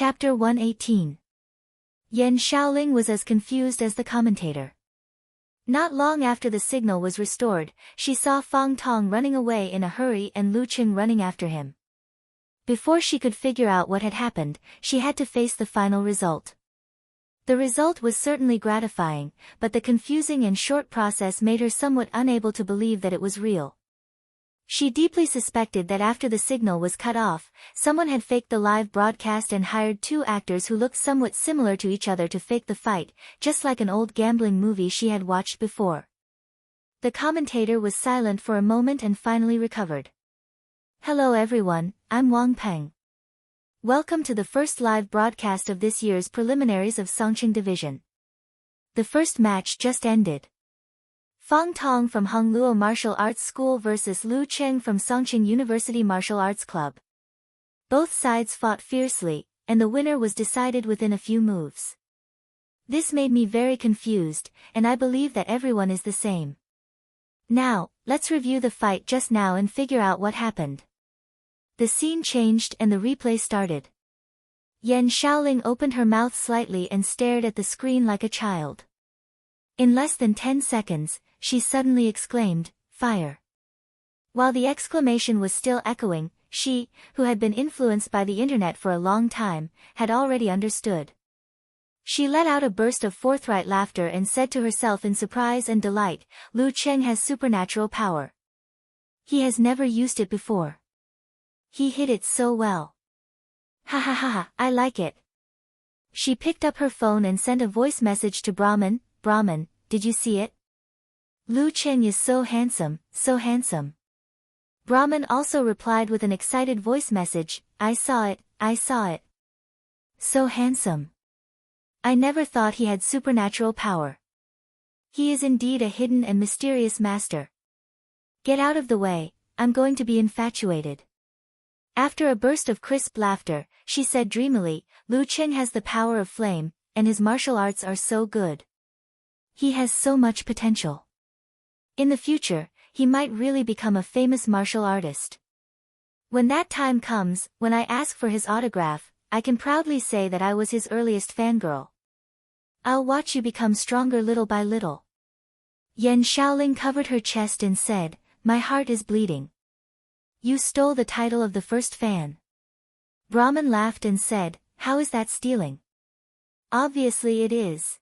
Chapter 118. Yan Shaoling was as confused as the commentator. Not long after the signal was restored, she saw Fang Tong running away in a hurry and Lu Qing running after him. Before she could figure out what had happened, she had to face the final result. The result was certainly gratifying, but the confusing and short process made her somewhat unable to believe that it was real. She deeply suspected that after the signal was cut off, someone had faked the live broadcast and hired two actors who looked somewhat similar to each other to fake the fight, just like an old gambling movie she had watched before. The commentator was silent for a moment and finally recovered. "Hello everyone, I'm Wang Peng. Welcome to the first live broadcast of this year's preliminaries of Songqing Division. The first match just ended. Fang Tong from Hongluo Martial Arts School versus Lu Qing from Songqing University Martial Arts Club. Both sides fought fiercely, and the winner was decided within a few moves. This made me very confused, and I believe that everyone is the same. Now, let's review the fight just now and figure out what happened." The scene changed and the replay started. Yan Shaoling opened her mouth slightly and stared at the screen like a child. In less than 10 seconds, she suddenly exclaimed, "Fire!" While the exclamation was still echoing, she, who had been influenced by the internet for a long time, had already understood. She let out a burst of forthright laughter and said to herself in surprise and delight, "Lu Qing has supernatural power. He has never used it before. He hit it so well. Ha ha ha ha, I like it." She picked up her phone and sent a voice message to Brahman. "Brahman, did you see it? Lu Qing is so handsome, so handsome." Brahman also replied with an excited voice message, "I saw it, I saw it. So handsome. I never thought he had supernatural power. He is indeed a hidden and mysterious master. Get out of the way, I'm going to be infatuated." After a burst of crisp laughter, she said dreamily, "Lu Qing has the power of flame, and his martial arts are so good. He has so much potential. In the future, he might really become a famous martial artist. When that time comes, when I ask for his autograph, I can proudly say that I was his earliest fangirl. I'll watch you become stronger little by little." Yan Shaoling covered her chest and said, "My heart is bleeding. You stole the title of the first fan." Brahman laughed and said, "How is that stealing? Obviously it is.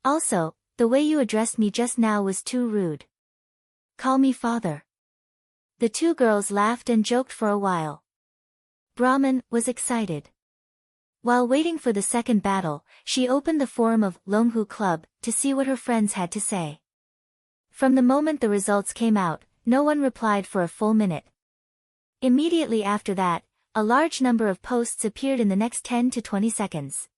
Also, the way you addressed me just now was too rude. Call me father." The two girls laughed and joked for a while. Brahman was excited. While waiting for the second battle, she opened the forum of Longhu Club to see what her friends had to say. From the moment the results came out, no one replied for a full minute. Immediately after that, a large number of posts appeared in the next 10 to 20 seconds.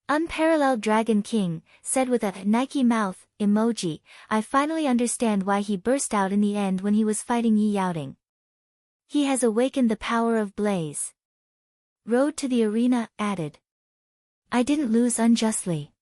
"Unparalleled Dragon King," said with a Nike mouth emoji, "I finally understand why he burst out in the end when he was fighting Yi Yaoding. He has awakened the power of Blaze." Road to the Arena added, "I didn't lose unjustly.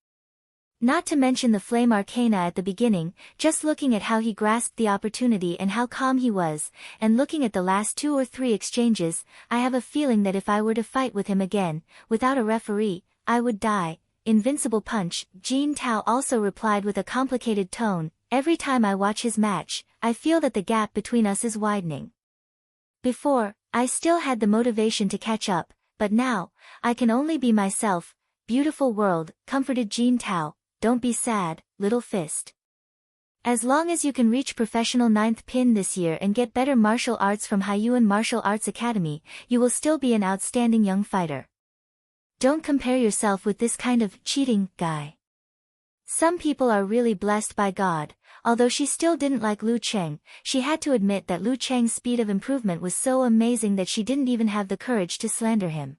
Not to mention the flame arcana at the beginning, just looking at how he grasped the opportunity and how calm he was, and looking at the last 2 or 3 exchanges, I have a feeling that if I were to fight with him again, without a referee, I would die." Invincible Punch, Jean Tao also replied with a complicated tone, "Every time I watch his match, I feel that the gap between us is widening. Before, I still had the motivation to catch up, but now, I can only be myself." "Beautiful world," comforted Jean Tao, "don't be sad, little fist. As long as you can reach professional 9th pin this year and get better martial arts from Haiyuan Martial Arts Academy, you will still be an outstanding young fighter. Don't compare yourself with this kind of cheating guy. Some people are really blessed by God." Although she still didn't like Lu Qing, she had to admit that Lu Qing's speed of improvement was so amazing that she didn't even have the courage to slander him.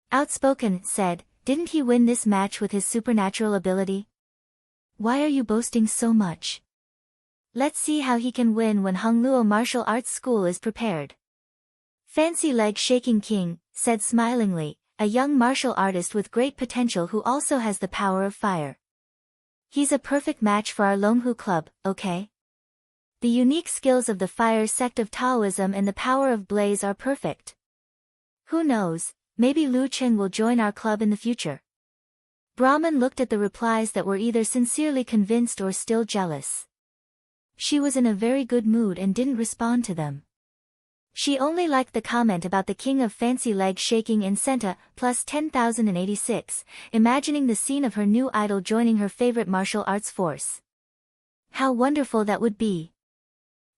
Outspoken said, "Didn't he win this match with his supernatural ability? Why are you boasting so much? Let's see how he can win when Hongluo Martial Arts School is prepared." Fancy Leg Shaking King said smilingly, "A young martial artist with great potential who also has the power of fire. He's a perfect match for our Longhu Club, okay? The unique skills of the fire sect of Taoism and the power of Blaze are perfect. Who knows, Maybe Lu Cheng will join our club in the future. Brahman looked at the replies that were either sincerely convinced or still jealous. She was in a very good mood and didn't respond to them. She only liked the comment about the king of fancy leg shaking in Senta, plus 10,086, imagining the scene of her new idol joining her favorite martial arts force. How wonderful that would be!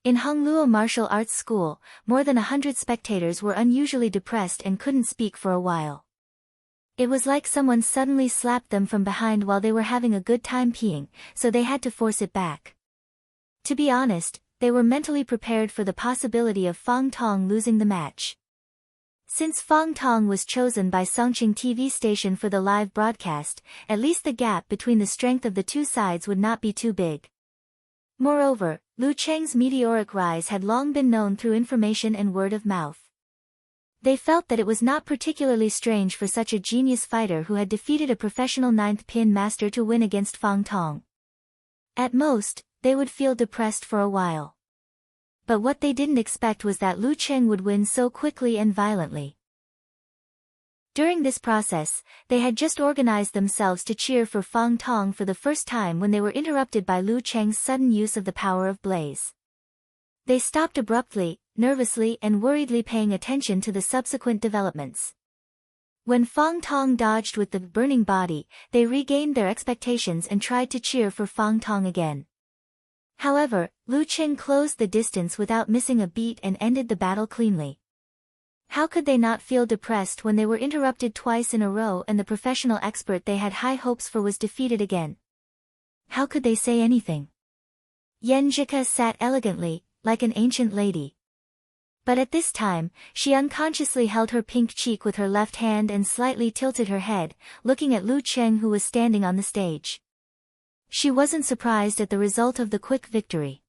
In Hongluo Martial Arts School, more than 100 spectators were unusually depressed and couldn't speak for a while. It was like someone suddenly slapped them from behind while they were having a good time peeing, so they had to force it back. To be honest, they were mentally prepared for the possibility of Fang Tong losing the match. Since Fang Tong was chosen by Songqing TV station for the live broadcast, at least the gap between the strength of the two sides would not be too big. Moreover, Lu Cheng's meteoric rise had long been known through information and word of mouth. They felt that it was not particularly strange for such a genius fighter who had defeated a professional ninth pin master to win against Fang Tong. At most, they would feel depressed for a while. But what they didn't expect was that Lu Cheng would win so quickly and violently. During this process, they had just organized themselves to cheer for Fang Tong for the first time when they were interrupted by Lu Cheng's sudden use of the power of blaze. They stopped abruptly, nervously and worriedly paying attention to the subsequent developments. When Fang Tong dodged with the burning body, they regained their expectations and tried to cheer for Fang Tong again. However, Lu Cheng closed the distance without missing a beat and ended the battle cleanly. How could they not feel depressed when they were interrupted twice in a row and the professional expert they had high hopes for was defeated again? How could they say anything? Yan Zhika sat elegantly, like an ancient lady. But at this time, she unconsciously held her pink cheek with her left hand and slightly tilted her head, looking at Lu Cheng who was standing on the stage. She wasn't surprised at the result of the quick victory.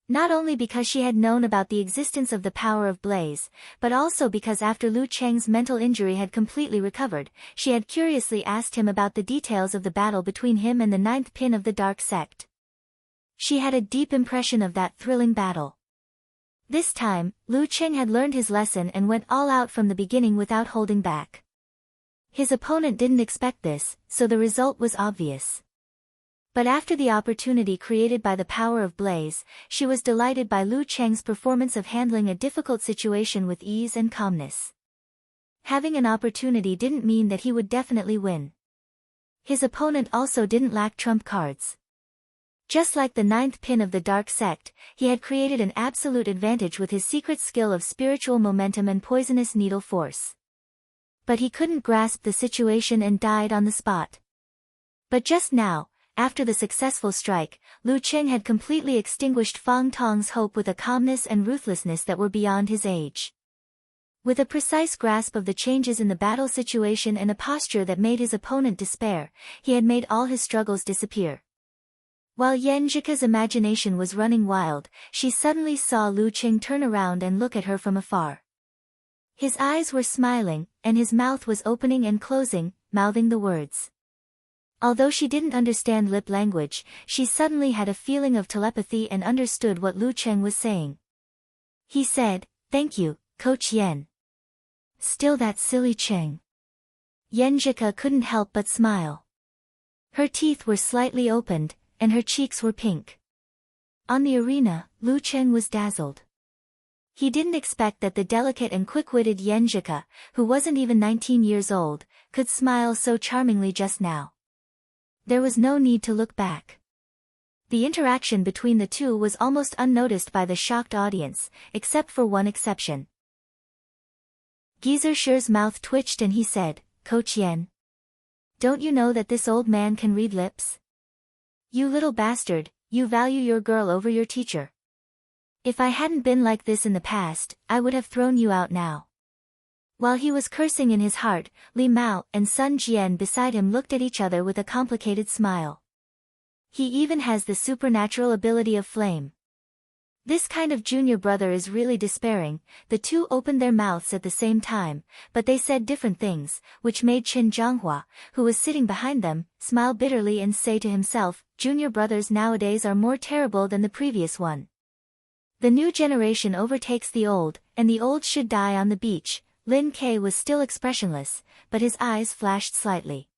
Not only because she had known about the existence of the power of blaze, but also because after Lu Cheng's mental injury had completely recovered, she had curiously asked him about the details of the battle between him and the ninth pin of the dark sect. She had a deep impression of that thrilling battle. This time, Lu Cheng had learned his lesson and went all out from the beginning without holding back. His opponent didn't expect this, so the result was obvious. But after the opportunity created by the power of blaze, she was delighted by Lu Cheng's performance of handling a difficult situation with ease and calmness. Having an opportunity didn't mean that he would definitely win. His opponent also didn't lack trump cards. Just like the ninth pin of the dark sect, he had created an absolute advantage with his secret skill of spiritual momentum and poisonous needle force. But he couldn't grasp the situation and died on the spot. But just now, after the successful strike, Lu Cheng had completely extinguished Fang Tong's hope with a calmness and ruthlessness that were beyond his age. With a precise grasp of the changes in the battle situation and a posture that made his opponent despair, he had made all his struggles disappear. While Yan Zhika's imagination was running wild, she suddenly saw Lu Cheng turn around and look at her from afar. His eyes were smiling, and his mouth was opening and closing, mouthing the words. Although she didn't understand lip language, she suddenly had a feeling of telepathy and understood what Lu Cheng was saying. He said, "Thank you, Coach Yan." Still that silly Cheng. Yan Zhika couldn't help but smile. Her teeth were slightly opened, and her cheeks were pink. On the arena, Lu Cheng was dazzled. He didn't expect that the delicate and quick-witted Yan Zhika, who wasn't even 19 years old, could smile so charmingly just now. There was no need to look back. The interaction between the two was almost unnoticed by the shocked audience, except for one exception. Geezer Shi's mouth twitched and he said, "Coach Yan, don't you know that this old man can read lips? You little bastard, you value your girl over your teacher. If I hadn't been like this in the past, I would have thrown you out now." While he was cursing in his heart, Li Mao and Sun Jian beside him looked at each other with a complicated smile. He even has the supernatural ability of flame. This kind of junior brother is really despairing. The two opened their mouths at the same time, but they said different things, which made Qin Zhanghua, who was sitting behind them, smile bitterly and say to himself, "Junior brothers nowadays are more terrible than the previous one. The new generation overtakes the old, and the old should die on the beach, Lin Ke was still expressionless, but his eyes flashed slightly.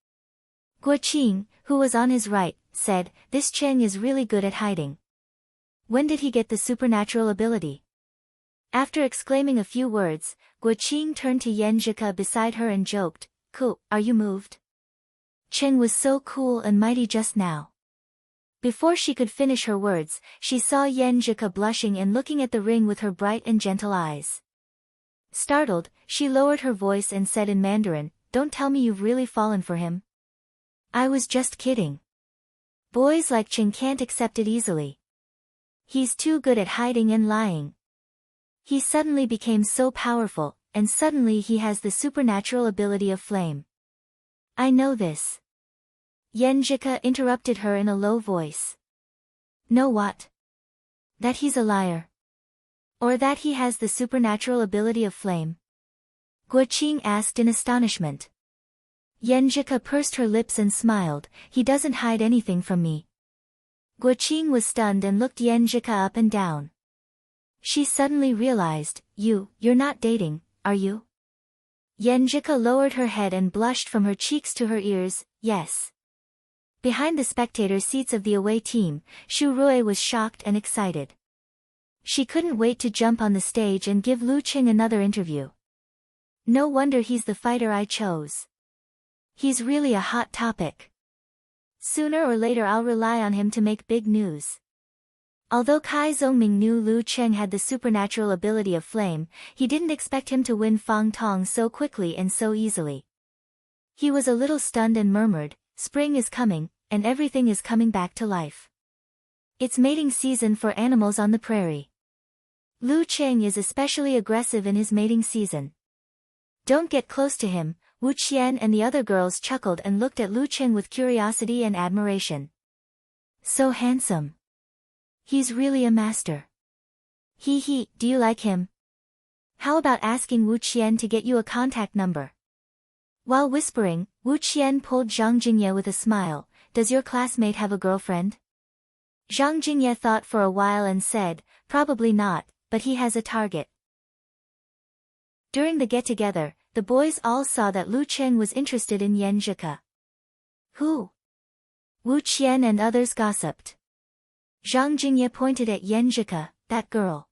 Guo Qing, who was on his right, said, "This Cheng is really good at hiding. When did he get the supernatural ability?" After exclaiming a few words, Guo Qing turned to Yan Zhike beside her and joked, "Cool, are you moved? Cheng was so cool and mighty just now." Before she could finish her words, she saw Yan Zhike blushing and looking at the ring with her bright and gentle eyes. Startled, she lowered her voice and said in Mandarin, "Don't tell me you've really fallen for him." "I was just kidding. Boys like Cheng can't accept it easily. He's too good at hiding and lying. He suddenly became so powerful, and suddenly he has the supernatural ability of flame." "I know this." Yan Zhike interrupted her in a low voice. "Know what? That he's a liar. Or that he has the supernatural ability of flame?" Guo Qing asked in astonishment. Yan Zhike pursed her lips and smiled, "He doesn't hide anything from me." Guo Qing was stunned and looked Yan Zhike up and down. She suddenly realized, You're not dating, are you?" Yan Zhike lowered her head and blushed from her cheeks to her ears, "Yes." Behind the spectator seats of the away team, Shu Rui was shocked and excited. She couldn't wait to jump on the stage and give Lu Qing another interview. "No wonder he's the fighter I chose. He's really a hot topic. Sooner or later I'll rely on him to make big news." Although Kai Zongming knew Lu Cheng had the supernatural ability of flame, he didn't expect him to win Fang Tong so quickly and so easily. He was a little stunned and murmured, "Spring is coming, and everything is coming back to life. It's mating season for animals on the prairie. Lu Cheng is especially aggressive in his mating season. Don't get close to him." Wu Qian and the other girls chuckled and looked at Lu Cheng with curiosity and admiration. "So handsome. He's really a master. He, do you like him? How about asking Wu Qian to get you a contact number?" While whispering, Wu Qian pulled Zhang Jingye with a smile, "Does your classmate have a girlfriend?" Zhang Jingye thought for a while and said, "Probably not, but he has a target." During the get-together, the boys all saw that Lu Cheng was interested in Yan Zhike. "Who?" Wu Qian and others gossiped. Zhang Jingye pointed at Yan Zhike, "That girl."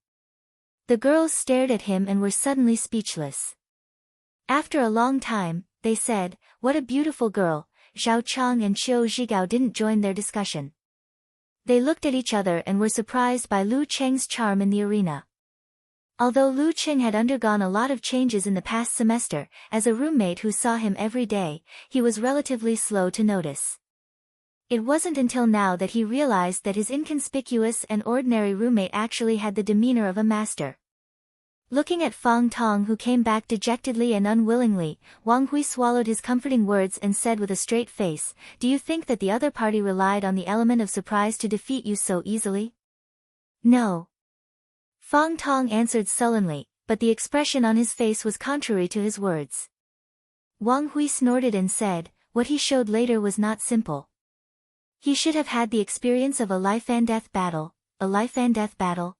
The girls stared at him and were suddenly speechless. After a long time, they said, "What a beautiful girl." Zhao Chang and Qiu Zhigao didn't join their discussion. They looked at each other and were surprised by Lu Cheng's charm in the arena. Although Lu Cheng had undergone a lot of changes in the past semester, as a roommate who saw him every day, he was relatively slow to notice. It wasn't until now that he realized that his inconspicuous and ordinary roommate actually had the demeanor of a master. Looking at Fang Tong, who came back dejectedly and unwillingly, Wang Hui swallowed his comforting words and said with a straight face, "Do you think that the other party relied on the element of surprise to defeat you so easily?" "No." Fang Tong answered sullenly, but the expression on his face was contrary to his words. Wang Hui snorted and said, "What he showed later was not simple. He should have had the experience of a life-and-death battle." "A life-and-death battle?"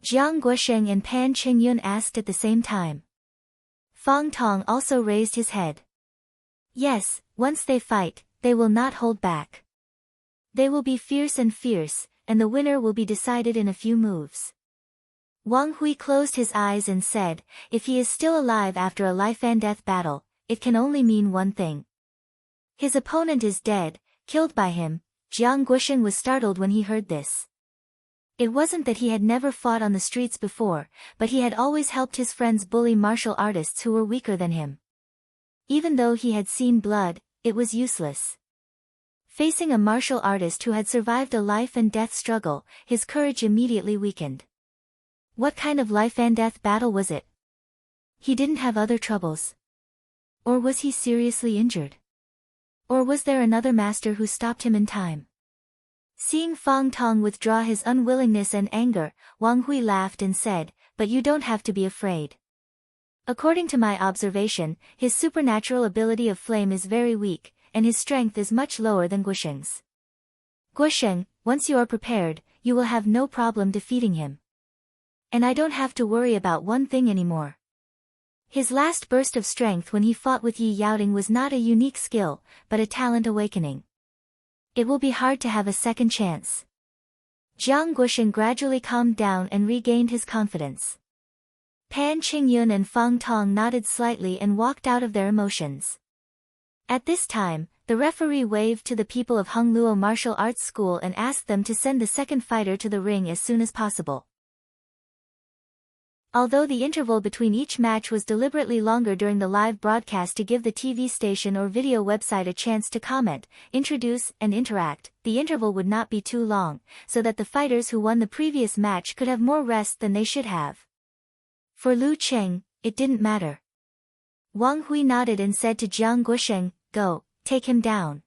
Jiang Guosheng and Pan Qingyun asked at the same time. Fang Tong also raised his head. "Yes, once they fight, they will not hold back. They will be fierce, and the winner will be decided in a few moves." Wang Hui closed his eyes and said, "If he is still alive after a life-and-death battle, it can only mean one thing. His opponent is dead, killed by him." Jiang Guosheng was startled when he heard this. It wasn't that he had never fought on the streets before, but he had always helped his friends bully martial artists who were weaker than him. Even though he had seen blood, it was useless. Facing a martial artist who had survived a life-and-death struggle, his courage immediately weakened. What kind of life-and-death battle was it? He didn't have other troubles. Or was he seriously injured? Or was there another master who stopped him in time? Seeing Fang Tong withdraw his unwillingness and anger, Wang Hui laughed and said, "But you don't have to be afraid. According to my observation, his supernatural ability of flame is very weak, and his strength is much lower than Guosheng's. Guosheng, once you are prepared, you will have no problem defeating him. And I don't have to worry about one thing anymore. His last burst of strength when he fought with Yi Yaoting was not a unique skill, but a talent awakening. It will be hard to have a second chance. Jiang Guosheng gradually calmed down and regained his confidence. Pan Qingyun and Fang Tong nodded slightly and walked out of their emotions. At this time, the referee waved to the people of Hongluo Martial Arts School and asked them to send the second fighter to the ring as soon as possible. Although the interval between each match was deliberately longer during the live broadcast to give the TV station or video website a chance to comment, introduce, and interact, the interval would not be too long, so that the fighters who won the previous match could have more rest than they should have. For Lu Cheng, it didn't matter. Wang Hui nodded and said to Jiang Guosheng, "Go, take him down."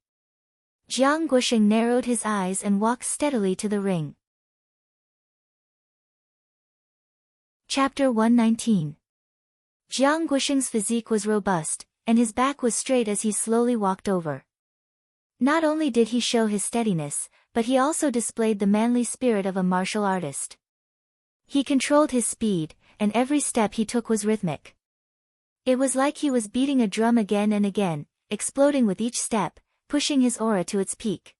Jiang Guosheng narrowed his eyes and walked steadily to the ring. Chapter 119. Jiang Guosheng's physique was robust, and his back was straight as he slowly walked over. Not only did he show his steadiness, but he also displayed the manly spirit of a martial artist. He controlled his speed, and every step he took was rhythmic. It was like he was beating a drum again and again, exploding with each step, pushing his aura to its peak.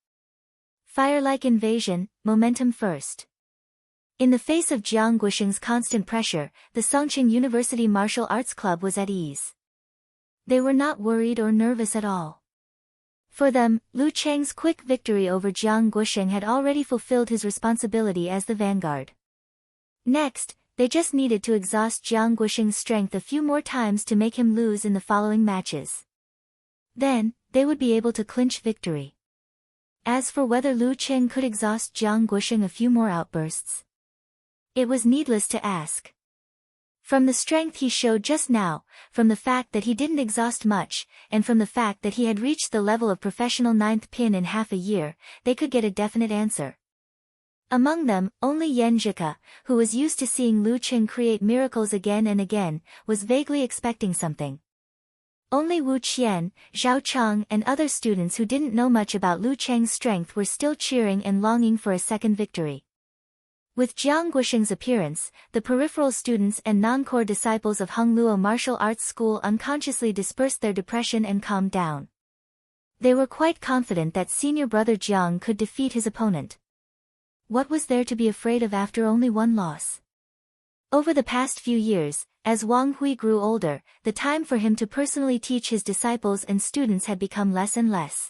Fire-like invasion, momentum first. In the face of Jiang Guosheng's constant pressure, the Songqing University Martial Arts Club was at ease. They were not worried or nervous at all. For them, Lu Cheng's quick victory over Jiang Guosheng had already fulfilled his responsibility as the vanguard. Next, they just needed to exhaust Jiang Guosheng's strength a few more times to make him lose in the following matches. Then, they would be able to clinch victory. As for whether Lu Cheng could exhaust Jiang Guosheng a few more outbursts, it was needless to ask. From the strength he showed just now, from the fact that he didn't exhaust much, and from the fact that he had reached the level of professional ninth pin in half a year, they could get a definite answer. Among them, only Yan Zhika, who was used to seeing Lu Cheng create miracles again and again, was vaguely expecting something. Only Wu Qian, Zhao Chang and other students who didn't know much about Lu Cheng's strength were still cheering and longing for a second victory. With Jiang Guosheng's appearance, the peripheral students and non-core disciples of Hongluo Martial Arts School unconsciously dispersed their depression and calmed down. They were quite confident that senior brother Jiang could defeat his opponent. What was there to be afraid of after only one loss? Over the past few years, as Wang Hui grew older, the time for him to personally teach his disciples and students had become less and less.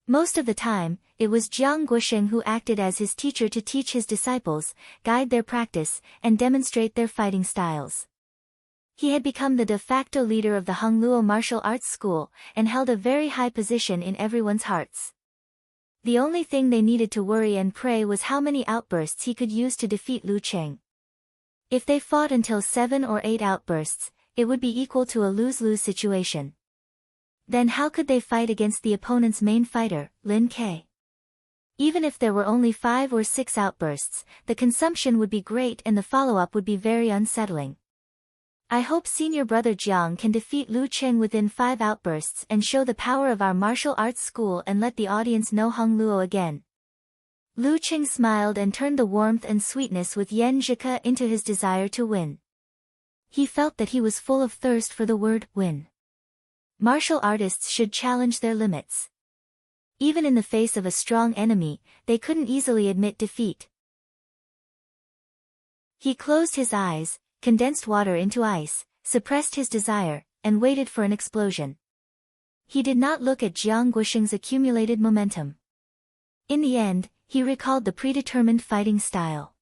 Most of the time, it was Jiang Guosheng who acted as his teacher to teach his disciples, guide their practice, and demonstrate their fighting styles. He had become the de facto leader of the Hongluo Martial Arts School, and held a very high position in everyone's hearts. The only thing they needed to worry and pray was how many outbursts he could use to defeat Lu Cheng. If they fought until 7 or 8 outbursts, it would be equal to a lose-lose situation. Then how could they fight against the opponent's main fighter, Lin Ke? Even if there were only 5 or 6 outbursts, the consumption would be great and the follow-up would be very unsettling. I hope senior brother Jiang can defeat Lu Cheng within 5 outbursts and show the power of our martial arts school and let the audience know Hongluo again. Lu Cheng smiled and turned the warmth and sweetness with Yan Zhika into his desire to win. He felt that he was full of thirst for the word win. Martial artists should challenge their limits. Even in the face of a strong enemy, they couldn't easily admit defeat. He closed his eyes, condensed water into ice, suppressed his desire, and waited for an explosion. He did not look at Jiang Guosheng's accumulated momentum. In the end, he recalled the predetermined fighting style.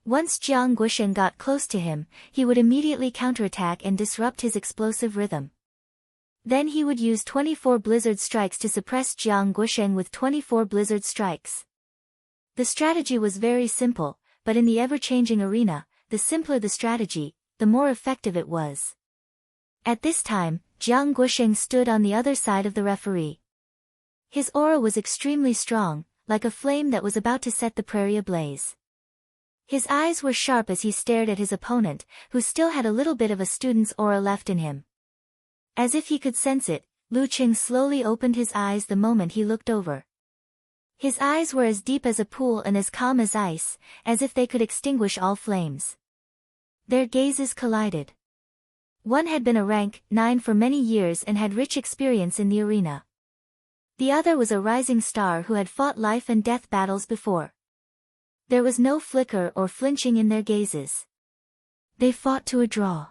Once Jiang Guosheng got close to him, he would immediately counterattack and disrupt his explosive rhythm. Then he would use 24 blizzard strikes to suppress Jiang Guosheng with 24 blizzard strikes. The strategy was very simple, but in the ever-changing arena, the simpler the strategy, the more effective it was. At this time, Jiang Guosheng stood on the other side of the referee. His aura was extremely strong, like a flame that was about to set the prairie ablaze. His eyes were sharp as he stared at his opponent, who still had a little bit of a student's aura left in him. As if he could sense it, Lu Cheng slowly opened his eyes the moment he looked over. His eyes were as deep as a pool and as calm as ice, as if they could extinguish all flames. Their gazes collided. One had been a rank 9 for many years and had rich experience in the arena. The other was a rising star who had fought life and death battles before. There was no flicker or flinching in their gazes. They fought to a draw.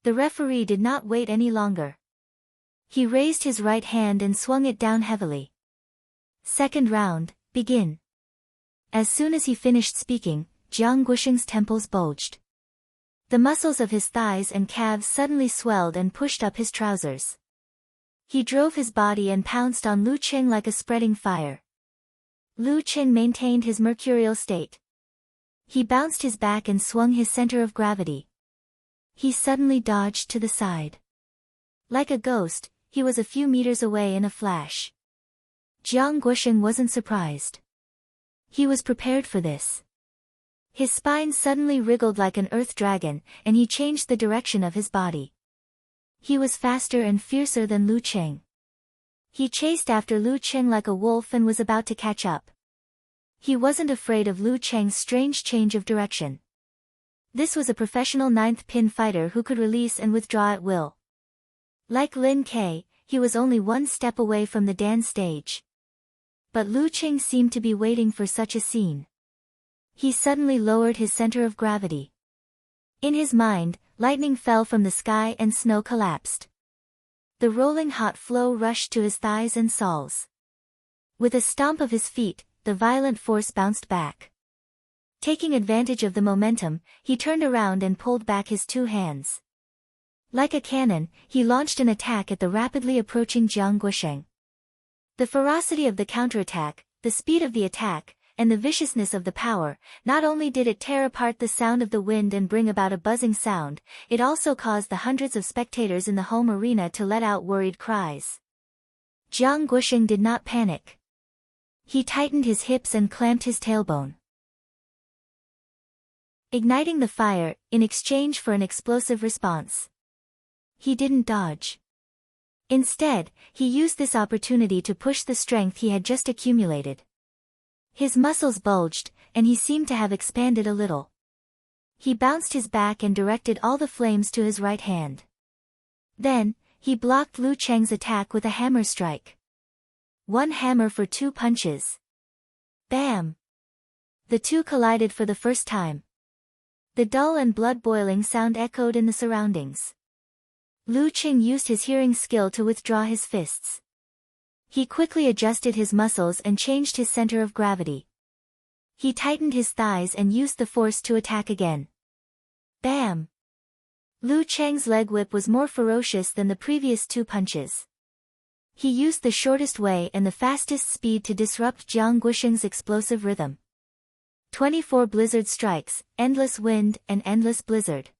The referee did not wait any longer. He raised his right hand and swung it down heavily. Second round, begin. As soon as he finished speaking, Jiang Guosheng's temples bulged. The muscles of his thighs and calves suddenly swelled and pushed up his trousers. He drove his body and pounced on Lu Qing like a spreading fire. Lu Qing maintained his mercurial state. He bounced his back and swung his center of gravity. He suddenly dodged to the side. Like a ghost, he was a few meters away in a flash. Jiang Guosheng wasn't surprised. He was prepared for this. His spine suddenly wriggled like an earth dragon, and he changed the direction of his body. He was faster and fiercer than Lu Qing. He chased after Lu Qing like a wolf and was about to catch up. He wasn't afraid of Lu Qing's strange change of direction. This was a professional ninth pin fighter who could release and withdraw at will. Like Lin Ke, he was only one step away from the dance stage. But Lu Qing seemed to be waiting for such a scene. He suddenly lowered his center of gravity. In his mind, lightning fell from the sky and snow collapsed. The rolling hot flow rushed to his thighs and soles. With a stomp of his feet, the violent force bounced back. Taking advantage of the momentum, he turned around and pulled back his two hands. Like a cannon, he launched an attack at the rapidly approaching Jiang Guosheng. The ferocity of the counterattack, the speed of the attack, and the viciousness of the power, not only did it tear apart the sound of the wind and bring about a buzzing sound, it also caused the hundreds of spectators in the home arena to let out worried cries. Jiang Guosheng did not panic. He tightened his hips and clamped his tailbone, igniting the fire, in exchange for an explosive response. He didn't dodge. Instead, he used this opportunity to push the strength he had just accumulated. His muscles bulged, and he seemed to have expanded a little. He bounced his back and directed all the flames to his right hand. Then, he blocked Lu Cheng's attack with a hammer strike. One hammer for two punches. Bam! The two collided for the first time. The dull and blood-boiling sound echoed in the surroundings. Lu Qing used his hearing skill to withdraw his fists. He quickly adjusted his muscles and changed his center of gravity. He tightened his thighs and used the force to attack again. Bam! Lu Cheng's leg whip was more ferocious than the previous two punches. He used the shortest way and the fastest speed to disrupt Jiang Guosheng's explosive rhythm. 24 blizzard strikes, endless wind and endless blizzard.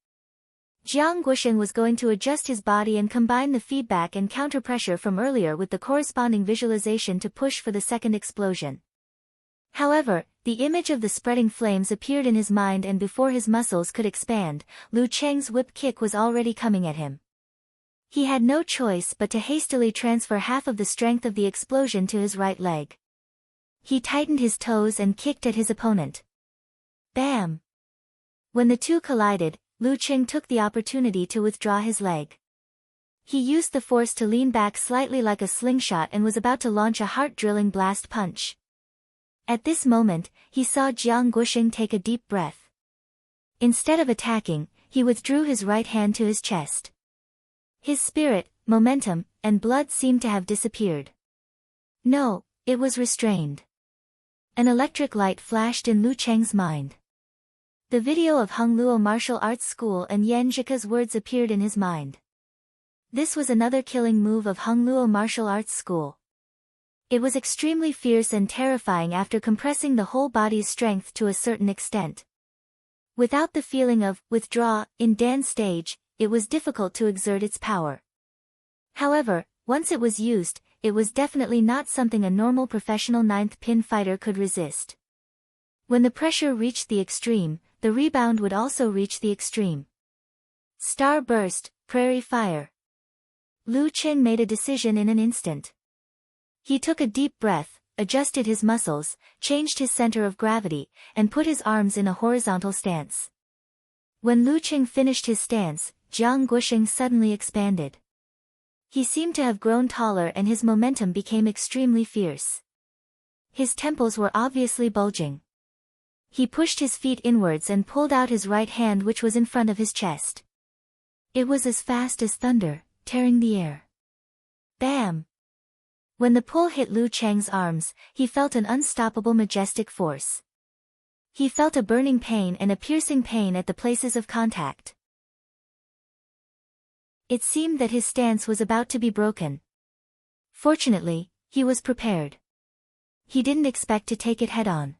Jiang Guosheng was going to adjust his body and combine the feedback and counter-pressure from earlier with the corresponding visualization to push for the second explosion. However, the image of the spreading flames appeared in his mind, and before his muscles could expand, Lu Cheng's whip kick was already coming at him. He had no choice but to hastily transfer half of the strength of the explosion to his right leg. He tightened his toes and kicked at his opponent. Bam! When the two collided, Lu Cheng took the opportunity to withdraw his leg. He used the force to lean back slightly like a slingshot and was about to launch a heart-drilling blast punch. At this moment, he saw Jiang Guosheng take a deep breath. Instead of attacking, he withdrew his right hand to his chest. His spirit, momentum, and blood seemed to have disappeared. No, it was restrained. An electric light flashed in Lu Cheng's mind. The video of Hung Luo Martial Arts School and Yan Zhika's words appeared in his mind. This was another killing move of Hung Luo Martial Arts School. It was extremely fierce and terrifying after compressing the whole body's strength to a certain extent. Without the feeling of withdraw in dance stage, it was difficult to exert its power. However, once it was used, it was definitely not something a normal professional ninth pin fighter could resist. When the pressure reached the extreme, the rebound would also reach the extreme. Star burst, prairie fire. Lu Qing made a decision in an instant. He took a deep breath, adjusted his muscles, changed his center of gravity, and put his arms in a horizontal stance. When Lu Qing finished his stance, Jiang Guosheng suddenly expanded. He seemed to have grown taller and his momentum became extremely fierce. His temples were obviously bulging. He pushed his feet inwards and pulled out his right hand, which was in front of his chest. It was as fast as thunder, tearing the air. Bam! When the pull hit Lu Cheng's arms, he felt an unstoppable majestic force. He felt a burning pain and a piercing pain at the places of contact. It seemed that his stance was about to be broken. Fortunately, he was prepared. He didn't expect to take it head-on.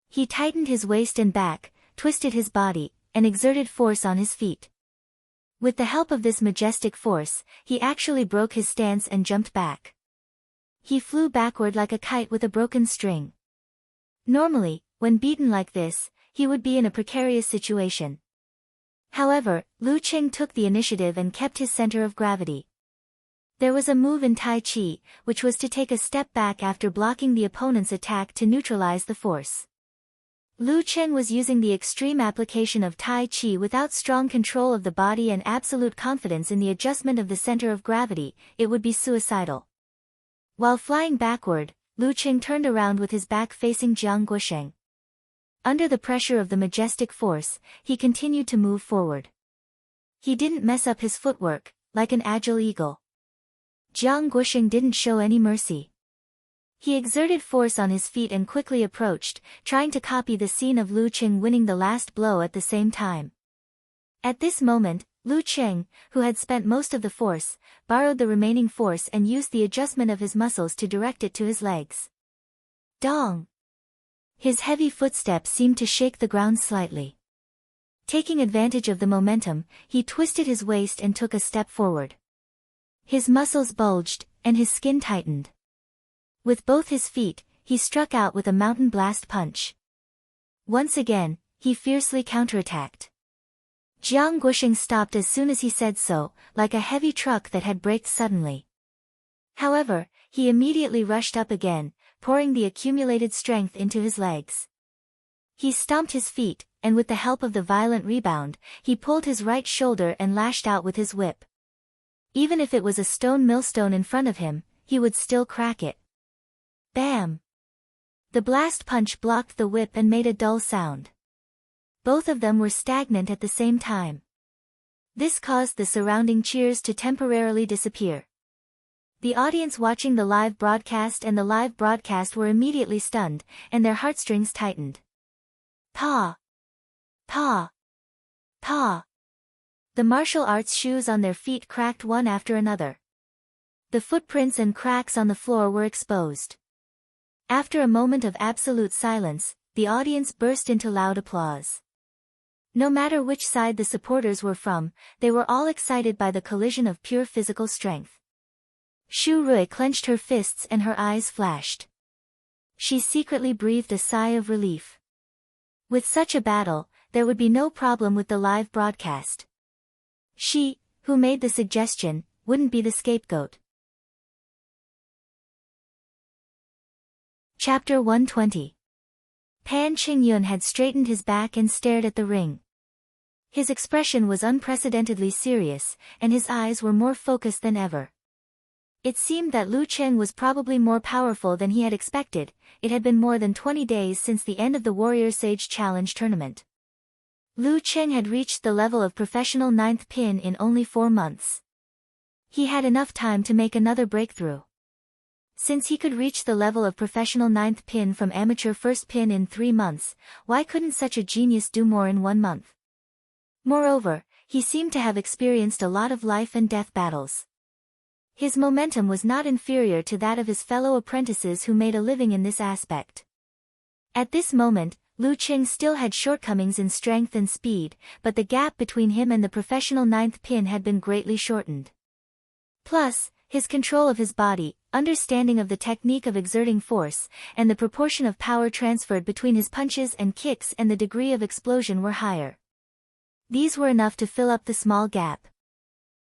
He tightened his waist and back, twisted his body, and exerted force on his feet. With the help of this majestic force, he actually broke his stance and jumped back. He flew backward like a kite with a broken string. Normally, when beaten like this, he would be in a precarious situation. However, Lu Cheng took the initiative and kept his center of gravity. There was a move in Tai Chi, which was to take a step back after blocking the opponent's attack to neutralize the force. Lu Cheng was using the extreme application of Tai Chi without strong control of the body and absolute confidence in the adjustment of the center of gravity. It would be suicidal. While flying backward, Lu Cheng turned around with his back facing Jiang Guosheng. Under the pressure of the majestic force, he continued to move forward. He didn't mess up his footwork, like an agile eagle. Jiang Guosheng didn't show any mercy. He exerted force on his feet and quickly approached, trying to copy the scene of Lu Cheng winning the last blow at the same time. At this moment, Lu Cheng, who had spent most of the force, borrowed the remaining force and used the adjustment of his muscles to direct it to his legs. Dong! His heavy footsteps seemed to shake the ground slightly. Taking advantage of the momentum, he twisted his waist and took a step forward. His muscles bulged, and his skin tightened. With both his feet, he struck out with a mountain blast punch. Once again, he fiercely counterattacked. Jiang Guosheng stopped as soon as he said so, like a heavy truck that had braked suddenly. However, he immediately rushed up again, pouring the accumulated strength into his legs. He stomped his feet, and with the help of the violent rebound, he pulled his right shoulder and lashed out with his whip. Even if it was a stone millstone in front of him, he would still crack it. Bam! The blast punch blocked the whip and made a dull sound. Both of them were stagnant at the same time. This caused the surrounding cheers to temporarily disappear. The audience watching the live broadcast and the live broadcast were immediately stunned, and their heartstrings tightened. Pa! Pa! Pa! The martial arts shoes on their feet cracked one after another. The footprints and cracks on the floor were exposed. After a moment of absolute silence, the audience burst into loud applause. No matter which side the supporters were from, they were all excited by the collision of pure physical strength. Shu Rui clenched her fists and her eyes flashed. She secretly breathed a sigh of relief. With such a battle, there would be no problem with the live broadcast. She, who made the suggestion, wouldn't be the scapegoat. Chapter 120. Pan Qingyun had straightened his back and stared at the ring. His expression was unprecedentedly serious, and his eyes were more focused than ever. It seemed that Lu Cheng was probably more powerful than he had expected. It had been more than 20 days since the end of the Warrior Sage Challenge tournament. Lu Cheng had reached the level of professional 9th pin in only 4 months. He had enough time to make another breakthrough. Since he could reach the level of professional 9th pin from amateur 1st pin in 3 months, why couldn't such a genius do more in 1 month? Moreover, he seemed to have experienced a lot of life and death battles. His momentum was not inferior to that of his fellow apprentices who made a living in this aspect. At this moment, Lu Cheng still had shortcomings in strength and speed, but the gap between him and the professional 9th pin had been greatly shortened. Plus, his control of his body, understanding of the technique of exerting force, and the proportion of power transferred between his punches and kicks and the degree of explosion were higher. These were enough to fill up the small gap.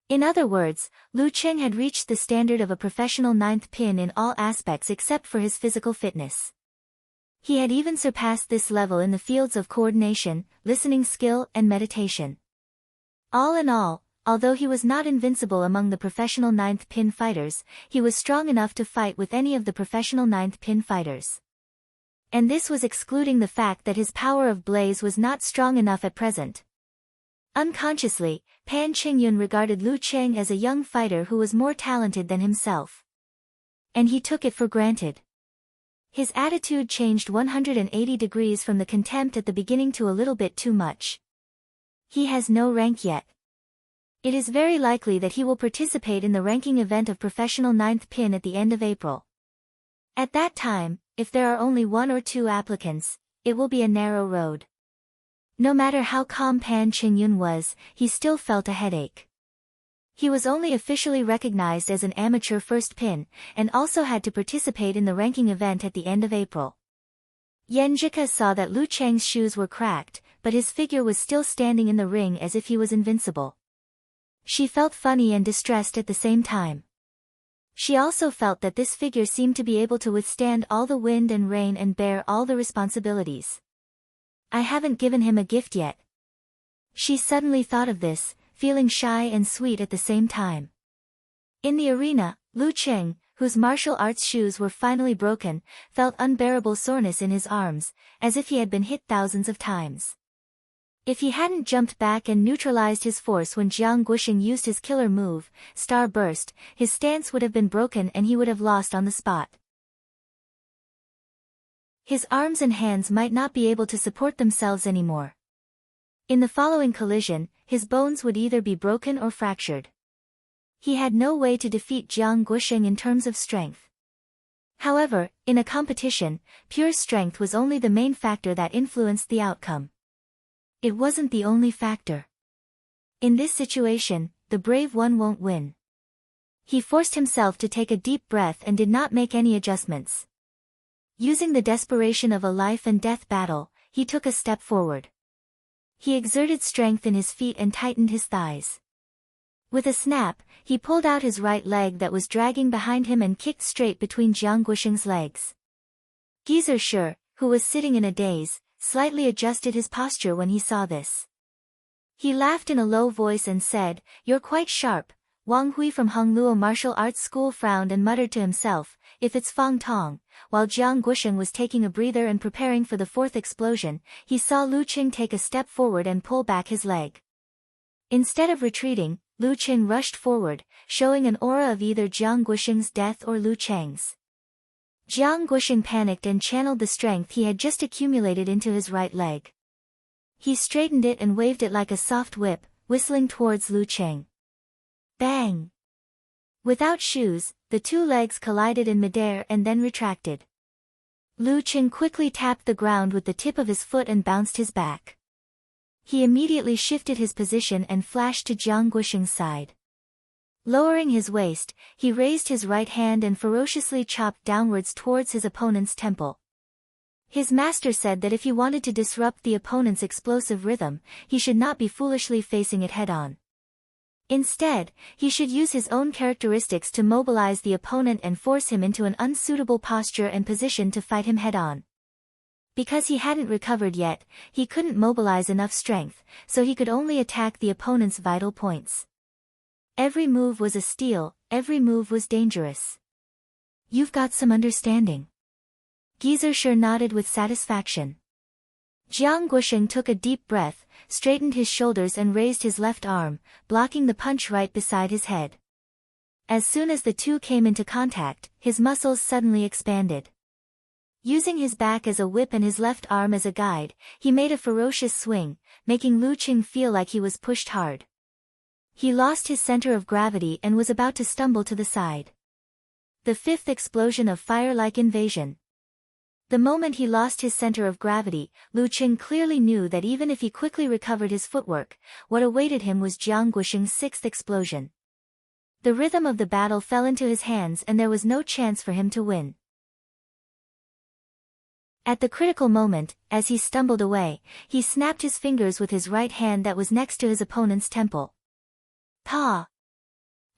In other words, Lu Cheng had reached the standard of a professional 9th pin in all aspects except for his physical fitness. He had even surpassed this level in the fields of coordination, listening skill, and meditation. All in all, although he was not invincible among the professional ninth pin fighters, he was strong enough to fight with any of the professional ninth pin fighters. And this was excluding the fact that his power of blaze was not strong enough at present. Unconsciously, Pan Qingyun regarded Lu Cheng as a young fighter who was more talented than himself. And he took it for granted. His attitude changed 180 degrees from the contempt at the beginning to a little bit too much. He has no rank yet. It is very likely that he will participate in the ranking event of professional ninth pin at the end of April. At that time, if there are only 1 or 2 applicants, it will be a narrow road. No matter how calm Pan Qingyun was, he still felt a headache. He was only officially recognized as an amateur first pin, and also had to participate in the ranking event at the end of April. Yan Zhika saw that Lu Cheng's shoes were cracked, but his figure was still standing in the ring as if he was invincible. She felt funny and distressed at the same time. She also felt that this figure seemed to be able to withstand all the wind and rain and bear all the responsibilities. I haven't given him a gift yet. She suddenly thought of this, feeling shy and sweet at the same time. In the arena, Lu Cheng, whose martial arts shoes were finally broken, felt unbearable soreness in his arms, as if he had been hit thousands of times. If he hadn't jumped back and neutralized his force when Jiang Guoxing used his killer move, Star Burst, his stance would have been broken and he would have lost on the spot. His arms and hands might not be able to support themselves anymore. In the following collision, his bones would either be broken or fractured. He had no way to defeat Jiang Guoxing in terms of strength. However, in a competition, pure strength was only the main factor that influenced the outcome. It wasn't the only factor. In this situation, the brave one won't win. He forced himself to take a deep breath and did not make any adjustments. Using the desperation of a life and death battle, he took a step forward. He exerted strength in his feet and tightened his thighs. With a snap, he pulled out his right leg that was dragging behind him and kicked straight between Jiang Guoxing's legs. Geezer Shi, who was sitting in a daze, slightly adjusted his posture when he saw this. He laughed in a low voice and said, "You're quite sharp." Wang Hui from Hongluo Martial Arts School frowned and muttered to himself, "If it's Fang Tong." While Jiang Guoxing was taking a breather and preparing for the 4th explosion, he saw Lu Cheng take a step forward and pull back his leg. Instead of retreating, Lu Cheng rushed forward, showing an aura of either Jiang Guoxing's death or Lu Cheng's. Jiang Guoxing panicked and channeled the strength he had just accumulated into his right leg. He straightened it and waved it like a soft whip, whistling towards Lu Cheng. Bang! Without shoes, the 2 legs collided in midair and then retracted. Lu Cheng quickly tapped the ground with the tip of his foot and bounced his back. He immediately shifted his position and flashed to Jiang Guoxing's side. Lowering his waist, he raised his right hand and ferociously chopped downwards towards his opponent's temple. His master said that if he wanted to disrupt the opponent's explosive rhythm, he should not be foolishly facing it head-on. Instead, he should use his own characteristics to mobilize the opponent and force him into an unsuitable posture and position to fight him head-on. Because he hadn't recovered yet, he couldn't mobilize enough strength, so he could only attack the opponent's vital points. Every move was a steal, every move was dangerous. You've got some understanding. Geezer Shi nodded with satisfaction. Jiang Guoxing took a deep breath, straightened his shoulders and raised his left arm, blocking the punch right beside his head. As soon as the 2 came into contact, his muscles suddenly expanded. Using his back as a whip and his left arm as a guide, he made a ferocious swing, making Lu Cheng feel like he was pushed hard. He lost his center of gravity and was about to stumble to the side. The 5th explosion of fire-like invasion. The moment he lost his center of gravity, Lu Cheng clearly knew that even if he quickly recovered his footwork, what awaited him was Jiang Guoxing's 6th explosion. The rhythm of the battle fell into his hands and there was no chance for him to win. At the critical moment, as he stumbled away, he snapped his fingers with his right hand that was next to his opponent's temple. Pa!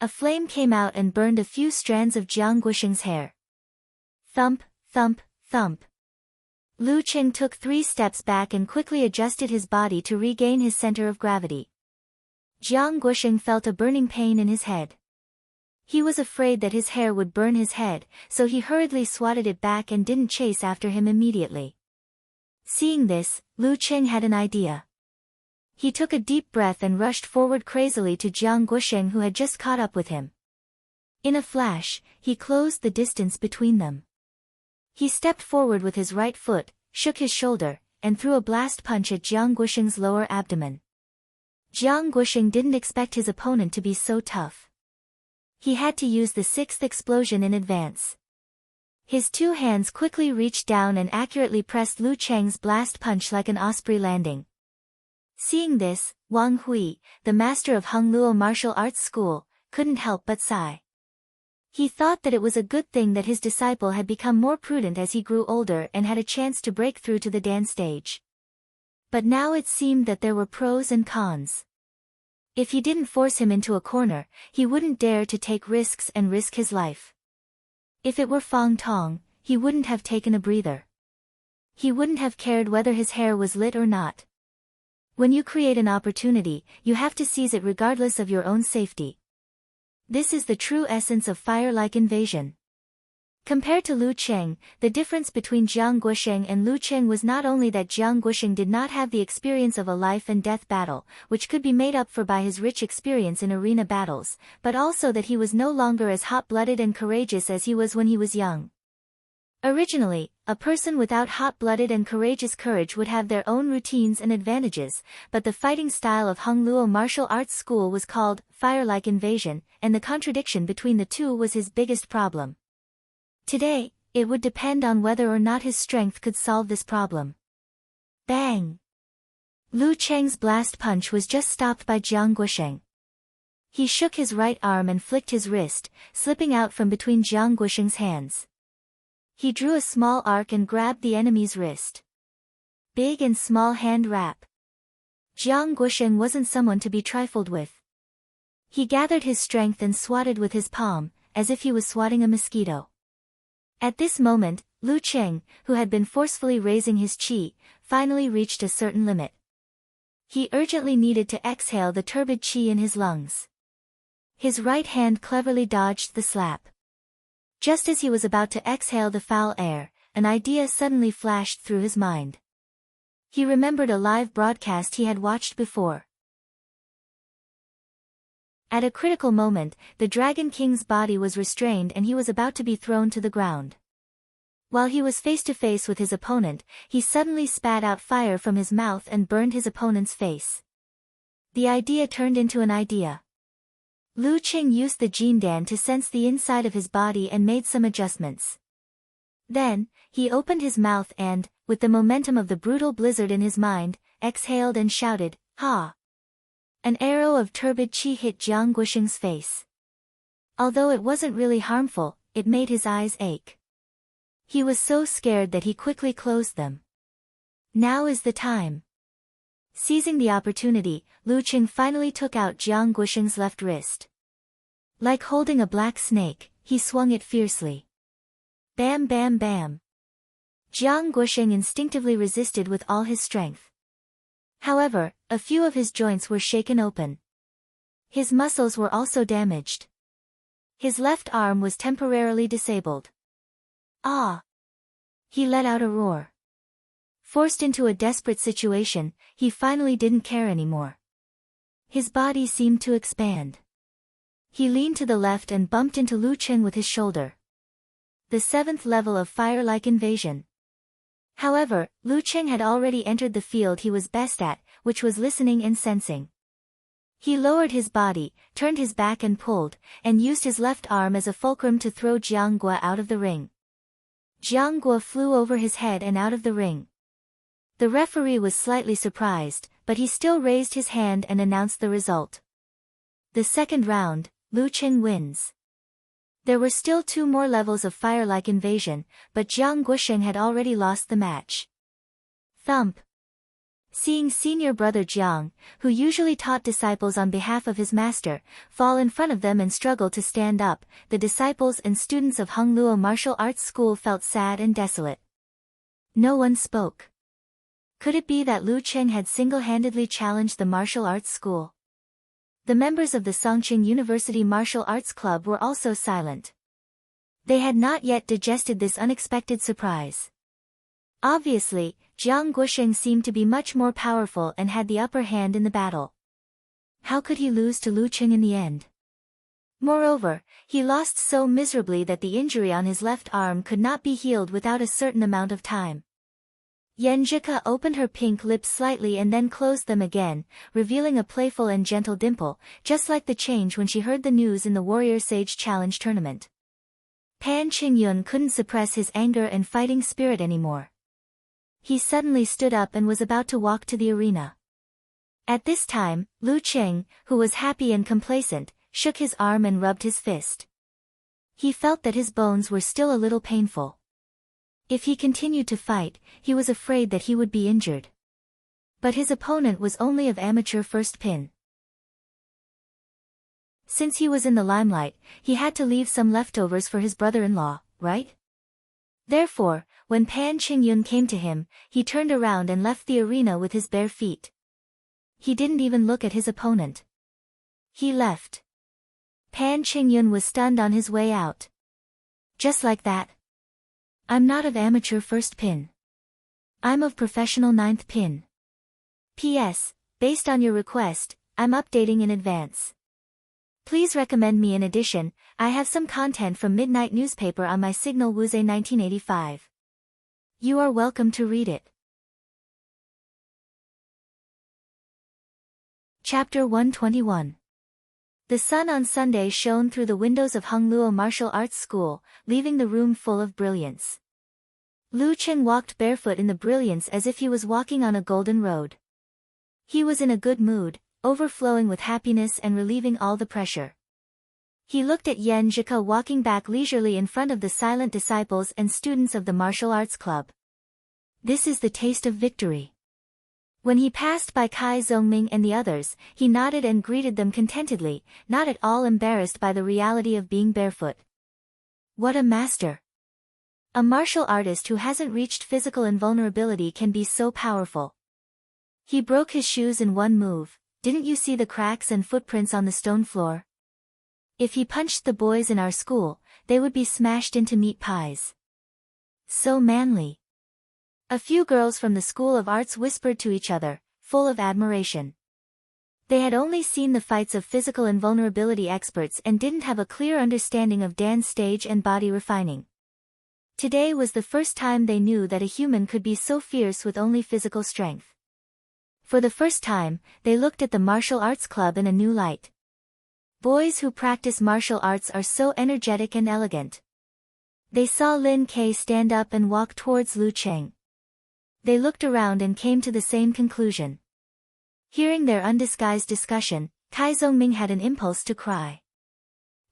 A flame came out and burned a few strands of Jiang Guoxing's hair. Thump, thump, thump. Lu Cheng took 3 steps back and quickly adjusted his body to regain his center of gravity. Jiang Guosheng felt a burning pain in his head. He was afraid that his hair would burn his head, so he hurriedly swatted it back and didn't chase after him immediately. Seeing this, Lu Cheng had an idea. He took a deep breath and rushed forward crazily to Jiang Guosheng, who had just caught up with him. In a flash, he closed the distance between them. He stepped forward with his right foot, shook his shoulder, and threw a blast punch at Jiang Guosheng's lower abdomen. Jiang Guosheng didn't expect his opponent to be so tough. He had to use the sixth explosion in advance. His two hands quickly reached down and accurately pressed Lu Cheng's blast punch like an osprey landing. Seeing this, Wang Hui, the master of Hongluo martial arts school, couldn't help but sigh. He thought that it was a good thing that his disciple had become more prudent as he grew older and had a chance to break through to the Dan stage. But now it seemed that there were pros and cons. If he didn't force him into a corner, he wouldn't dare to take risks and risk his life. If it were Fang Tong, he wouldn't have taken a breather. He wouldn't have cared whether his hair was lit or not. When you create an opportunity, you have to seize it regardless of your own safety. This is the true essence of fire-like invasion. Compared to Lu Cheng, the difference between Jiang Guosheng and Lu Cheng was not only that Jiang Guosheng did not have the experience of a life-and-death battle, which could be made up for by his rich experience in arena battles, but also that he was no longer as hot-blooded and courageous as he was when he was young. Originally, a person without hot-blooded and courageous courage would have their own routines and advantages, but the fighting style of Hongluo martial arts school was called fire-like invasion, and the contradiction between the two was his biggest problem. Today, it would depend on whether or not his strength could solve this problem. Bang! Lu Cheng's blast punch was just stopped by Jiang Guosheng. He shook his right arm and flicked his wrist, slipping out from between Jiang Guosheng's hands. He drew a small arc and grabbed the enemy's wrist. Big and small hand wrap. Jiang Guosheng wasn't someone to be trifled with. He gathered his strength and swatted with his palm, as if he was swatting a mosquito. At this moment, Lu Cheng, who had been forcefully raising his qi, finally reached a certain limit. He urgently needed to exhale the turbid qi in his lungs. His right hand cleverly dodged the slap. Just as he was about to exhale the foul air, an idea suddenly flashed through his mind. He remembered a live broadcast he had watched before. At a critical moment, the Dragon King's body was restrained and he was about to be thrown to the ground. While he was face to face with his opponent, he suddenly spat out fire from his mouth and burned his opponent's face. The idea turned into an idea. Lu Cheng used the Jindan to sense the inside of his body and made some adjustments. Then, he opened his mouth and, with the momentum of the brutal blizzard in his mind, exhaled and shouted, "Ha!" An arrow of turbid qi hit Jiang Guosheng's face. Although it wasn't really harmful, it made his eyes ache. He was so scared that he quickly closed them. Now is the time. Seizing the opportunity, Lu Cheng finally took out Jiang Guosheng's left wrist. Like holding a black snake, he swung it fiercely. Bam bam bam. Jiang Guosheng instinctively resisted with all his strength. However, a few of his joints were shaken open. His muscles were also damaged. His left arm was temporarily disabled. Ah! He let out a roar. Forced into a desperate situation, he finally didn't care anymore. His body seemed to expand. He leaned to the left and bumped into Lu Cheng with his shoulder. The 7th level of fire-like invasion. However, Lu Cheng had already entered the field he was best at, which was listening and sensing. He lowered his body, turned his back and pulled, and used his left arm as a fulcrum to throw Jiang Guo out of the ring. Jiang Guo flew over his head and out of the ring. The referee was slightly surprised, but he still raised his hand and announced the result. The second round, Lu Cheng wins. There were still 2 more levels of fire-like invasion, but Jiang Guosheng had already lost the match. Thump. Seeing senior brother Jiang, who usually taught disciples on behalf of his master, fall in front of them and struggle to stand up, the disciples and students of Hongluo martial arts school felt sad and desolate. No one spoke. Could it be that Lu Cheng had single-handedly challenged the martial arts school? The members of the Songqing University Martial Arts Club were also silent. They had not yet digested this unexpected surprise. Obviously, Jiang Guosheng seemed to be much more powerful and had the upper hand in the battle. How could he lose to Lu Qing in the end? Moreover, he lost so miserably that the injury on his left arm could not be healed without a certain amount of time. Yan Zhika opened her pink lips slightly and then closed them again, revealing a playful and gentle dimple, just like the change when she heard the news in the Warrior Sage Challenge tournament. Pan Qingyun couldn't suppress his anger and fighting spirit anymore. He suddenly stood up and was about to walk to the arena. At this time, Lu Qing, who was happy and complacent, shook his arm and rubbed his fist. He felt that his bones were still a little painful. If he continued to fight, he was afraid that he would be injured. But his opponent was only of amateur first pin. Since he was in the limelight, he had to leave some leftovers for his brother-in-law, right? Therefore, when Pan Qingyun came to him, he turned around and left the arena with his bare feet. He didn't even look at his opponent. He left. Pan Qingyun was stunned on his way out. Just like that. I'm not of amateur first pin. I'm of professional ninth pin. P.S. Based on your request, I'm updating in advance. Please recommend me in addition. I have some content from Midnight Newspaper on my Signal Wuze 1985. You are welcome to read it. Chapter 121. The sun on Sunday shone through the windows of Hongluo Martial Arts School, leaving the room full of brilliance. Lu Qing walked barefoot in the brilliance as if he was walking on a golden road. He was in a good mood, overflowing with happiness and relieving all the pressure. He looked at Yan Zhika walking back leisurely in front of the silent disciples and students of the martial arts club. This is the taste of victory. When he passed by Kai Zongming and the others, he nodded and greeted them contentedly, not at all embarrassed by the reality of being barefoot. What a master! A martial artist who hasn't reached physical invulnerability can be so powerful. He broke his shoes in one move. Didn't you see the cracks and footprints on the stone floor? If he punched the boys in our school, they would be smashed into meat pies. So manly. A few girls from the School of Arts whispered to each other, full of admiration. They had only seen the fights of physical invulnerability experts and didn't have a clear understanding of dance stage and body refining. Today was the first time they knew that a human could be so fierce with only physical strength. For the first time, they looked at the martial arts club in a new light. Boys who practice martial arts are so energetic and elegant. They saw Lin Kei stand up and walk towards Lu Qing. They looked around and came to the same conclusion. Hearing their undisguised discussion, Kai Zongming had an impulse to cry.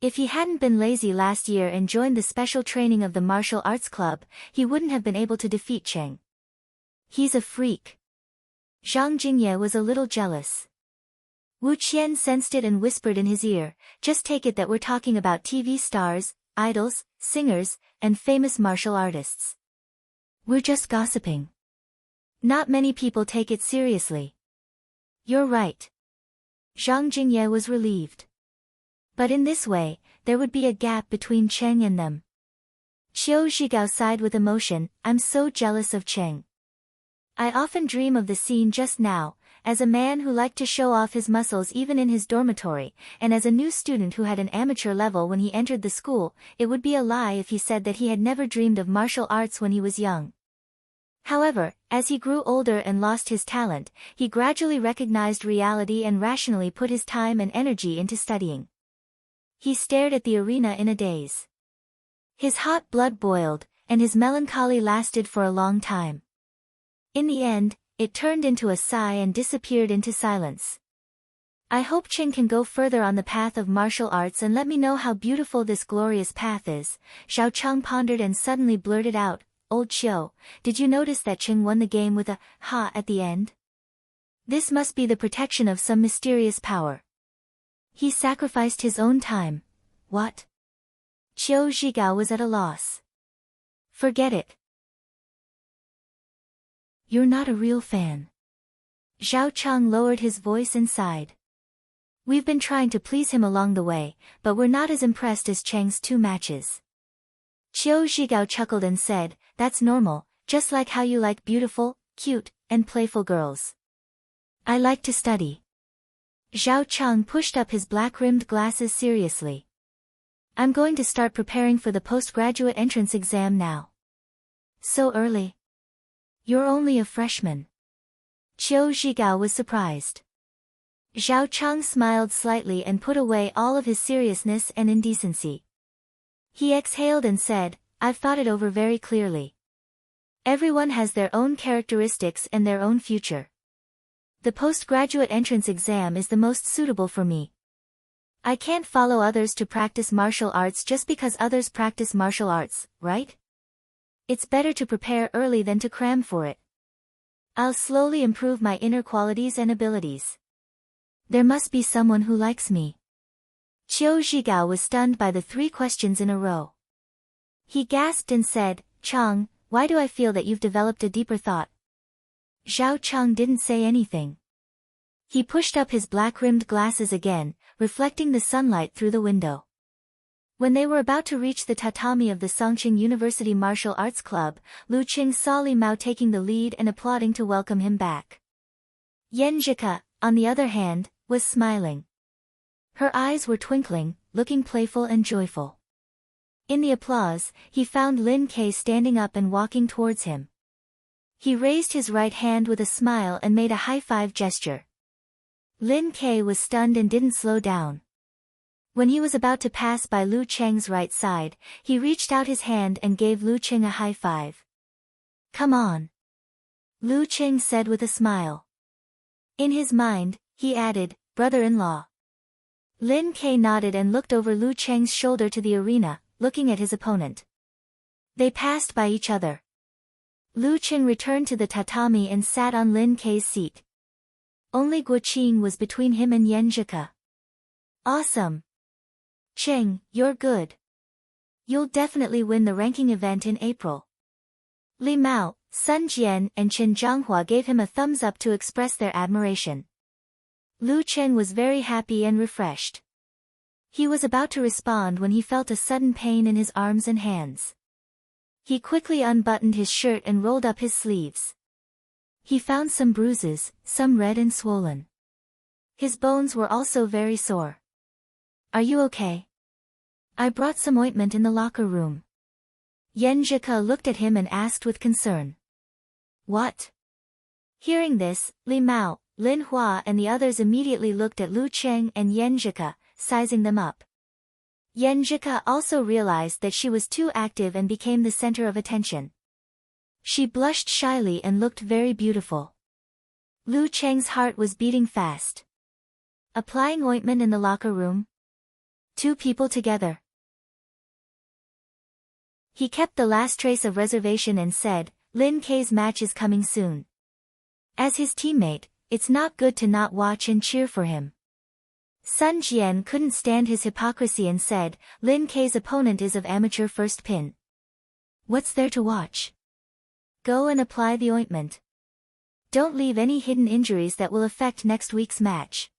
If he hadn't been lazy last year and joined the special training of the martial arts club, he wouldn't have been able to defeat Qing. He's a freak. Zhang Jingye was a little jealous. Wu Qian sensed it and whispered in his ear, just take it that we're talking about TV stars, idols, singers, and famous martial artists. We're just gossiping. Not many people take it seriously. You're right. Zhang Jingye was relieved. But in this way, there would be a gap between Cheng and them. Qiu Zhigao sighed with emotion, I'm so jealous of Cheng. I often dream of the scene just now, as a man who liked to show off his muscles even in his dormitory, and as a new student who had an amateur level when he entered the school, it would be a lie if he said that he had never dreamed of martial arts when he was young. However, as he grew older and lost his talent, he gradually recognized reality and rationally put his time and energy into studying. He stared at the arena in a daze. His hot blood boiled, and his melancholy lasted for a long time. In the end, it turned into a sigh and disappeared into silence. I hope Qing can go further on the path of martial arts and let me know how beautiful this glorious path is. Xiao Cheng pondered and suddenly blurted out, Old Qiu, did you notice that Qing won the game with a ha at the end? This must be the protection of some mysterious power. He sacrificed his own time. What? Qiu Zhigao was at a loss. Forget it. You're not a real fan. Zhao Cheng lowered his voice and sighed. We've been trying to please him along the way, but we're not as impressed as Cheng's 2 matches. Qiu Zhigao chuckled and said, that's normal, just like how you like beautiful, cute, and playful girls. I like to study. Zhao Cheng pushed up his black-rimmed glasses seriously. I'm going to start preparing for the postgraduate entrance exam now. So early? You're only a freshman. Qiu Zhigao was surprised. Zhao Cheng smiled slightly and put away all of his seriousness and indecency. He exhaled and said, I've thought it over very clearly. Everyone has their own characteristics and their own future. The postgraduate entrance exam is the most suitable for me. I can't follow others to practice martial arts just because others practice martial arts, right? It's better to prepare early than to cram for it. I'll slowly improve my inner qualities and abilities. There must be someone who likes me. Qiu Zhigao was stunned by the 3 questions in a row. He gasped and said, Cheng, why do I feel that you've developed a deeper thought? Zhao Cheng didn't say anything. He pushed up his black-rimmed glasses again, reflecting the sunlight through the window. When they were about to reach the tatami of the Songqing University Martial Arts Club, Lu Qing saw Li Mao taking the lead and applauding to welcome him back. Yan Zhika, on the other hand, was smiling. Her eyes were twinkling, looking playful and joyful. In the applause, he found Lin Kei standing up and walking towards him. He raised his right hand with a smile and made a high-five gesture. Lin Kei was stunned and didn't slow down. When he was about to pass by Lu Cheng's right side, he reached out his hand and gave Lu Cheng a high five. Come on. Lu Cheng said with a smile. In his mind, he added, brother-in-law. Lin Kei nodded and looked over Lu Cheng's shoulder to the arena, looking at his opponent. They passed by each other. Lu Cheng returned to the tatami and sat on Lin Kei's seat. Only Guo Qing was between him and Yan Zhika. Awesome. Cheng, you're good. You'll definitely win the ranking event in April. Li Mao, Sun Jian and Chen Zhanghua gave him a thumbs up to express their admiration. Lu Cheng was very happy and refreshed. He was about to respond when he felt a sudden pain in his arms and hands. He quickly unbuttoned his shirt and rolled up his sleeves. He found some bruises, some red and swollen. His bones were also very sore. Are you okay? I brought some ointment in the locker room. Yan Zhika looked at him and asked with concern. What? Hearing this, Li Mao, Lin Hua and the others immediately looked at Lu Cheng and Yan Zhika, sizing them up. Yan Zhika also realized that she was too active and became the center of attention. She blushed shyly and looked very beautiful. Lu Cheng's heart was beating fast. Applying ointment in the locker room? 2 people together. He kept the last trace of reservation and said, Lin Kei's match is coming soon. As his teammate, it's not good to not watch and cheer for him. Sun Jian couldn't stand his hypocrisy and said, Lin Kei's opponent is of amateur first pin. What's there to watch? Go and apply the ointment. Don't leave any hidden injuries that will affect next week's match.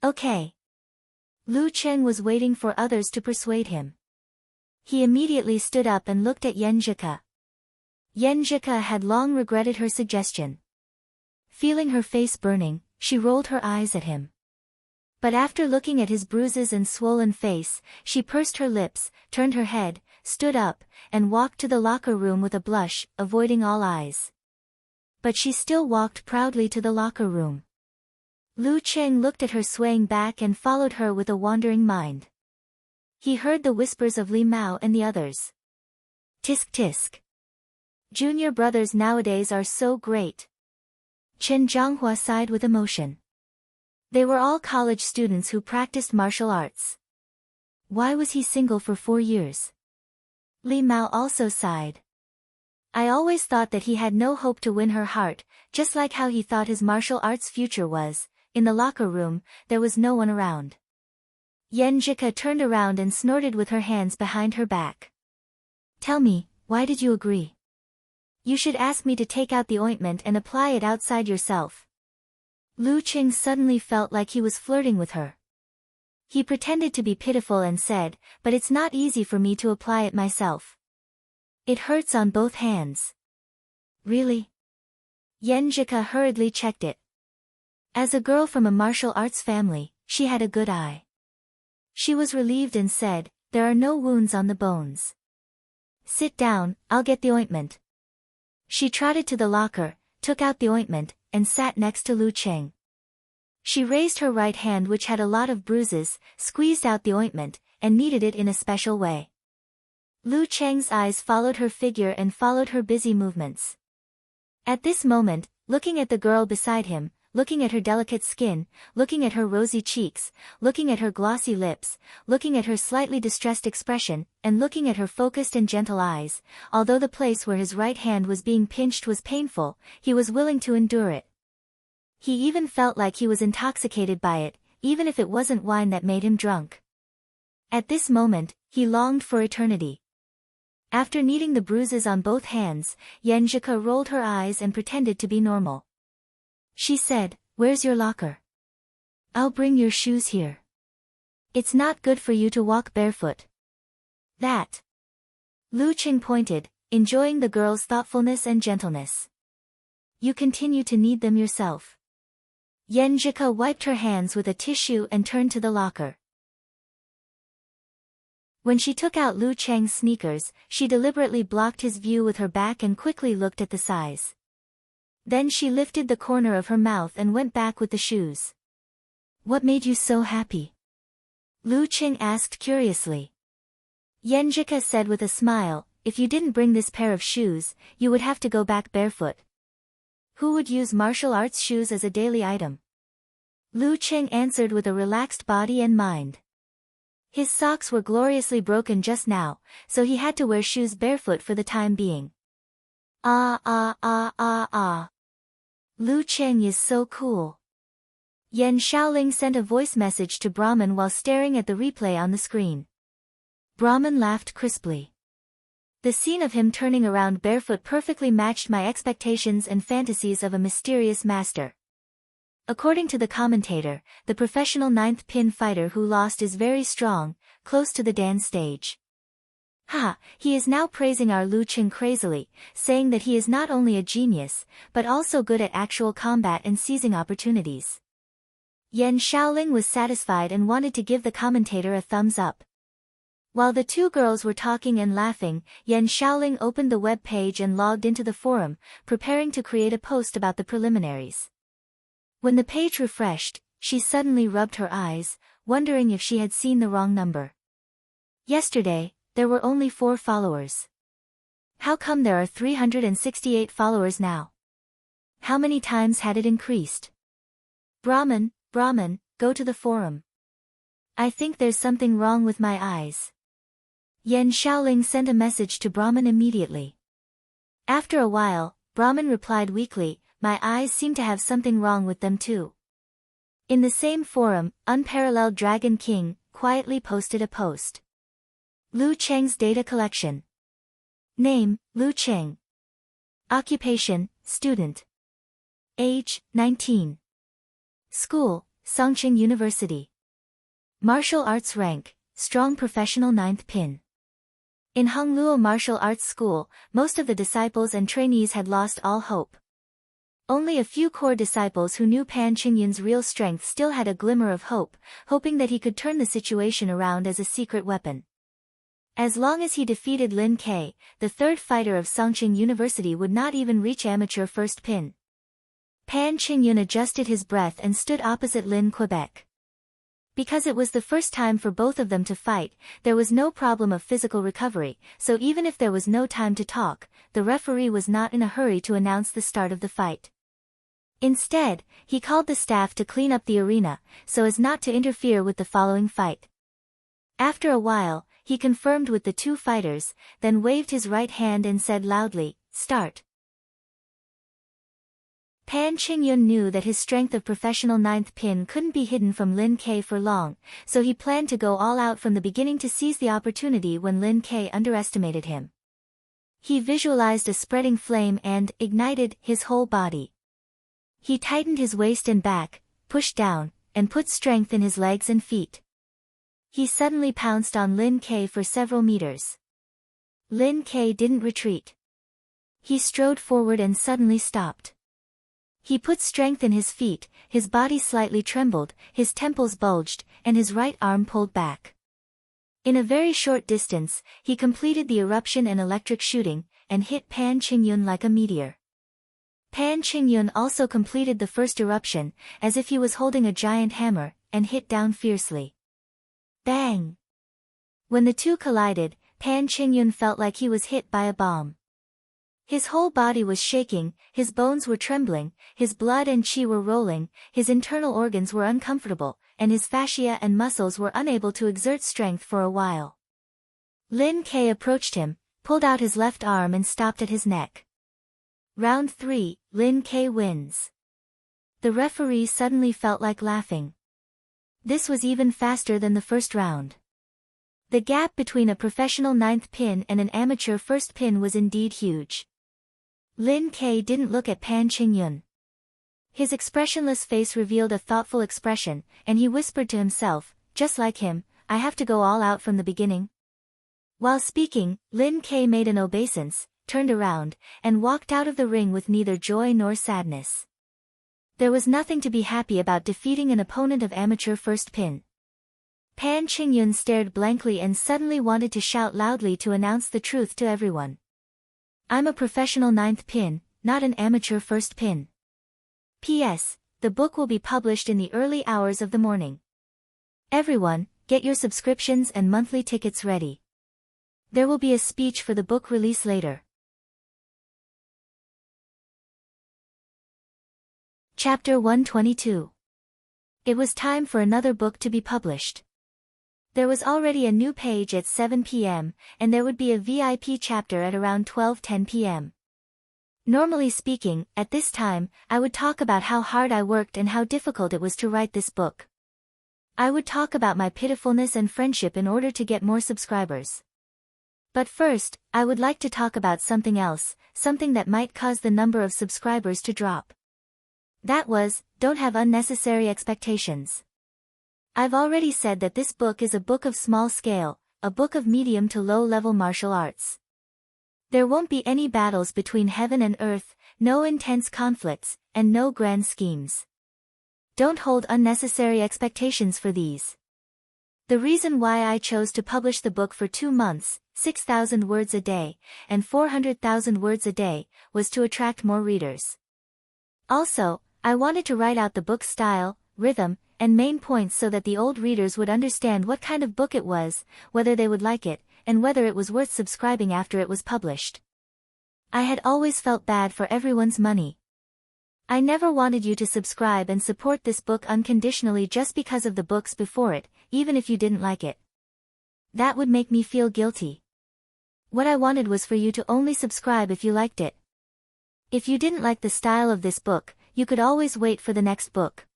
Okay. Lu Cheng was waiting for others to persuade him. He immediately stood up and looked at Yan Zhika. Yan Zhika had long regretted her suggestion. Feeling her face burning, she rolled her eyes at him. But after looking at his bruises and swollen face, she pursed her lips, turned her head, stood up, and walked to the locker room with a blush, avoiding all eyes. But she still walked proudly to the locker room. Lu Cheng looked at her swaying back and followed her with a wandering mind. He heard the whispers of Li Mao and the others. Tisk tisk. Junior brothers nowadays are so great. Chen Zhanghua sighed with emotion. They were all college students who practiced martial arts. Why was he single for 4 years? Li Mao also sighed. I always thought that he had no hope to win her heart, just like how he thought his martial arts future was. In the locker room, there was no one around. Yan Zhika turned around and snorted with her hands behind her back. Tell me, why did you agree? You should ask me to take out the ointment and apply it outside yourself. Lu Qing suddenly felt like he was flirting with her. He pretended to be pitiful and said, "But it's not easy for me to apply it myself. It hurts on both hands." "Really?" Yenjika hurriedly checked it. As a girl from a martial arts family, she had a good eye. She was relieved and said, "There are no wounds on the bones. Sit down, I'll get the ointment." She trotted to the locker, took out the ointment, and sat next to Lu Cheng. She raised her right hand, which had a lot of bruises, squeezed out the ointment, and kneaded it in a special way. Lu Cheng's eyes followed her figure and followed her busy movements. At this moment, looking at the girl beside him, looking at her delicate skin, looking at her rosy cheeks, looking at her glossy lips, looking at her slightly distressed expression, and looking at her focused and gentle eyes, although the place where his right hand was being pinched was painful, he was willing to endure it. He even felt like he was intoxicated by it, even if it wasn't wine that made him drunk. At this moment, he longed for eternity. After kneading the bruises on both hands, Yenjika rolled her eyes and pretended to be normal. She said, "Where's your locker? I'll bring your shoes here. It's not good for you to walk barefoot." "That." Lu Cheng pointed, enjoying the girl's thoughtfulness and gentleness. "You continue to knead them yourself." Yenjika wiped her hands with a tissue and turned to the locker. When she took out Lu Cheng's sneakers, she deliberately blocked his view with her back and quickly looked at the size. Then she lifted the corner of her mouth and went back with the shoes. "What made you so happy?" Lu Cheng asked curiously. Yenjika said with a smile, "If you didn't bring this pair of shoes, you would have to go back barefoot. Who would use martial arts shoes as a daily item?" Lu Cheng answered with a relaxed body and mind. His socks were gloriously broken just now, so he had to wear shoes barefoot for the time being. Ah. Lu Cheng is so cool. Yan Shaoling sent a voice message to Brahman while staring at the replay on the screen. Brahman laughed crisply. The scene of him turning around barefoot perfectly matched my expectations and fantasies of a mysterious master. According to the commentator, the professional 9th pin fighter who lost is very strong, close to the Dan stage. He is now praising our Lu Cheng crazily, saying that he is not only a genius, but also good at actual combat and seizing opportunities. Yan Shaoling was satisfied and wanted to give the commentator a thumbs up. While the two girls were talking and laughing, Yan Shaoling opened the web page and logged into the forum, preparing to create a post about the preliminaries. When the page refreshed, she suddenly rubbed her eyes, wondering if she had seen the wrong number. Yesterday, there were only 4 followers. How come there are 368 followers now? How many times had it increased? Brahman, go to the forum. I think there's something wrong with my eyes. Yan Shaoling sent a message to Brahman immediately. After a while, Brahman replied weakly, "My eyes seem to have something wrong with them too." In the same forum, Unparalleled Dragon King quietly posted a post. Lu Cheng's data collection. Name, Lu Cheng. Occupation, student. Age, 19. School, Songqing University. Martial arts rank, strong professional 9th pin. In Hongluo Martial Arts School, most of the disciples and trainees had lost all hope. Only a few core disciples who knew Pan Qingyun's real strength still had a glimmer of hope, hoping that he could turn the situation around as a secret weapon. As long as he defeated Lin Ke, the third fighter of Songqing University would not even reach amateur first pin. Pan Qingyun adjusted his breath and stood opposite Lin Quebec. Because it was the first time for both of them to fight, there was no problem of physical recovery, so even if there was no time to talk, the referee was not in a hurry to announce the start of the fight. Instead, he called the staff to clean up the arena, so as not to interfere with the following fight. After a while, he confirmed with the two fighters, then waved his right hand and said loudly, "Start." Pan Qingyun knew that his strength of professional 9th pin couldn't be hidden from Lin Ke for long, so he planned to go all out from the beginning to seize the opportunity when Lin Ke underestimated him. He visualized a spreading flame and ignited his whole body. He tightened his waist and back, pushed down, and put strength in his legs and feet. He suddenly pounced on Lin K for several meters. Lin K didn't retreat. He strode forward and suddenly stopped. He put strength in his feet, his body slightly trembled, his temples bulged, and his right arm pulled back. In a very short distance, he completed the eruption and electric shooting, and hit Pan Qingyun like a meteor. Pan Qingyun also completed the first eruption, as if he was holding a giant hammer, and hit down fiercely. Bang! When the two collided, Pan Qingyun felt like he was hit by a bomb. His whole body was shaking, his bones were trembling, his blood and qi were rolling, his internal organs were uncomfortable, and his fascia and muscles were unable to exert strength for a while. Lin K approached him, pulled out his left arm and stopped at his neck. Round 3, Lin K wins. The referee suddenly felt like laughing. This was even faster than the first round. The gap between a professional 9th pin and an amateur 1st pin was indeed huge. Lin K didn't look at Pan Qingyun. His expressionless face revealed a thoughtful expression, and he whispered to himself, just like him, I have to go all out from the beginning. While speaking, Lin K made an obeisance, turned around, and walked out of the ring with neither joy nor sadness. There was nothing to be happy about defeating an opponent of amateur 1st pin. Pan Qingyun stared blankly and suddenly wanted to shout loudly to announce the truth to everyone. I'm a professional 9th pin, not an amateur 1st pin. P.S. The book will be published in the early hours of the morning. Everyone, get your subscriptions and monthly tickets ready. There will be a speech for the book release later. Chapter 122. It was time for another book to be published. There was already a new page at 7 p.m., and there would be a VIP chapter at around 12:10 p.m. Normally speaking, at this time, I would talk about how hard I worked and how difficult it was to write this book. I would talk about my pitifulness and friendship in order to get more subscribers. But first, I would like to talk about something else, something that might cause the number of subscribers to drop. That was, don't have unnecessary expectations. I've already said that this book is a book of small scale, a book of medium to low-level martial arts. There won't be any battles between heaven and earth, no intense conflicts, and no grand schemes. Don't hold unnecessary expectations for these. The reason why I chose to publish the book for 2 months, 6,000 words a day, and 400,000 words a day, was to attract more readers. Also, I wanted to write out the book's style, rhythm, and main points so that the old readers would understand what kind of book it was, whether they would like it, and whether it was worth subscribing after it was published. I had always felt bad for everyone's money. I never wanted you to subscribe and support this book unconditionally just because of the books before it, even if you didn't like it. That would make me feel guilty. What I wanted was for you to only subscribe if you liked it. If you didn't like the style of this book, you could always wait for the next book.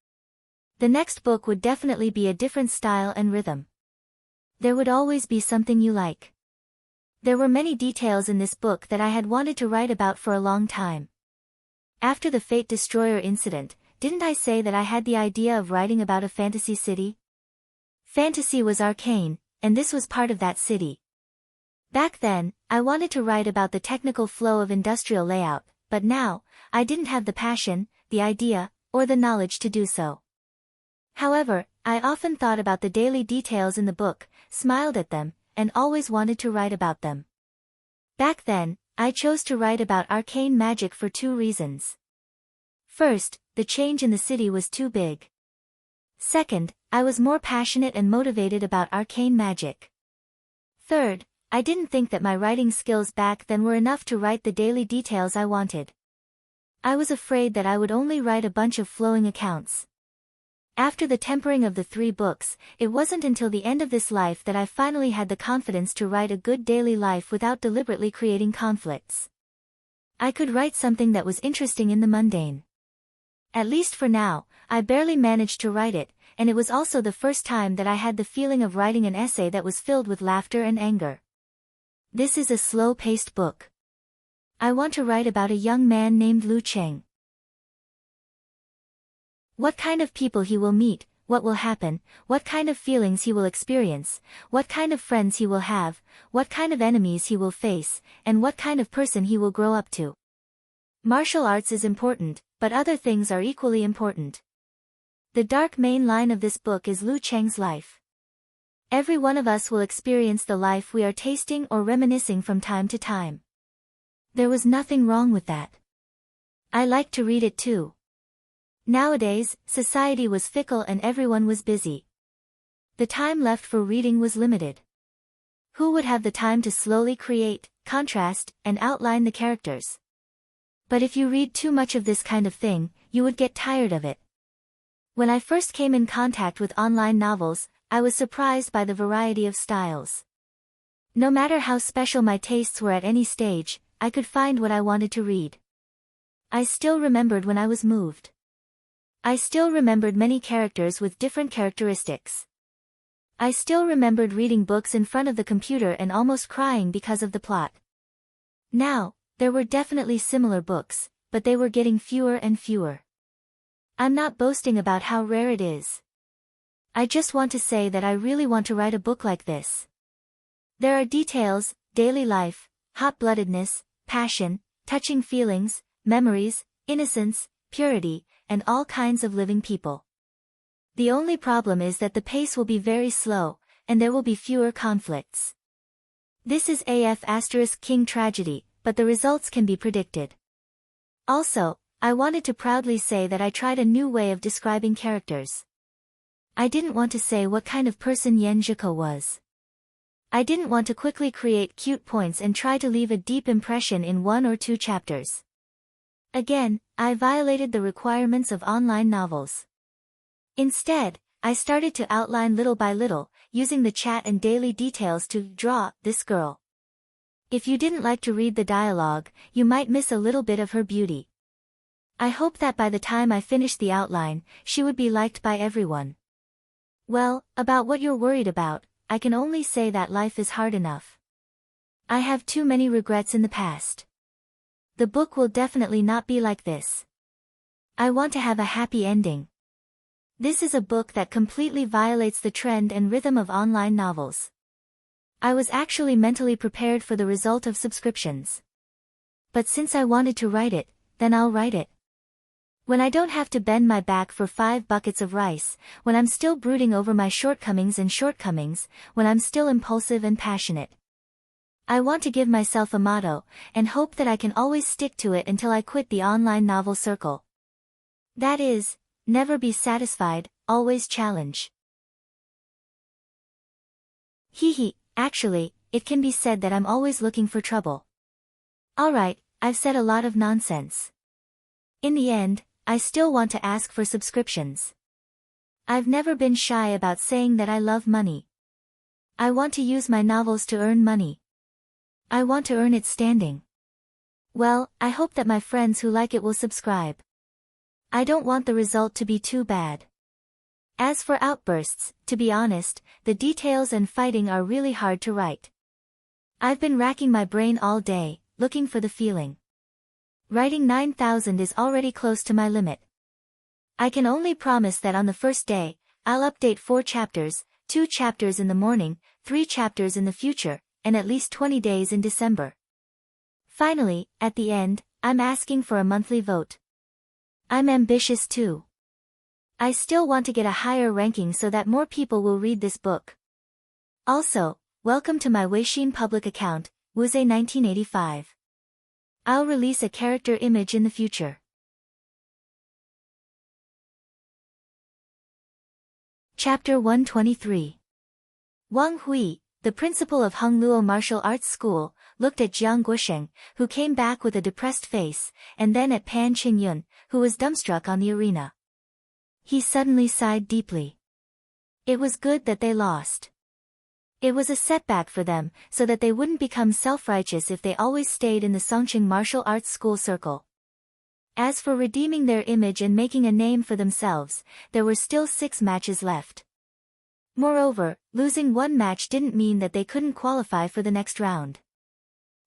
The next book would definitely be a different style and rhythm. There would always be something you like. There were many details in this book that I had wanted to write about for a long time. After the Fate Destroyer incident, didn't I say that I had the idea of writing about a fantasy city? Fantasy was arcane, and this was part of that city. Back then, I wanted to write about the technical flow of industrial layout, but now, I didn't have the passion, the idea, or the knowledge to do so. However, I often thought about the daily details in the book, smiled at them, and always wanted to write about them. Back then, I chose to write about arcane magic for 2 reasons. First, the change in the city was too big. Second, I was more passionate and motivated about arcane magic. Third, I didn't think that my writing skills back then were enough to write the daily details I wanted. I was afraid that I would only write a bunch of flowing accounts. After the tempering of the 3 books, it wasn't until the end of this life that I finally had the confidence to write a good daily life without deliberately creating conflicts. I could write something that was interesting in the mundane. At least for now, I barely managed to write it, and it was also the first time that I had the feeling of writing an essay that was filled with laughter and anger. This is a slow-paced book. I want to write about a young man named Lu Cheng. What kind of people he will meet, what will happen, what kind of feelings he will experience, what kind of friends he will have, what kind of enemies he will face, and what kind of person he will grow up to. Martial arts is important, but other things are equally important. The dark main line of this book is Lu Cheng's life. Every one of us will experience the life we are tasting or reminiscing from time to time. There was nothing wrong with that. I liked to read it too. Nowadays, society was fickle and everyone was busy. The time left for reading was limited. Who would have the time to slowly create, contrast, and outline the characters? But if you read too much of this kind of thing, you would get tired of it. When I first came in contact with online novels, I was surprised by the variety of styles. No matter how special my tastes were at any stage, I could find what I wanted to read. I still remembered when I was moved. I still remembered many characters with different characteristics. I still remembered reading books in front of the computer and almost crying because of the plot. Now, there were definitely similar books, but they were getting fewer and fewer. I'm not boasting about how rare it is. I just want to say that I really want to write a book like this. There are details, daily life, hot-bloodedness, passion, touching feelings, memories, innocence, purity, and all kinds of living people. The only problem is that the pace will be very slow, and there will be fewer conflicts. This is King tragedy, but the results can be predicted. Also, I wanted to proudly say that I tried a new way of describing characters. I didn't want to say what kind of person Yan Zhiko was. I didn't want to quickly create cute points and try to leave a deep impression in 1 or 2 chapters. Again, I violated the requirements of online novels. Instead, I started to outline little by little, using the chat and daily details to draw this girl. If you didn't like to read the dialogue, you might miss a little bit of her beauty. I hope that by the time I finished the outline, she would be liked by everyone. Well, about what you're worried about, I can only say that life is hard enough. I have too many regrets in the past. The book will definitely not be like this. I want to have a happy ending. This is a book that completely violates the trend and rhythm of online novels. I was actually mentally prepared for the result of subscriptions. But since I wanted to write it, then I'll write it. When I don't have to bend my back for 5 buckets of rice, when I'm still brooding over my shortcomings, when I'm still impulsive and passionate. I want to give myself a motto, and hope that I can always stick to it until I quit the online novel circle. That is, never be satisfied, always challenge. Actually, it can be said that I'm always looking for trouble. Alright, I've said a lot of nonsense. In the end, I still want to ask for subscriptions. I've never been shy about saying that I love money. I want to use my novels to earn money. I want to earn it standing. Well, I hope that my friends who like it will subscribe. I don't want the result to be too bad. As for outbursts, to be honest, the details and fighting are really hard to write. I've been racking my brain all day, looking for the feeling. Writing 9,000 is already close to my limit. I can only promise that on the first day, I'll update 4 chapters, 2 chapters in the morning, 3 chapters in the future, and at least 20 days in December. Finally, at the end, I'm asking for a monthly vote. I'm ambitious too. I still want to get a higher ranking so that more people will read this book. Also, welcome to my Weixin public account, Wuze1985. I'll release a character image in the future. Chapter 123. Wang Hui, the principal of Hongluo Martial Arts School, looked at Jiang Guosheng, who came back with a depressed face, and then at Pan Qingyun, who was dumbstruck on the arena. He suddenly sighed deeply. It was good that they lost. It was a setback for them, so that they wouldn't become self-righteous if they always stayed in the Songqing Martial Arts School circle. As for redeeming their image and making a name for themselves, there were still 6 matches left. Moreover, losing 1 match didn't mean that they couldn't qualify for the next round.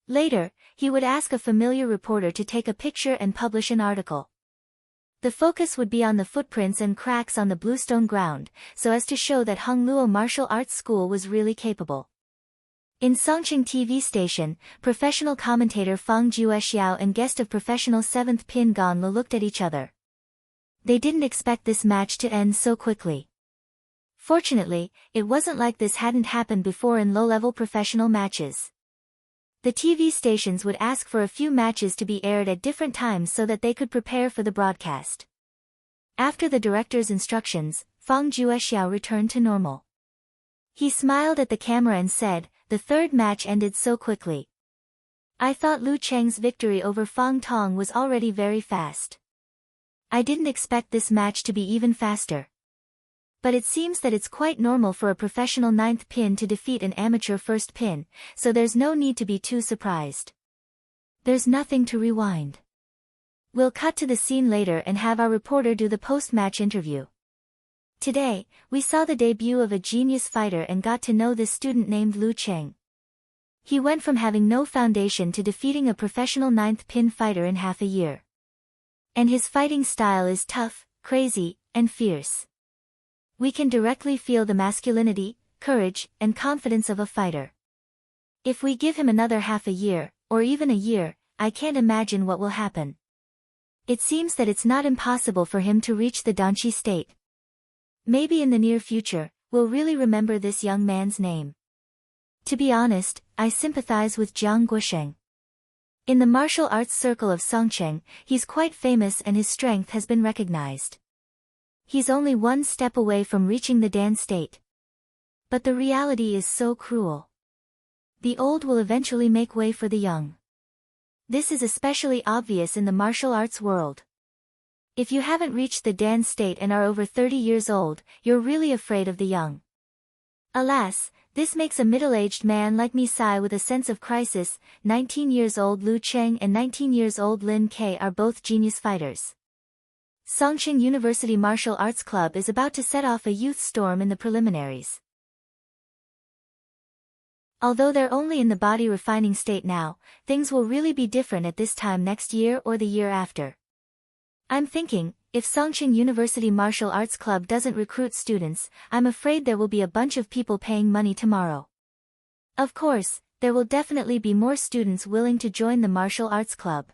Later, he would ask a familiar reporter to take a picture and publish an article. The focus would be on the footprints and cracks on the bluestone ground, so as to show that Hung Luo Martial Arts School was really capable. In Songqing TV station, professional commentator Fang Juexiao and guest of professional 7th Pin Gan Le looked at each other. They didn't expect this match to end so quickly. Fortunately, it wasn't like this hadn't happened before in low-level professional matches. The TV stations would ask for a few matches to be aired at different times so that they could prepare for the broadcast. After the director's instructions, Fang Juexiao returned to normal. He smiled at the camera and said, "The third match ended so quickly. I thought Lu Cheng's victory over Fang Tong was already very fast. I didn't expect this match to be even faster. But it seems that it's quite normal for a professional 9th pin to defeat an amateur 1st pin, so there's no need to be too surprised. There's nothing to rewind. We'll cut to the scene later and have our reporter do the post-match interview. Today, we saw the debut of a genius fighter and got to know this student named Lu Cheng. He went from having no foundation to defeating a professional 9th pin fighter in half a year. And his fighting style is tough, crazy, and fierce. We can directly feel the masculinity, courage, and confidence of a fighter. If we give him another half a year, or even a year, I can't imagine what will happen. It seems that it's not impossible for him to reach the Danqi state. Maybe in the near future, we'll really remember this young man's name. To be honest, I sympathize with Jiang Guosheng. In the martial arts circle of Songqing, he's quite famous and his strength has been recognized. He's only one step away from reaching the Dan state. But the reality is so cruel. The old will eventually make way for the young. This is especially obvious in the martial arts world. If you haven't reached the Dan state and are over 30 years old, you're really afraid of the young. Alas, this makes a middle-aged man like me sigh with a sense of crisis. 19 years old Lu Cheng and 19 years old Lin Ke are both genius fighters. Songqing University Martial Arts Club is about to set off a youth storm in the preliminaries. Although they're only in the body refining state now, things will really be different at this time next year or the year after. I'm thinking, if Songqing University Martial Arts Club doesn't recruit students, I'm afraid there will be a bunch of people paying money tomorrow. Of course, there will definitely be more students willing to join the martial arts club.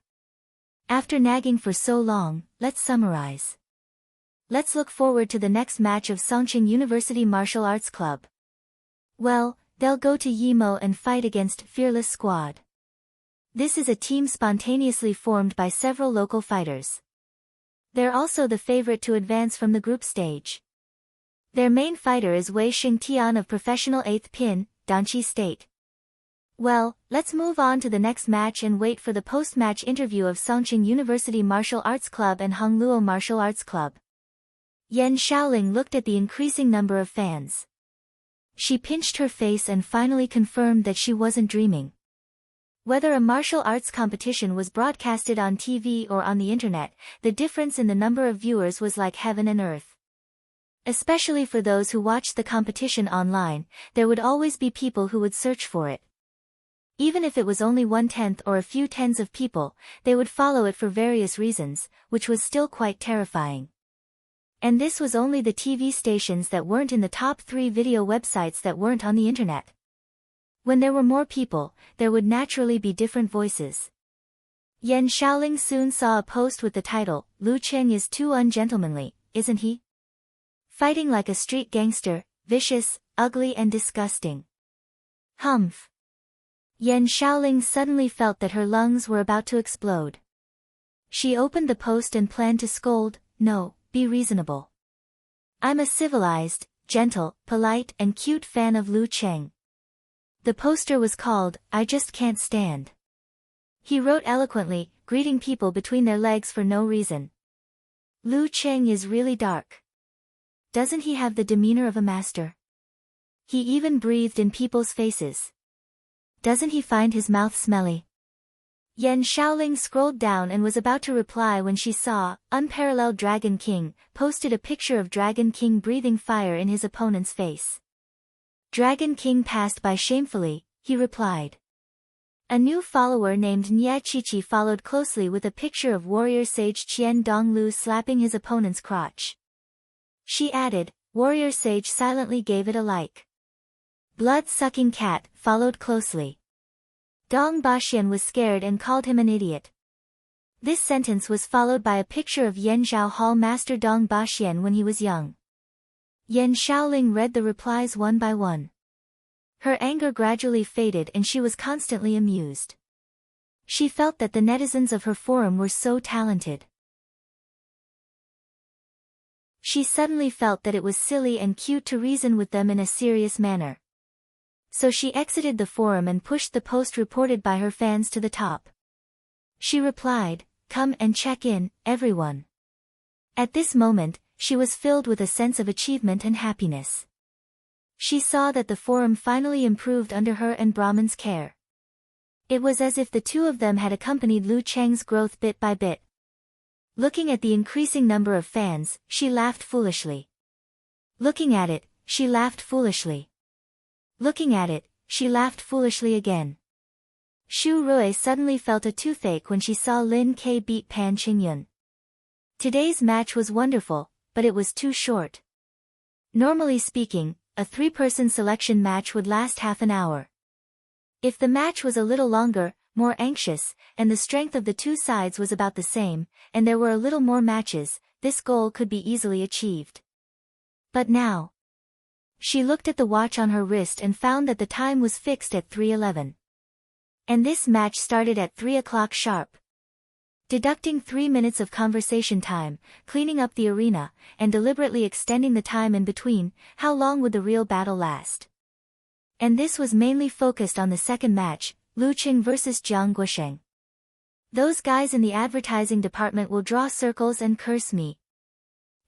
After nagging for so long, let's summarize. Let's look forward to the next match of Songqing University Martial Arts Club. Well, they'll go to Yimo and fight against Fearless Squad. This is a team spontaneously formed by several local fighters. They're also the favorite to advance from the group stage. Their main fighter is Wei Xingtian of professional 8th pin, Danqi State. Well, let's move on to the next match and wait for the post-match interview of Songqing University Martial Arts Club and Hung Luo Martial Arts Club. Yan Shaoling looked at the increasing number of fans. She pinched her face and finally confirmed that she wasn't dreaming. Whether a martial arts competition was broadcasted on TV or on the internet, the difference in the number of viewers was like heaven and earth. Especially for those who watched the competition online, there would always be people who would search for it. Even if it was only 1/10 or a few tens of people, they would follow it for various reasons, which was still quite terrifying. And this was only the TV stations that weren't in the top 3 video websites that weren't on the internet. When there were more people, there would naturally be different voices. Yan Shaoling soon saw a post with the title, "Lu Cheng is too ungentlemanly, isn't he? Fighting like a street gangster, vicious, ugly and disgusting." Humph. Yan Shaoling suddenly felt that her lungs were about to explode. She opened the post and planned to scold, "No, be reasonable. I'm a civilized, gentle, polite and cute fan of Lu Cheng." The poster was called, "I Just Can't Stand." He wrote eloquently, greeting people between their legs for no reason. Lu Cheng is really dark. Doesn't he have the demeanor of a master? He even breathed in people's faces. Doesn't he find his mouth smelly? Yan Shaoling scrolled down and was about to reply when she saw, Unparalleled Dragon King, posted a picture of Dragon King breathing fire in his opponent's face. Dragon King passed by shamefully, he replied. A new follower named Nye Chichi followed closely with a picture of warrior sage Qian Donglu slapping his opponent's crotch. She added, warrior sage silently gave it a like. Blood-sucking cat followed closely. Dong Baxian was scared and called him an idiot. This sentence was followed by a picture of Yan Zhao Hall Master Dong Baxian when he was young. Yan Shaoling read the replies one by one. Her anger gradually faded and she was constantly amused. She felt that the netizens of her forum were so talented. She suddenly felt that it was silly and cute to reason with them in a serious manner. So she exited the forum and pushed the post reported by her fans to the top. She replied, "Come and check in, everyone." At this moment, she was filled with a sense of achievement and happiness. She saw that the forum finally improved under her and Brahman's care. It was as if the two of them had accompanied Lu Cheng's growth bit by bit. Looking at the increasing number of fans, she laughed foolishly. Looking at it, she laughed foolishly. Looking at it, she laughed foolishly again. Shu Rui suddenly felt a toothache when she saw Lin Ke beat Pan Qingyun. Today's match was wonderful, but it was too short. Normally speaking, a three-person selection match would last half an hour. If the match was a little longer, more anxious, and the strength of the two sides was about the same, and there were a little more matches, this goal could be easily achieved. But now, she looked at the watch on her wrist and found that the time was fixed at 3:11. And this match started at 3 o'clock sharp. Deducting 3 minutes of conversation time, cleaning up the arena, and deliberately extending the time in between, how long would the real battle last? And this was mainly focused on the second match, Lu Qing versus Jiang Guosheng. Those guys in the advertising department will draw circles and curse me.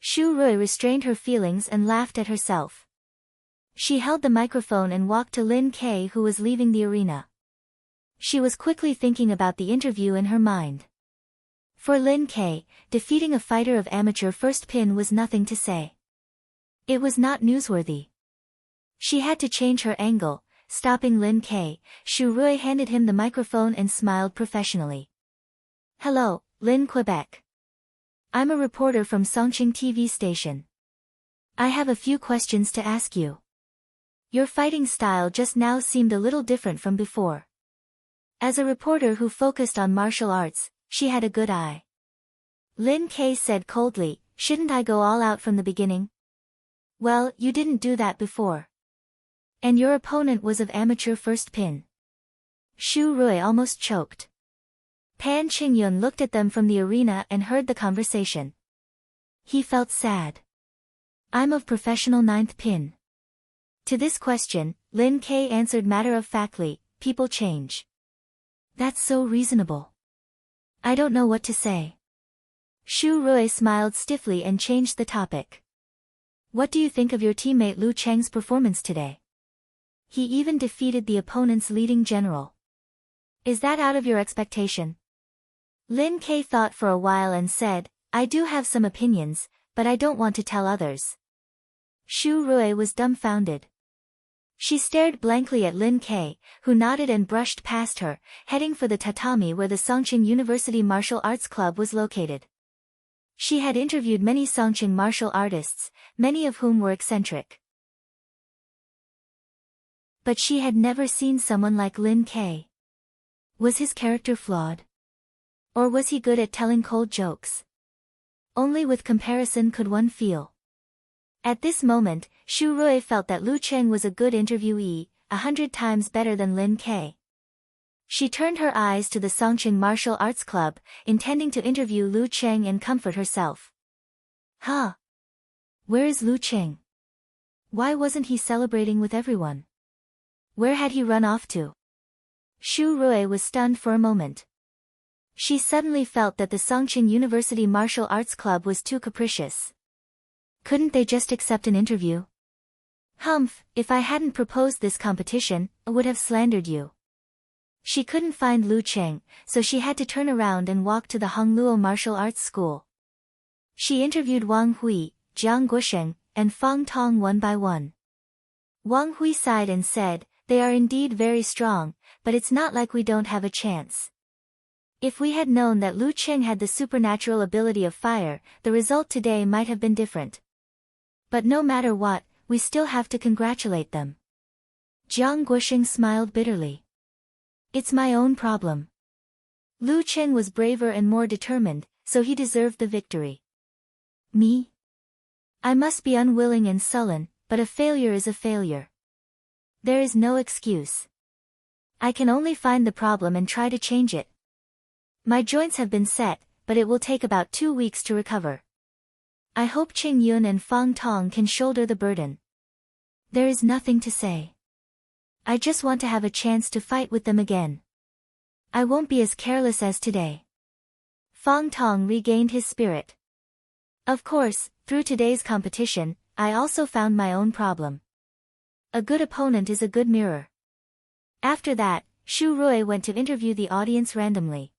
Shu Rui restrained her feelings and laughed at herself. She held the microphone and walked to Lin Ke, who was leaving the arena. She was quickly thinking about the interview in her mind. For Lin Ke, defeating a fighter of amateur first pin was nothing to say. It was not newsworthy. She had to change her angle. Stopping Lin Ke, Shu Rui handed him the microphone and smiled professionally. "Hello, Lin Quebec. I'm a reporter from Songqing TV station. I have a few questions to ask you. Your fighting style just now seemed a little different from before." As a reporter who focused on martial arts, she had a good eye. Lin Ke said coldly, "Shouldn't I go all out from the beginning?" "Well, you didn't do that before. And your opponent was of amateur first pin." Shu Rui almost choked. Pan Qingyun looked at them from the arena and heard the conversation. He felt sad. "I'm of professional ninth pin." To this question, Lin Ke answered matter-of-factly, "People change." "That's so reasonable. I don't know what to say." Shu Rui smiled stiffly and changed the topic. "What do you think of your teammate Lu Cheng's performance today? He even defeated the opponent's leading general. Is that out of your expectation?" Lin Ke thought for a while and said, "I do have some opinions, but I don't want to tell others." Shu Rui was dumbfounded. She stared blankly at Lin Ke, who nodded and brushed past her, heading for the tatami where the Songqing University Martial Arts Club was located. She had interviewed many Songqing martial artists, many of whom were eccentric. But she had never seen someone like Lin Ke. Was his character flawed? Or was he good at telling cold jokes? Only with comparison could one feel. At this moment, Shu Rui felt that Lu Cheng was a good interviewee, 100 times better than Lin Ke. She turned her eyes to the Songqing Martial Arts Club, intending to interview Lu Cheng and comfort herself. Huh? Where is Lu Cheng? Why wasn't he celebrating with everyone? Where had he run off to? Shu Rui was stunned for a moment. She suddenly felt that the Songqing University Martial Arts Club was too capricious. Couldn't they just accept an interview? Humph, if I hadn't proposed this competition, I would have slandered you. She couldn't find Lu Cheng, so she had to turn around and walk to the Hongluo Martial Arts School. She interviewed Wang Hui, Jiang Guosheng, and Fang Tong one by one. Wang Hui sighed and said, "They are indeed very strong, but it's not like we don't have a chance. If we had known that Lu Qing had the supernatural ability of fire, the result today might have been different. But no matter what, we still have to congratulate them. Jiang Guoxing smiled bitterly. It's my own problem. Lu Qing was braver and more determined, so he deserved the victory. Me? I must be unwilling and sullen, but a failure is a failure. There is no excuse. I can only find the problem and try to change it. My joints have been set, but it will take about 2 weeks to recover. I hope Qing Yun and Fang Tong can shoulder the burden. There is nothing to say. I just want to have a chance to fight with them again. I won't be as careless as today. Fang Tong regained his spirit. Of course, through today's competition, I also found my own problem. A good opponent is a good mirror. After that, Shu Rui went to interview the audience randomly.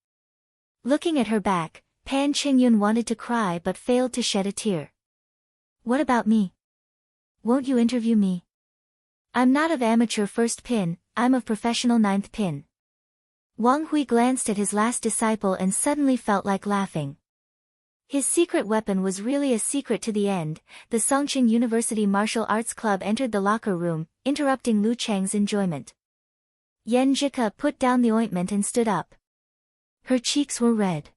Looking at her back, Pan Qingyun wanted to cry but failed to shed a tear. What about me? Won't you interview me? I'm not of amateur first pin, I'm of professional ninth pin. Wang Hui glanced at his last disciple and suddenly felt like laughing. His secret weapon was really a secret to the end. The Songqing University Martial Arts Club entered the locker room, interrupting Lu Cheng's enjoyment. Yan Zhika put down the ointment and stood up. Her cheeks were red.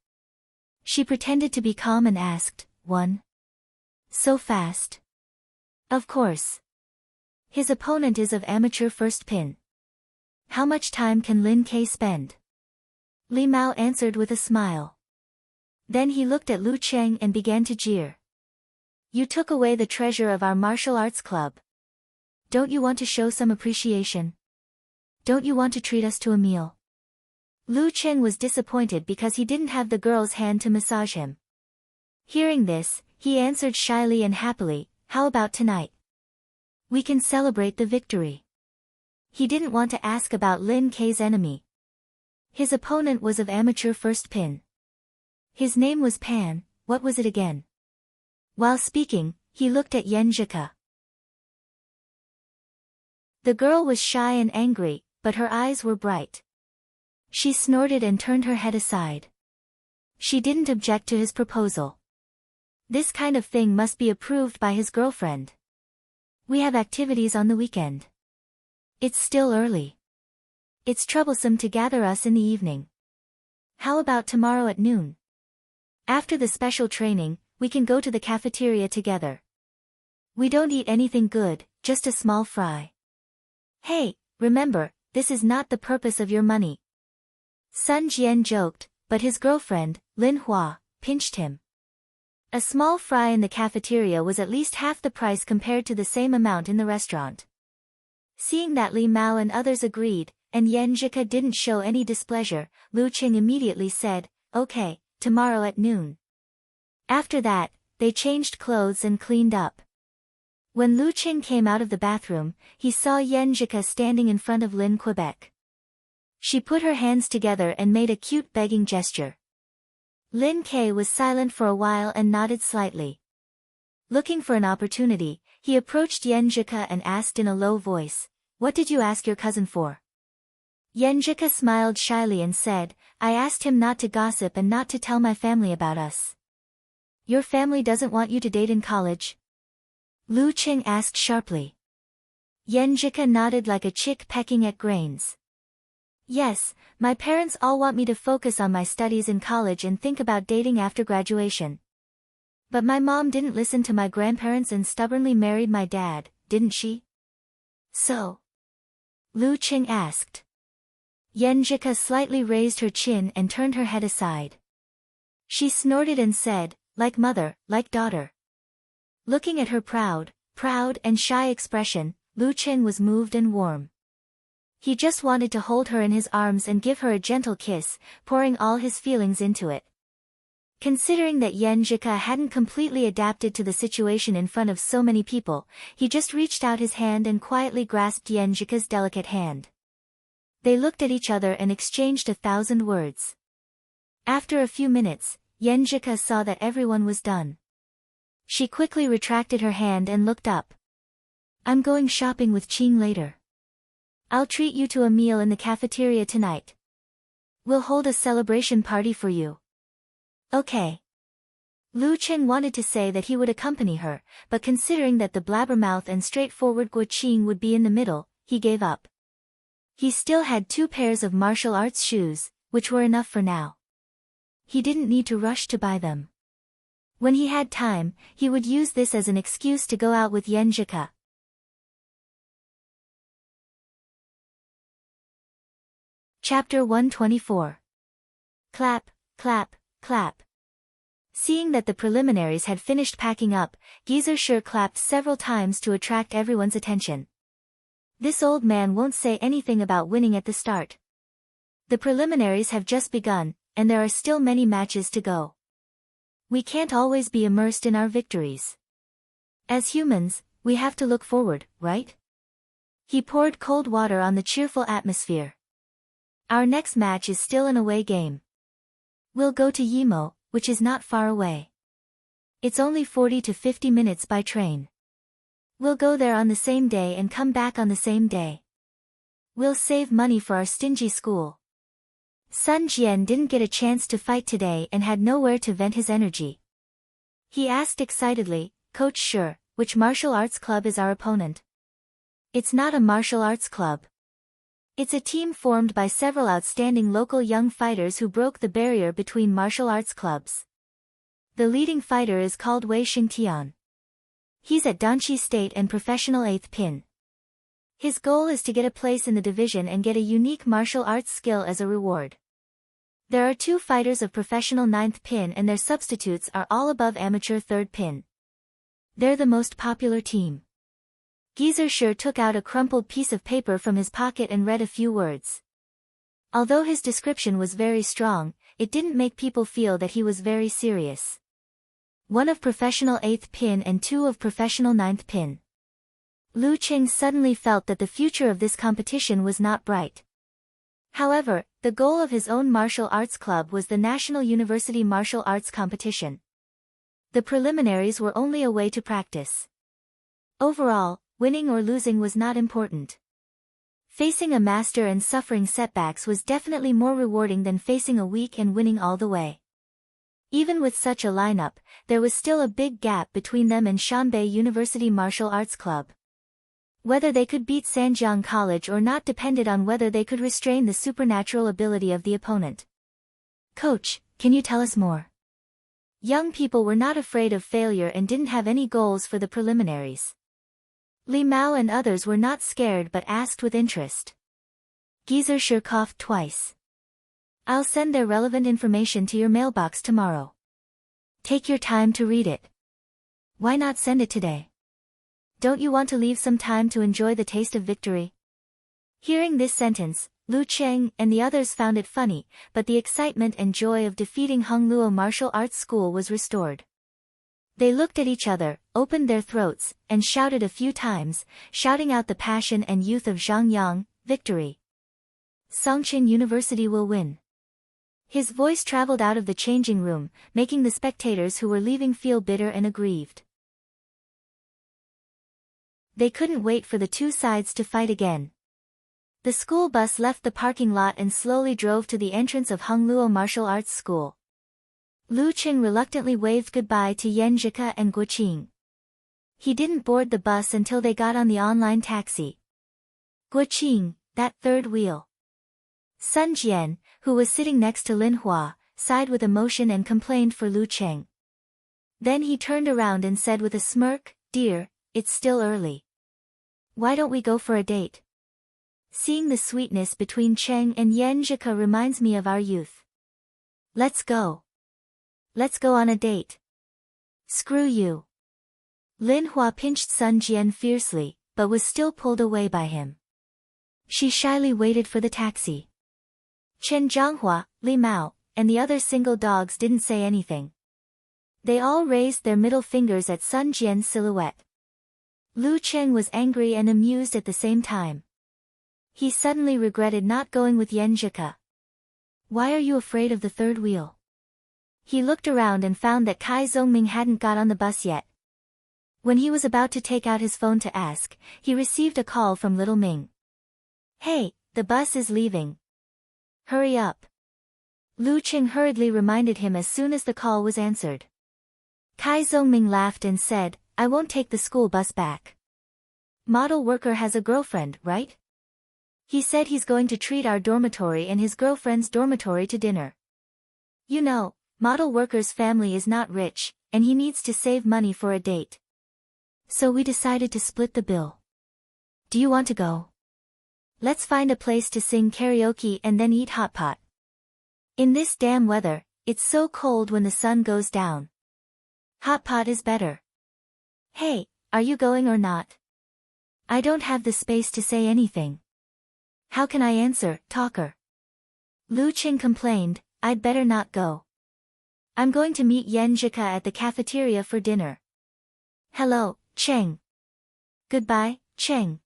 She pretended to be calm and asked, "One? So fast?" Of course. His opponent is of amateur first pin. How much time can Lin Ke spend? Li Mao answered with a smile. Then he looked at Lu Cheng and began to jeer. You took away the treasure of our martial arts club. Don't you want to show some appreciation? Don't you want to treat us to a meal? Lu Cheng was disappointed because he didn't have the girl's hand to massage him. Hearing this, he answered shyly and happily, how about tonight? We can celebrate the victory. He didn't want to ask about Lin Ke's enemy. His opponent was of amateur first pin. His name was Pan, what was it again? While speaking, he looked at Yan Zhika. The girl was shy and angry, but her eyes were bright. She snorted and turned her head aside. She didn't object to his proposal. This kind of thing must be approved by his girlfriend. We have activities on the weekend. It's still early. It's troublesome to gather us in the evening. How about tomorrow at noon? After the special training, we can go to the cafeteria together. We don't eat anything good, just a small fry. Hey, remember, this is not the purpose of your money. Sun Jian joked, but his girlfriend, Lin Hua, pinched him. A small fry in the cafeteria was at least half the price compared to the same amount in the restaurant. Seeing that Li Mao and others agreed, and Yan Zhika didn't show any displeasure, Lu Qing immediately said, okay, tomorrow at noon. After that, they changed clothes and cleaned up. When Lu Qing came out of the bathroom, he saw Yan Zhika standing in front of Lin Quebec. She put her hands together and made a cute begging gesture. Lin Ke was silent for a while and nodded slightly. Looking for an opportunity, he approached Yan Zhika and asked in a low voice, what did you ask your cousin for? Yan Zhika smiled shyly and said, I asked him not to gossip and not to tell my family about us. Your family doesn't want you to date in college? Lu Qing asked sharply. Yan Zhika nodded like a chick pecking at grains. Yes, my parents all want me to focus on my studies in college and think about dating after graduation. But my mom didn't listen to my grandparents and stubbornly married my dad, didn't she? So? Lu Qing asked. Yan Zhika slightly raised her chin and turned her head aside. She snorted and said, like mother, like daughter. Looking at her proud and shy expression, Lu Qing was moved and warm. He just wanted to hold her in his arms and give her a gentle kiss, pouring all his feelings into it. Considering that Yan Zhika hadn't completely adapted to the situation in front of so many people, he just reached out his hand and quietly grasped Yan Zhika's delicate hand. They looked at each other and exchanged 1,000 words. After a few minutes, Yan Zhika saw that everyone was done. She quickly retracted her hand and looked up. I'm going shopping with Qing later. I'll treat you to a meal in the cafeteria tonight. We'll hold a celebration party for you. Okay. Lu Qing wanted to say that he would accompany her, but considering that the blabbermouth and straightforward Guo Qing would be in the middle, he gave up. He still had 2 pairs of martial arts shoes, which were enough for now. He didn't need to rush to buy them. When he had time, he would use this as an excuse to go out with Yan Zhika. Chapter 124. Clap, clap, clap. Seeing that the preliminaries had finished packing up, Geezer sure clapped several times to attract everyone's attention. This old man won't say anything about winning at the start. The preliminaries have just begun, and there are still many matches to go. We can't always be immersed in our victories. As humans, we have to look forward, right? He poured cold water on the cheerful atmosphere. Our next match is still an away game. We'll go to Yimo, which is not far away. It's only 40 to 50 minutes by train. We'll go there on the same day and come back on the same day. We'll save money for our stingy school. Sun Jian didn't get a chance to fight today and had nowhere to vent his energy. He asked excitedly, Coach Sure, which martial arts club is our opponent? It's not a martial arts club. It's a team formed by several outstanding local young fighters who broke the barrier between martial arts clubs. The leading fighter is called Wei Xingtian. He's at Danqi State and professional 8th pin. His goal is to get a place in the division and get a unique martial arts skill as a reward. There are 2 fighters of professional 9th pin and their substitutes are all above amateur 3rd pin. They're the most popular team. Geezer sure took out a crumpled piece of paper from his pocket and read a few words. Although his description was very strong, it didn't make people feel that he was very serious. 1 of professional 8th pin and 2 of professional 9th pin. Lu Qing suddenly felt that the future of this competition was not bright. However, the goal of his own martial arts club was the National University Martial Arts Competition. The preliminaries were only a way to practice. Overall, winning or losing was not important. Facing a master and suffering setbacks was definitely more rewarding than facing a weak and winning all the way. Even with such a lineup, there was still a big gap between them and Shanbei University Martial Arts Club. Whether they could beat Sanjiang College or not depended on whether they could restrain the supernatural ability of the opponent. Coach, can you tell us more? Young people were not afraid of failure and didn't have any goals for the preliminaries. Li Mao and others were not scared but asked with interest. Geezer sure coughed twice. I'll send their relevant information to your mailbox tomorrow. Take your time to read it. Why not send it today? Don't you want to leave some time to enjoy the taste of victory? Hearing this sentence, Lu Cheng and the others found it funny, but the excitement and joy of defeating Hongluo Martial Arts School was restored. They looked at each other, opened their throats, and shouted a few times, shouting out the passion and youth of Zhang Yang, victory. Songqing University will win. His voice traveled out of the changing room, making the spectators who were leaving feel bitter and aggrieved. They couldn't wait for the 2 sides to fight again. The school bus left the parking lot and slowly drove to the entrance of Hongluo Martial Arts School. Lu Qing reluctantly waved goodbye to Yan Zhika and Guo Qing. He didn't board the bus until they got on the online taxi. Guo Qing, that 3rd wheel. Sun Jian, who was sitting next to Lin Hua, sighed with emotion and complained for Lu Cheng. Then he turned around and said with a smirk, "Dear, it's still early. Why don't we go for a date?" Seeing the sweetness between Cheng and Yan Zhika reminds me of our youth. Let's go. Let's go on a date. Screw you. Lin Hua pinched Sun Jian fiercely, but was still pulled away by him. She shyly waited for the taxi. Chen Zhanghua, Li Mao, and the other single dogs didn't say anything. They all raised their middle fingers at Sun Jian's silhouette. Lu Cheng was angry and amused at the same time. He suddenly regretted not going with Yan Zhika. Why are you afraid of the 3rd wheel? He looked around and found that Kai Zongming hadn't got on the bus yet. When he was about to take out his phone to ask, he received a call from Little Ming. Hey, the bus is leaving. Hurry up. Lu Qing hurriedly reminded him as soon as the call was answered. Kai Zongming laughed and said, I won't take the school bus back. Model worker has a girlfriend, right? He said he's going to treat our dormitory and his girlfriend's dormitory to dinner. You know, model worker's family is not rich, and he needs to save money for a date. So we decided to split the bill. Do you want to go? Let's find a place to sing karaoke and then eat hot pot. In this damn weather, it's so cold when the sun goes down. Hot pot is better. Hey, are you going or not? I don't have the space to say anything. How can I answer, talker? Lu Qing complained, I'd better not go. I'm going to meet Yan Zhika at the cafeteria for dinner. Hello, Cheng. Goodbye, Cheng.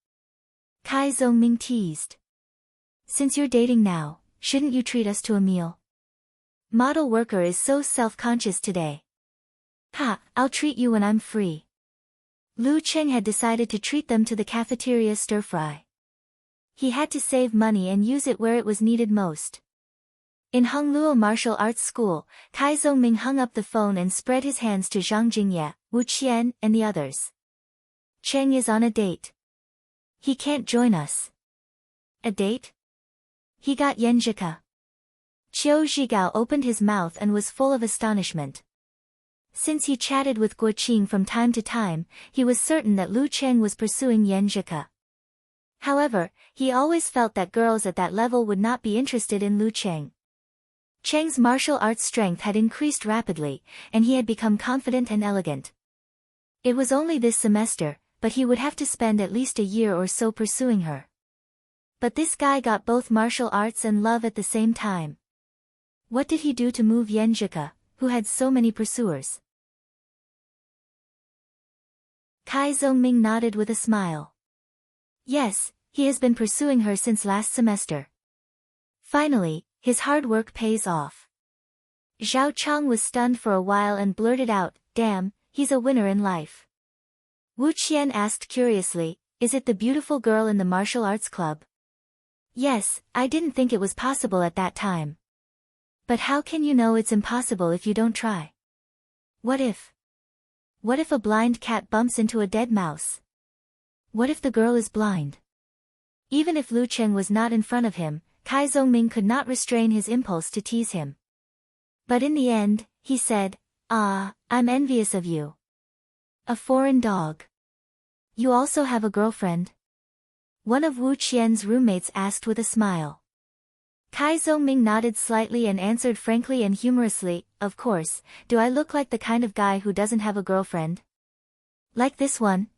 Kai Zongming teased. Since you're dating now, shouldn't you treat us to a meal? Model worker is so self-conscious today. Ha, I'll treat you when I'm free. Lu Qing had decided to treat them to the cafeteria stir-fry. He had to save money and use it where it was needed most. In Hongluo Martial Arts School, Kai Zongming hung up the phone and spread his hands to Zhang Jingye, Wu Qian, and the others. Cheng is on a date. He can't join us. A date? He got Yan Zhika. Qiu Zhigao opened his mouth and was full of astonishment. Since he chatted with Guo Qing from time to time, he was certain that Lu Cheng was pursuing Yan Zhika. However, he always felt that girls at that level would not be interested in Lu Cheng. Cheng's martial arts strength had increased rapidly, and he had become confident and elegant. It was only this semester, but he would have to spend at least a year or so pursuing her. But this guy got both martial arts and love at the same time. What did he do to move Yan Zhika, who had so many pursuers? Kai Zongming nodded with a smile. Yes, he has been pursuing her since last semester. Finally, his hard work pays off. Zhao Chang was stunned for a while and blurted out, damn, he's a winner in life. Wu Qian asked curiously, is it the beautiful girl in the martial arts club? Yes, I didn't think it was possible at that time. But how can you know it's impossible if you don't try? What if? What if a blind cat bumps into a dead mouse? What if the girl is blind? Even if Lu Cheng was not in front of him, Kai Zongming could not restrain his impulse to tease him. But in the end, he said, I'm envious of you. A foreign dog. You also have a girlfriend? One of Wu Qian's roommates asked with a smile. Kai Zongming nodded slightly and answered frankly and humorously, of course, do I look like the kind of guy who doesn't have a girlfriend? Like this one.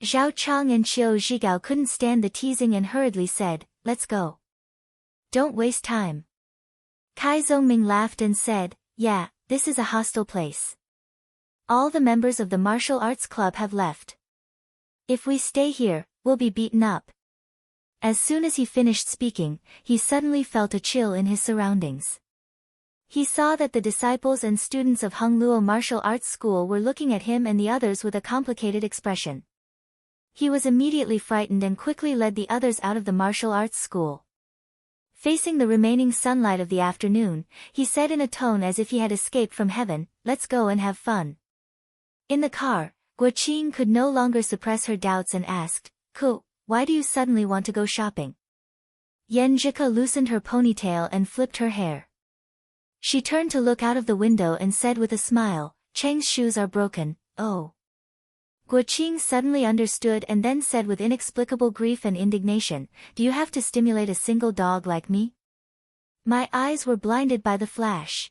Zhao Chang and Qiu Zhigao couldn't stand the teasing and hurriedly said, let's go. Don't waste time. Kai Zongming laughed and said, yeah, this is a hostile place. All the members of the martial arts club have left. If we stay here, we'll be beaten up. As soon as he finished speaking, he suddenly felt a chill in his surroundings. He saw that the disciples and students of Hongluo Martial Arts School were looking at him and the others with a complicated expression. He was immediately frightened and quickly led the others out of the martial arts school. Facing the remaining sunlight of the afternoon, he said in a tone as if he had escaped from heaven, let's go and have fun. In the car, Guo Qing could no longer suppress her doubts and asked, Ku, why do you suddenly want to go shopping? Yan Zhika loosened her ponytail and flipped her hair. She turned to look out of the window and said with a smile, Cheng's shoes are broken, oh. Guo Qing suddenly understood and then said with inexplicable grief and indignation, do you have to stimulate a single dog like me? My eyes were blinded by the flash.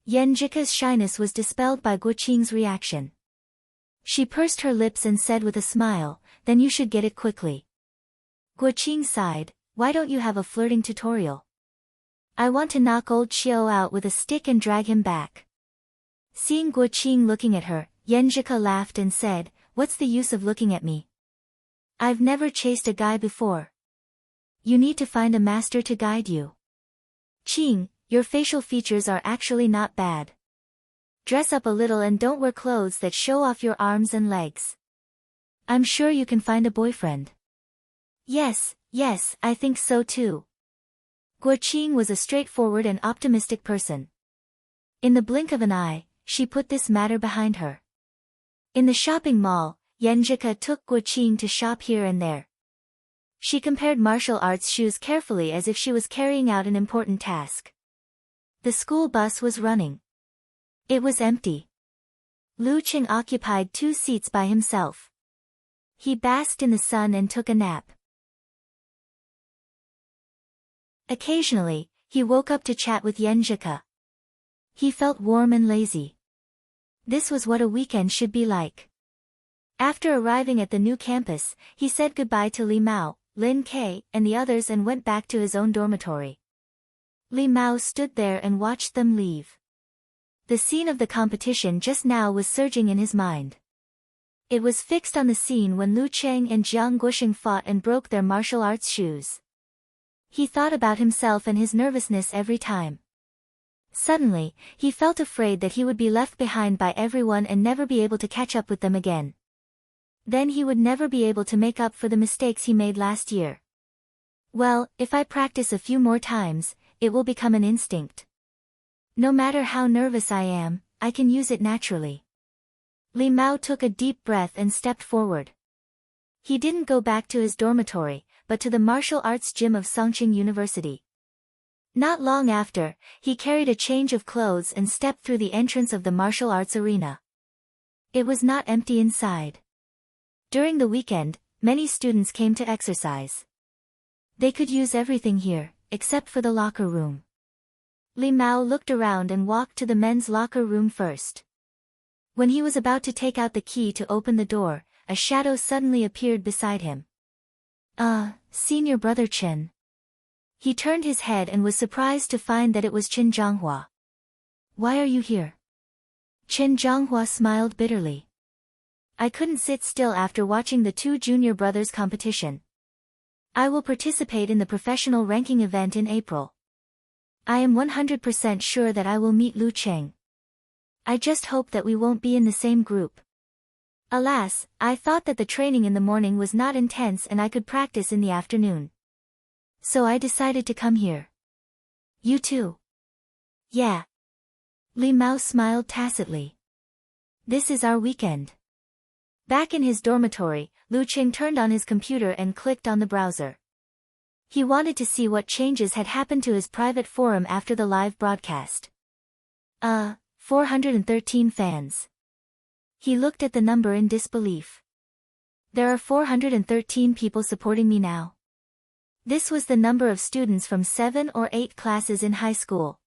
Yan Zhika's shyness was dispelled by Guo Qing's reaction. She pursed her lips and said with a smile, then you should get it quickly. Guo Qing sighed, why don't you have a flirting tutorial? I want to knock old Qiu out with a stick and drag him back. Seeing Guo Qing looking at her, Yan Zhika laughed and said, what's the use of looking at me? I've never chased a guy before. You need to find a master to guide you. Qing, your facial features are actually not bad. Dress up a little and don't wear clothes that show off your arms and legs. I'm sure you can find a boyfriend. Yes, yes, I think so too. Guoqing was a straightforward and optimistic person. In the blink of an eye, she put this matter behind her. In the shopping mall, Yenjika took Guoqing to shop here and there. She compared martial arts shoes carefully as if she was carrying out an important task. The school bus was running. It was empty. Lu Qing occupied 2 seats by himself. He basked in the sun and took a nap. Occasionally, he woke up to chat with Yenjika. He felt warm and lazy. This was what a weekend should be like. After arriving at the new campus, he said goodbye to Li Mao, Lin Kei, and the others and went back to his own dormitory. Li Mao stood there and watched them leave. The scene of the competition just now was surging in his mind. It was fixed on the scene when Lu Cheng and Jiang Guoxing fought and broke their martial arts shoes. He thought about himself and his nervousness every time. Suddenly, he felt afraid that he would be left behind by everyone and never be able to catch up with them again. Then he would never be able to make up for the mistakes he made last year. Well, if I practice a few more times, it will become an instinct. No matter how nervous I am, I can use it naturally. Li Mao took a deep breath and stepped forward. He didn't go back to his dormitory, but to the martial arts gym of Songqing University. Not long after, he carried a change of clothes and stepped through the entrance of the martial arts arena. It was not empty inside. During the weekend, many students came to exercise. They could use everything here, except for the locker room. Li Mao looked around and walked to the men's locker room first. When he was about to take out the key to open the door, a shadow suddenly appeared beside him. Senior brother Chen. He turned his head and was surprised to find that it was Chen Zhanghua. Why are you here? Chen Zhanghua smiled bitterly. I couldn't sit still after watching the 2 junior brothers' competition. I will participate in the professional ranking event in April. I am 100% sure that I will meet Lu Cheng. I just hope that we won't be in the same group. Alas, I thought that the training in the morning was not intense and I could practice in the afternoon. So I decided to come here. You too? Yeah. Li Mao smiled tacitly. This is our weekend. Back in his dormitory, Lu Qing turned on his computer and clicked on the browser. He wanted to see what changes had happened to his private forum after the live broadcast. 413 fans. He looked at the number in disbelief. There are 413 people supporting me now. This was the number of students from 7 or 8 classes in high school.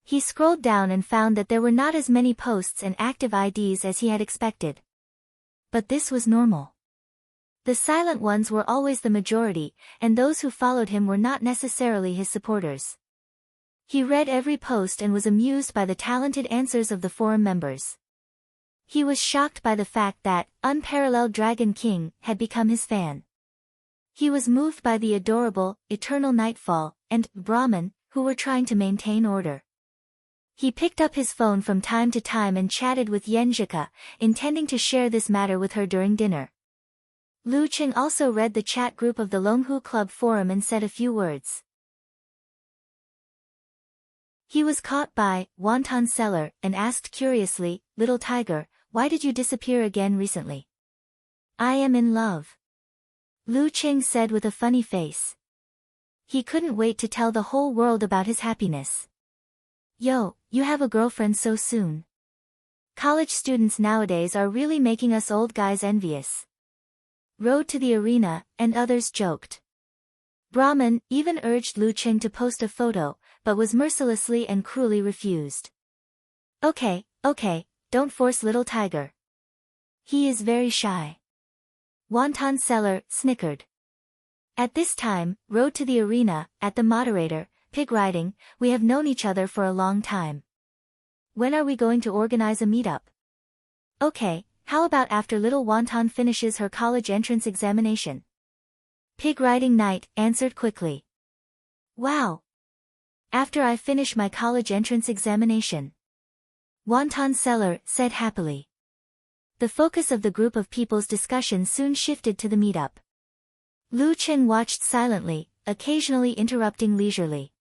He scrolled down and found that there were not as many posts and active IDs as he had expected. But this was normal. The silent ones were always the majority, and those who followed him were not necessarily his supporters. He read every post and was amused by the talented answers of the forum members. He was shocked by the fact that Unparalleled Dragon King had become his fan. He was moved by the adorable, Eternal Nightfall, and Brahman, who were trying to maintain order. He picked up his phone from time to time and chatted with Yenjika, intending to share this matter with her during dinner. Lu Qing also read the chat group of the Longhu Club forum and said a few words. He was caught by Wonton Seller and asked curiously, "Little tiger, why did you disappear again recently?" "I am in love," Lu Qing said with a funny face. He couldn't wait to tell the whole world about his happiness. Yo, you have a girlfriend so soon. College students nowadays are really making us old guys envious. Road to the arena, and others joked. Brahman even urged Lu Qing to post a photo, but was mercilessly and cruelly refused. Okay, don't force little tiger. He is very shy. Wonton Seller snickered. At this time, Road to the arena, at the moderator, Pig Riding, we have known each other for a long time. When are we going to organize a meetup? Okay, how about after little Wonton finishes her college entrance examination? Pig Riding Knight answered quickly. Wow! After I finish my college entrance examination. Wonton Seller said happily. The focus of the group of people's discussion soon shifted to the meetup. Lu Qing watched silently, occasionally interrupting leisurely.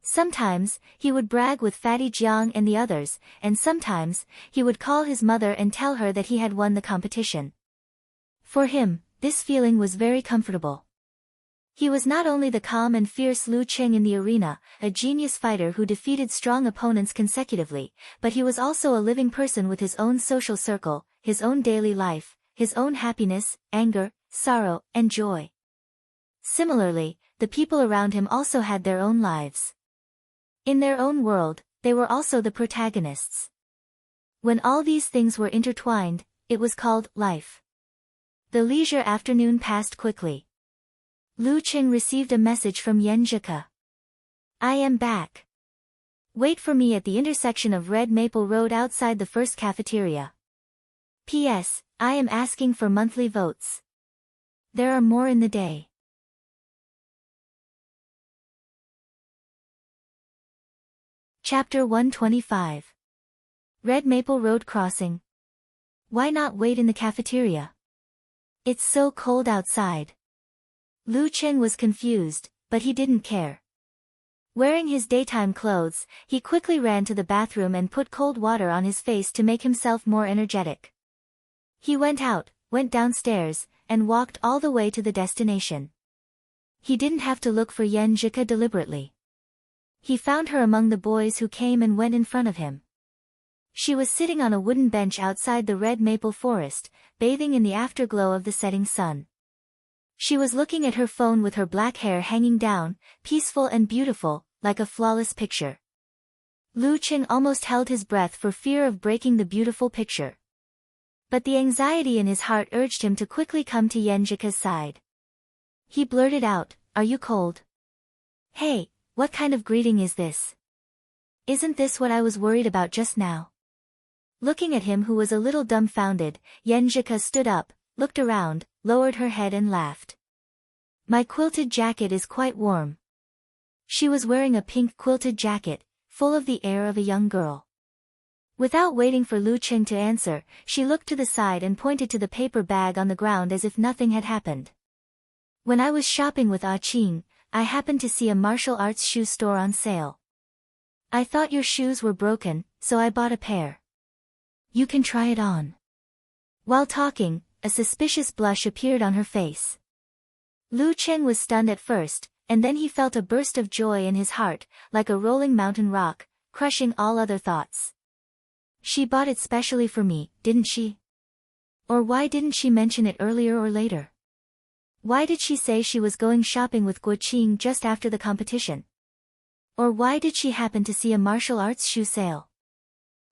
Sometimes, he would brag with Fatty Jiang and the others, and sometimes, he would call his mother and tell her that he had won the competition. For him, this feeling was very comfortable. He was not only the calm and fierce Lu Qing in the arena, a genius fighter who defeated strong opponents consecutively, but he was also a living person with his own social circle, his own daily life, his own happiness, anger, sorrow, and joy. Similarly, the people around him also had their own lives. In their own world, they were also the protagonists. When all these things were intertwined, it was called life. The leisure afternoon passed quickly. Lu Qing received a message from Yan Zhike. I am back. Wait for me at the intersection of Red Maple Road outside the first cafeteria. P.S. I am asking for monthly votes. There are more in the day. Chapter 125. Red Maple Road Crossing. Why not wait in the cafeteria? It's so cold outside. Lu Qing was confused, but he didn't care. Wearing his daytime clothes, he quickly ran to the bathroom and put cold water on his face to make himself more energetic. He went out, went downstairs, and walked all the way to the destination. He didn't have to look for Yan Zhike deliberately. He found her among the boys who came and went in front of him. She was sitting on a wooden bench outside the red maple forest, bathing in the afterglow of the setting sun. She was looking at her phone with her black hair hanging down, peaceful and beautiful, like a flawless picture. Lu Qing almost held his breath for fear of breaking the beautiful picture. But the anxiety in his heart urged him to quickly come to Yan Zhike's side. He blurted out, "Are you cold?" "Hey, what kind of greeting is this? Isn't this what I was worried about just now?" Looking at him who was a little dumbfounded, Yan Zhike stood up, looked around, lowered her head and laughed. "My quilted jacket is quite warm." She was wearing a pink quilted jacket, full of the air of a young girl. Without waiting for Lu Qing to answer, she looked to the side and pointed to the paper bag on the ground as if nothing had happened. "When I was shopping with Ah Qing, I happened to see a martial arts shoe store on sale. I thought your shoes were broken, so I bought a pair. You can try it on." While talking, a suspicious blush appeared on her face. Lu Qing was stunned at first, and then he felt a burst of joy in his heart, like a rolling mountain rock, crushing all other thoughts. She bought it specially for me, didn't she? Or why didn't she mention it earlier or later? Why did she say she was going shopping with Guo Qing just after the competition? Or why did she happen to see a martial arts shoe sale?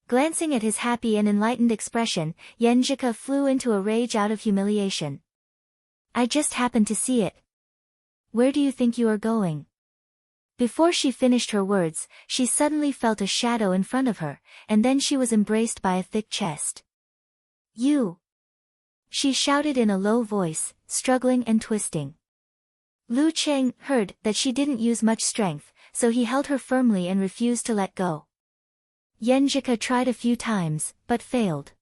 Glancing at his happy and enlightened expression, Yan Zhike flew into a rage out of humiliation. "I just happened to see it. Where do you think you are going?" Before she finished her words, she suddenly felt a shadow in front of her, and then she was embraced by a thick chest. "You!" she shouted in a low voice, struggling and twisting. Lu Qing heard that she didn't use much strength, so he held her firmly and refused to let go. Yan Zhike tried a few times, but failed.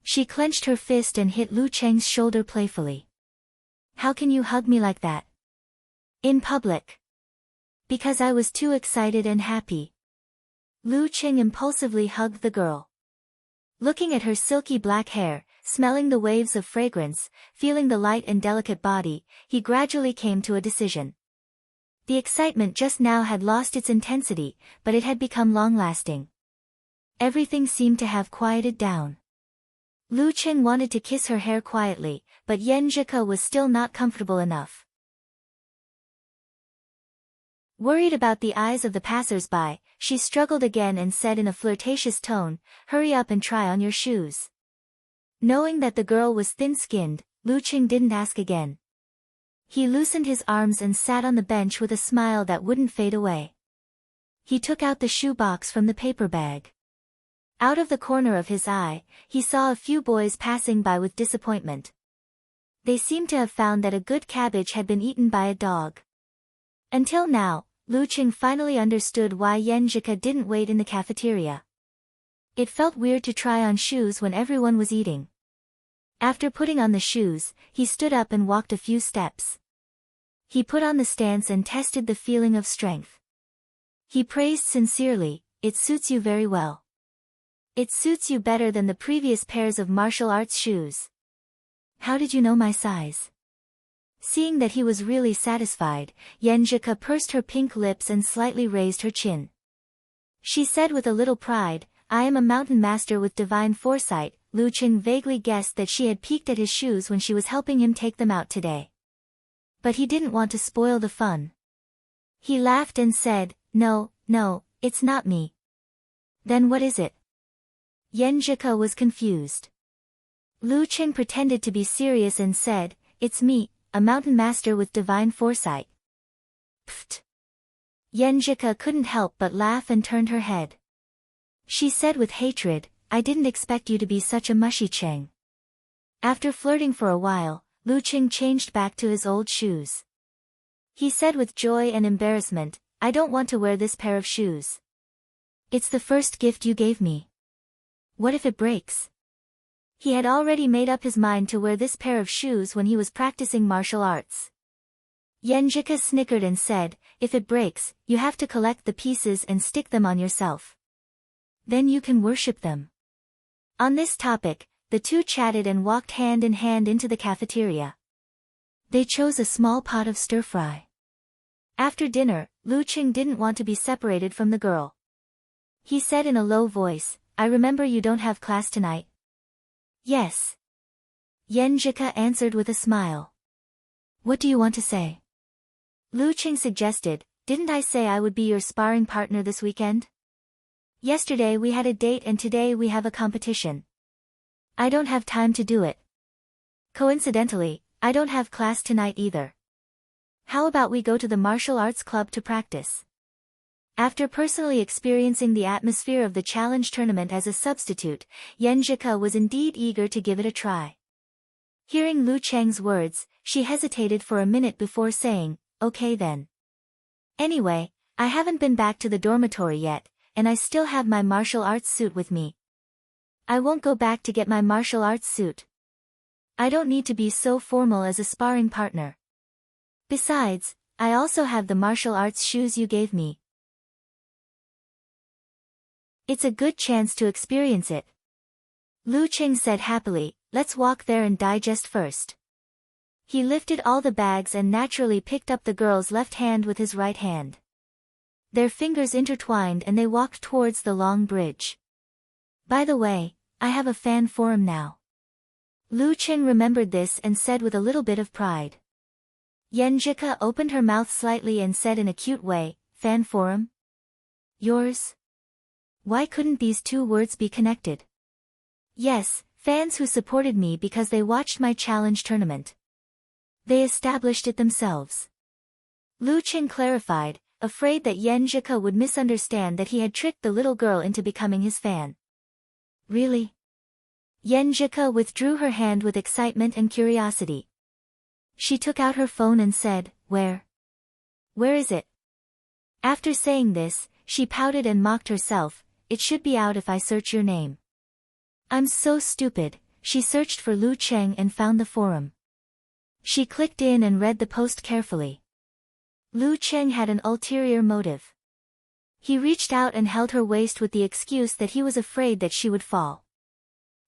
She clenched her fist and hit Lu Qing's shoulder playfully. "How can you hug me like that? In public?" "Because I was too excited and happy." Lu Qing impulsively hugged the girl. Looking at her silky black hair, smelling the waves of fragrance, feeling the light and delicate body, he gradually came to a decision. The excitement just now had lost its intensity, but it had become long-lasting. Everything seemed to have quieted down. Lu Qing wanted to kiss her hair quietly, but Yan Zhike was still not comfortable enough. Worried about the eyes of the passers-by, she struggled again and said in a flirtatious tone, "Hurry up and try on your shoes." Knowing that the girl was thin-skinned, Lu Qing didn't ask again. He loosened his arms and sat on the bench with a smile that wouldn't fade away. He took out the shoe box from the paper bag. Out of the corner of his eye, he saw a few boys passing by with disappointment. They seemed to have found that a good cabbage had been eaten by a dog. Until now, Lu Qing finally understood why Yan Zhike didn't wait in the cafeteria. It felt weird to try on shoes when everyone was eating. After putting on the shoes, he stood up and walked a few steps. He put on the stance and tested the feeling of strength. He praised sincerely, "It suits you very well. It suits you better than the previous pairs of martial arts shoes. How did you know my size?" Seeing that he was really satisfied, Yenjika pursed her pink lips and slightly raised her chin. She said with a little pride, "I am a mountain master with divine foresight." Lu Qing vaguely guessed that she had peeked at his shoes when she was helping him take them out today. But he didn't want to spoil the fun. He laughed and said, No, it's not me." "Then what is it?" Yenjika was confused. Lu Qing pretended to be serious and said, "It's me, a mountain master with divine foresight." Pfft. Yenjika couldn't help but laugh and turned her head. She said with hatred, "I didn't expect you to be such a mushy Cheng." After flirting for a while, Lu Qing changed back to his old shoes. He said with joy and embarrassment, "I don't want to wear this pair of shoes. It's the first gift you gave me. What if it breaks?" He had already made up his mind to wear this pair of shoes when he was practicing martial arts. Yenjika snickered and said, "If it breaks, you have to collect the pieces and stick them on yourself. Then you can worship them." On this topic, the two chatted and walked hand in hand into the cafeteria. They chose a small pot of stir-fry. After dinner, Lu Qing didn't want to be separated from the girl. He said in a low voice, "I remember you don't have class tonight." "Yes." Yenjika answered with a smile. "What do you want to say?" Lu Qing suggested, "Didn't I say I would be your sparring partner this weekend? Yesterday we had a date and today we have a competition. I don't have time to do it. Coincidentally, I don't have class tonight either. How about we go to the martial arts club to practice?" After personally experiencing the atmosphere of the challenge tournament as a substitute, Yenjika was indeed eager to give it a try. Hearing Lu Cheng's words, she hesitated for a minute before saying, "Okay then. Anyway, I haven't been back to the dormitory yet, and I still have my martial arts suit with me. I won't go back to get my martial arts suit. I don't need to be so formal as a sparring partner. Besides, I also have the martial arts shoes you gave me. It's a good chance to experience it." Lu Qing said happily, "Let's walk there and digest first." He lifted all the bags and naturally picked up the girl's left hand with his right hand. Their fingers intertwined and they walked towards the long bridge. "By the way, I have a fan forum now." Lu Qing remembered this and said with a little bit of pride. Yenjika opened her mouth slightly and said in a cute way, "Fan forum? Yours?" Why couldn't these two words be connected? "Yes, fans who supported me because they watched my challenge tournament. They established it themselves." Lu Qing clarified, afraid that Yenjika would misunderstand that he had tricked the little girl into becoming his fan. "Really?" Yenjika withdrew her hand with excitement and curiosity. She took out her phone and said, Where is it?" After saying this, she pouted and mocked herself, "It should be out if I search your name." I'm so stupid. She searched for Lu Cheng and found the forum. She clicked in and read the post carefully. Lu Cheng had an ulterior motive. He reached out and held her waist with the excuse that he was afraid that she would fall.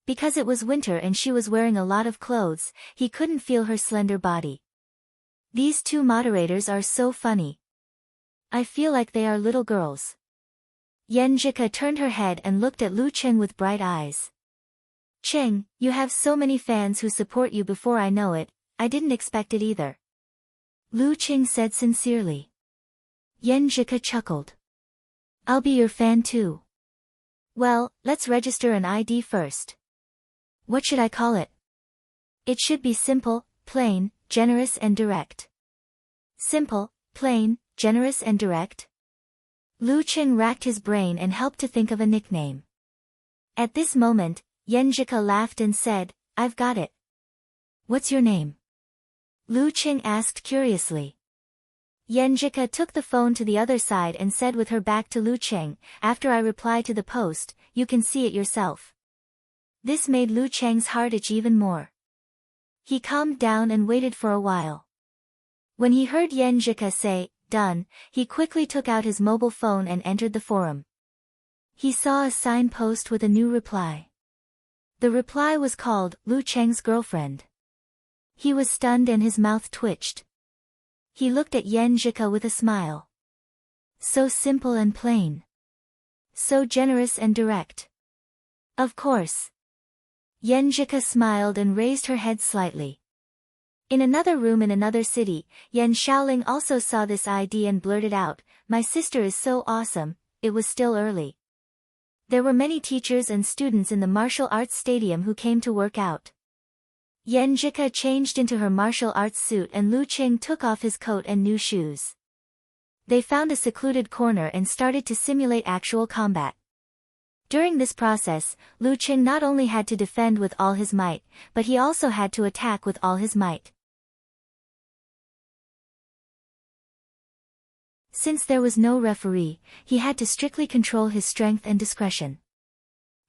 Because it was winter and she was wearing a lot of clothes, he couldn't feel her slender body. These two moderators are so funny. I feel like they are little girls. Yenjika turned her head and looked at Lu Cheng with bright eyes. "Cheng, you have so many fans who support you before I know it, I didn't expect it either." Lu Cheng said sincerely. Yenjika chuckled. "I'll be your fan too." "Well, let's register an ID first. What should I call it?" "It should be simple, plain, generous and direct." "Simple, plain, generous and direct?" Lu Cheng racked his brain and helped to think of a nickname. At this moment, Yenjika laughed and said, "I've got it." "What's your name?" Lu Cheng asked curiously. Yenjika took the phone to the other side and said with her back to Lu Cheng, "After I reply to the post, you can see it yourself." This made Lu Cheng's heart itch even more. He calmed down and waited for a while. When he heard Yen Zhika say, "Done," he quickly took out his mobile phone and entered the forum. He saw a signpost with a new reply. The reply was called, Lu Cheng's girlfriend. He was stunned and his mouth twitched. He looked at Yen Zhika with a smile. So simple and plain. So generous and direct. Of course. Yen Zhika smiled and raised her head slightly. In another room in another city, Yen Shaoling also saw this ID and blurted out, "My sister is so awesome." It was still early. There were many teachers and students in the martial arts stadium who came to work out. Yen Zhika changed into her martial arts suit and Lu Qing took off his coat and new shoes. They found a secluded corner and started to simulate actual combat. During this process, Lu Qing not only had to defend with all his might, but he also had to attack with all his might. Since there was no referee, he had to strictly control his strength and discretion.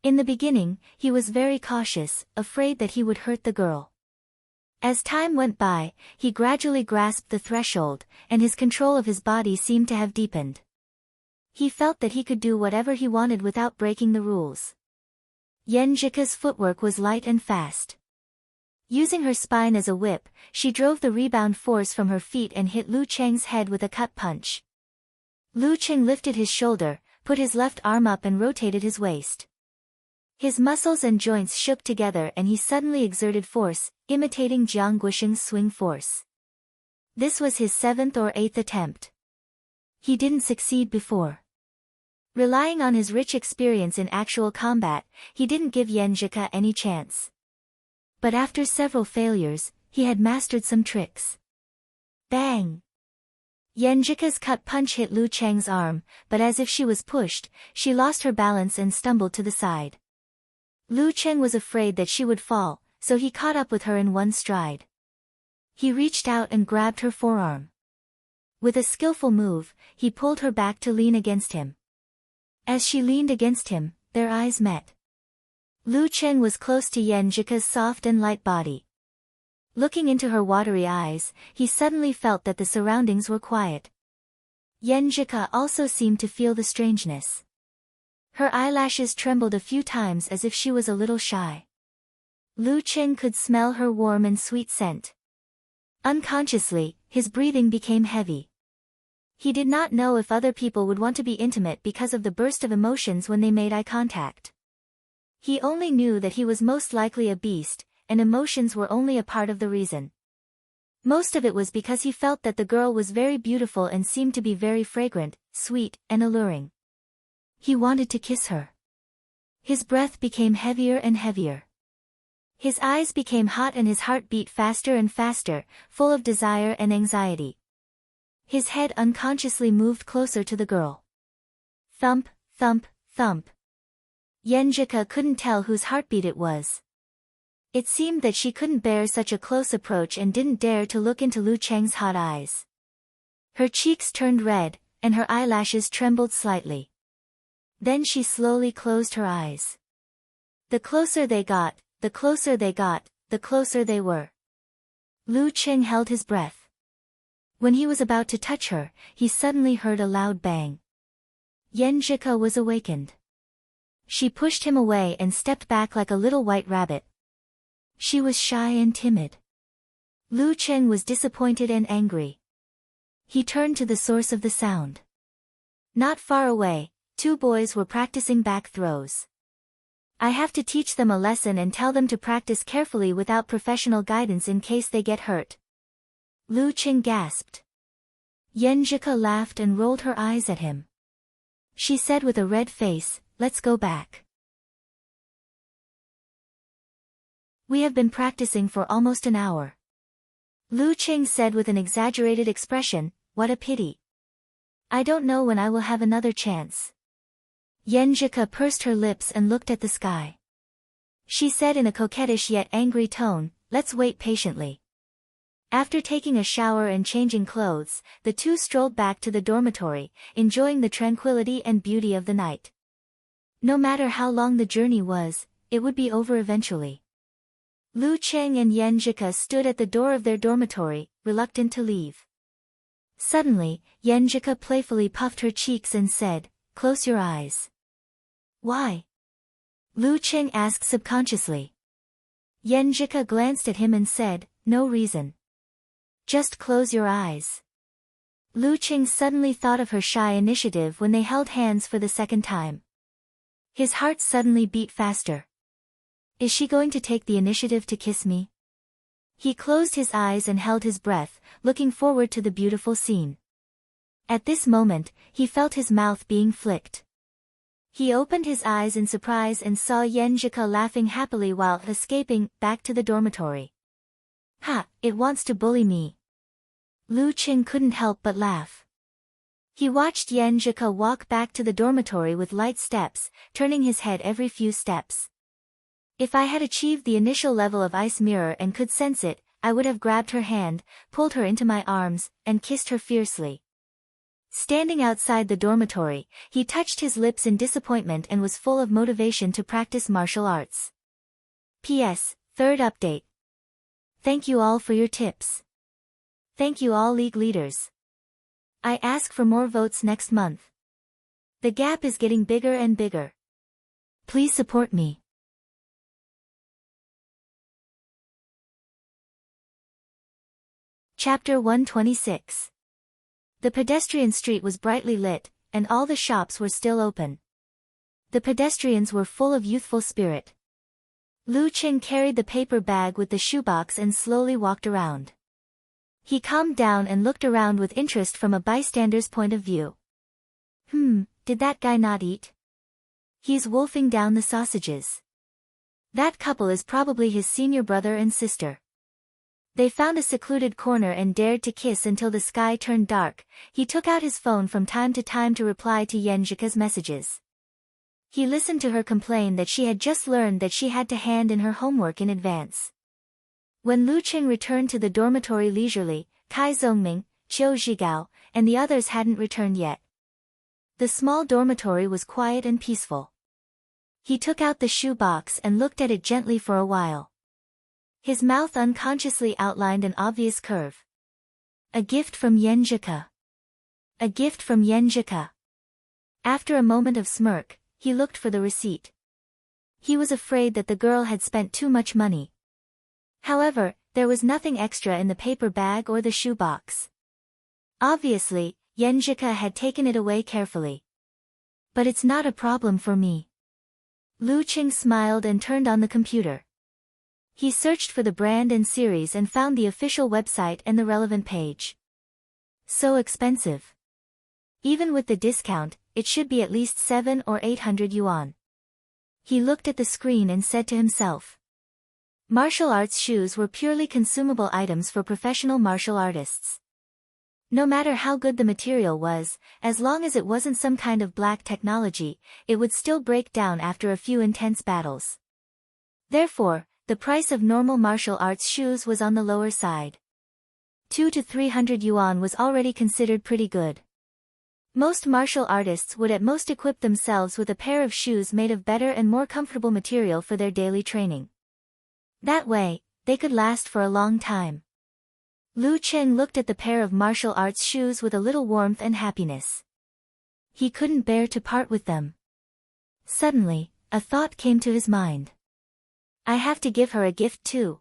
In the beginning, he was very cautious, afraid that he would hurt the girl. As time went by, he gradually grasped the threshold, and his control of his body seemed to have deepened. He felt that he could do whatever he wanted without breaking the rules. Yen Zhika's footwork was light and fast. Using her spine as a whip, she drove the rebound force from her feet and hit Lu Cheng's head with a cut punch. Lu Cheng lifted his shoulder, put his left arm up and rotated his waist. His muscles and joints shook together and he suddenly exerted force, imitating Jiang Guosheng's swing force. This was his 7th or 8th attempt. He didn't succeed before. Relying on his rich experience in actual combat, he didn't give Yen Zhika any chance. But after several failures, he had mastered some tricks. Bang! Yen Zhika's cut punch hit Lu Cheng's arm, but as if she was pushed, she lost her balance and stumbled to the side. Lu Cheng was afraid that she would fall, so he caught up with her in one stride. He reached out and grabbed her forearm. With a skillful move, he pulled her back to lean against him. As she leaned against him, their eyes met. Lu Cheng was close to Yen Zhika's soft and light body. Looking into her watery eyes, he suddenly felt that the surroundings were quiet. Yen Zhika also seemed to feel the strangeness. Her eyelashes trembled a few times as if she was a little shy. Lu Cheng could smell her warm and sweet scent. Unconsciously, his breathing became heavy. He did not know if other people would want to be intimate because of the burst of emotions when they made eye contact. He only knew that he was most likely a beast, and emotions were only a part of the reason. Most of it was because he felt that the girl was very beautiful and seemed to be very fragrant, sweet, and alluring. He wanted to kiss her. His breath became heavier and heavier. His eyes became hot and his heart beat faster and faster, full of desire and anxiety. His head unconsciously moved closer to the girl. Thump, thump, thump. Yen Zhika couldn't tell whose heartbeat it was. It seemed that she couldn't bear such a close approach and didn't dare to look into Lu Cheng's hot eyes. Her cheeks turned red, and her eyelashes trembled slightly. Then she slowly closed her eyes. The closer they got, the closer they got, the closer they were. Lu Cheng held his breath. When he was about to touch her, he suddenly heard a loud bang. Yen Zhika was awakened. She pushed him away and stepped back like a little white rabbit. She was shy and timid. Lu Cheng was disappointed and angry. He turned to the source of the sound. Not far away, 2 boys were practicing back throws. I have to teach them a lesson and tell them to practice carefully without professional guidance in case they get hurt. Lu Cheng gasped. Yen Zhika laughed and rolled her eyes at him. She said with a red face, "Let's go back. We have been practicing for almost an hour." Lu Cheng said with an exaggerated expression, "What a pity. I don't know when I will have another chance." Yen Zhika pursed her lips and looked at the sky. She said in a coquettish yet angry tone, "Let's wait patiently." After taking a shower and changing clothes, the 2 strolled back to the dormitory, enjoying the tranquility and beauty of the night. No matter how long the journey was, it would be over eventually. Lu Cheng and Yenjika stood at the door of their dormitory, reluctant to leave. Suddenly, Yenjika playfully puffed her cheeks and said, "Close your eyes." "Why?" Lu Cheng asked subconsciously. Yenjika glanced at him and said, "No reason. Just close your eyes." Lu Cheng suddenly thought of her shy initiative when they held hands for the second time. His heart suddenly beat faster. Is she going to take the initiative to kiss me? He closed his eyes and held his breath, looking forward to the beautiful scene. At this moment, he felt his mouth being flicked. He opened his eyes in surprise and saw Yenjika laughing happily while escaping back to the dormitory. "Ha, it wants to bully me." Lu Cheng couldn't help but laugh. He watched Yenjika walk back to the dormitory with light steps, turning his head every few steps. If I had achieved the initial level of ice mirror and could sense it, I would have grabbed her hand, pulled her into my arms, and kissed her fiercely. Standing outside the dormitory, he touched his lips in disappointment and was full of motivation to practice martial arts. P.S. Third update. Thank you all for your tips. Thank you all league leaders. I ask for more votes next month. The gap is getting bigger and bigger. Please support me. Chapter 126. The pedestrian street was brightly lit, and all the shops were still open. The pedestrians were full of youthful spirit. Lu Cheng carried the paper bag with the shoebox and slowly walked around. He calmed down and looked around with interest from a bystander's point of view. Did that guy not eat? He's wolfing down the sausages. That couple is probably his senior brother and sister. They found a secluded corner and dared to kiss until the sky turned dark. He took out his phone from time to time to reply to Yenjika's messages. He listened to her complain that she had just learned that she had to hand in her homework in advance. When Lu Cheng returned to the dormitory leisurely, Kai Zongming, Qiu Zhigao, and the others hadn't returned yet. The small dormitory was quiet and peaceful. He took out the shoe box and looked at it gently for a while. His mouth unconsciously outlined an obvious curve. A gift from Yenjika. A gift from Yenjika. After a moment of smirk, he looked for the receipt. He was afraid that the girl had spent too much money. However, there was nothing extra in the paper bag or the shoe box. Obviously, Yenjika had taken it away carefully. But it's not a problem for me. Lu Cheng smiled and turned on the computer. He searched for the brand and series and found the official website and the relevant page. So expensive. Even with the discount, it should be at least 700 or 800 yuan. He looked at the screen and said to himself. Martial arts shoes were purely consumable items for professional martial artists. No matter how good the material was, as long as it wasn't some kind of black technology, it would still break down after a few intense battles. Therefore, the price of normal martial arts shoes was on the lower side. 200 to 300 yuan was already considered pretty good. Most martial artists would at most equip themselves with a pair of shoes made of better and more comfortable material for their daily training. That way, they could last for a long time. Lu Cheng looked at the pair of martial arts shoes with a little warmth and happiness. He couldn't bear to part with them. Suddenly, a thought came to his mind. I have to give her a gift too.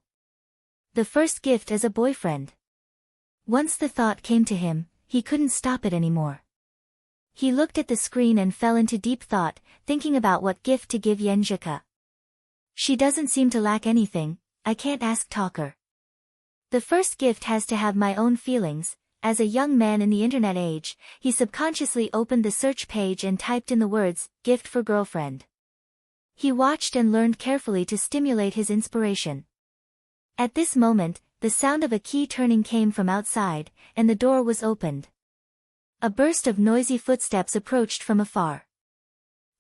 The first gift as a boyfriend. Once the thought came to him, he couldn't stop it anymore. He looked at the screen and fell into deep thought, thinking about what gift to give Yenjika. She doesn't seem to lack anything, I can't ask talker. The first gift has to have my own feelings. As a young man in the internet age, he subconsciously opened the search page and typed in the words, gift for girlfriend. He watched and learned carefully to stimulate his inspiration. At this moment, the sound of a key turning came from outside, and the door was opened. A burst of noisy footsteps approached from afar.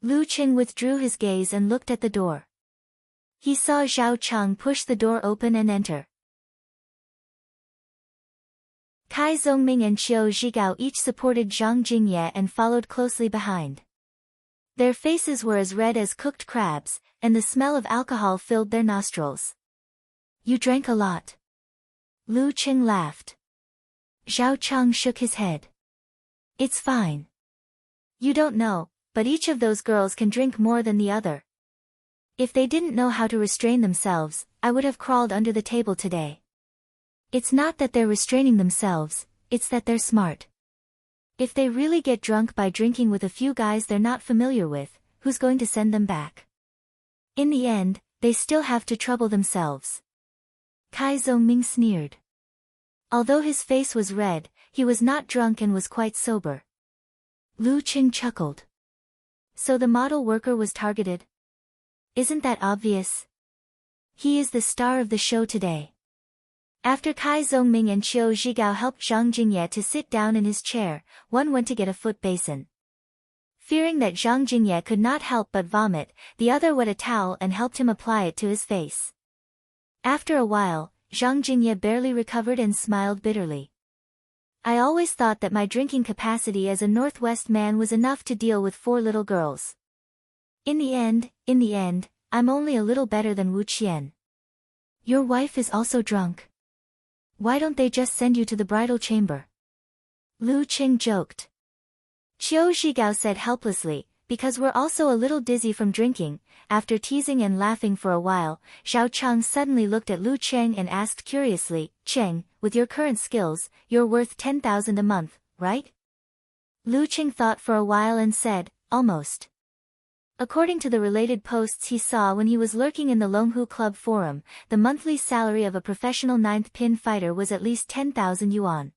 Lu Cheng withdrew his gaze and looked at the door. He saw Zhao Cheng push the door open and enter. Kai Zongming and Qiu Zhigao each supported Zhang Jingye and followed closely behind. Their faces were as red as cooked crabs, and the smell of alcohol filled their nostrils. You drank a lot. Lu Qing laughed. Zhao Chang shook his head. It's fine. You don't know, but each of those girls can drink more than the other. If they didn't know how to restrain themselves, I would have crawled under the table today. It's not that they're restraining themselves, it's that they're smart. If they really get drunk by drinking with a few guys they're not familiar with, who's going to send them back? In the end, they still have to trouble themselves. Kai Zhongming sneered. Although his face was red, he was not drunk and was quite sober. Lu Qing chuckled. So the model worker was targeted? Isn't that obvious? He is the star of the show today. After Kai Zhongming and Qiu Zhigao helped Zhang Jingye to sit down in his chair, one went to get a foot basin. Fearing that Zhang Jingye could not help but vomit, the other wet a towel and helped him apply it to his face. After a while, Zhang Jingye barely recovered and smiled bitterly. I always thought that my drinking capacity as a Northwest man was enough to deal with 4 little girls. In the end, I'm only a little better than Wu Qian. Your wife is also drunk. Why don't they just send you to the bridal chamber? Lu Qing joked. Qiu Zhigao said helplessly, because we're also a little dizzy from drinking. After teasing and laughing for a while, Zhao Chang suddenly looked at Lu Qing and asked curiously, Cheng, with your current skills, you're worth 10,000 a month, right? Lu Qing thought for a while and said, almost. According to the related posts he saw when he was lurking in the Longhu Club forum, the monthly salary of a professional 9th pin fighter was at least 10,000 yuan.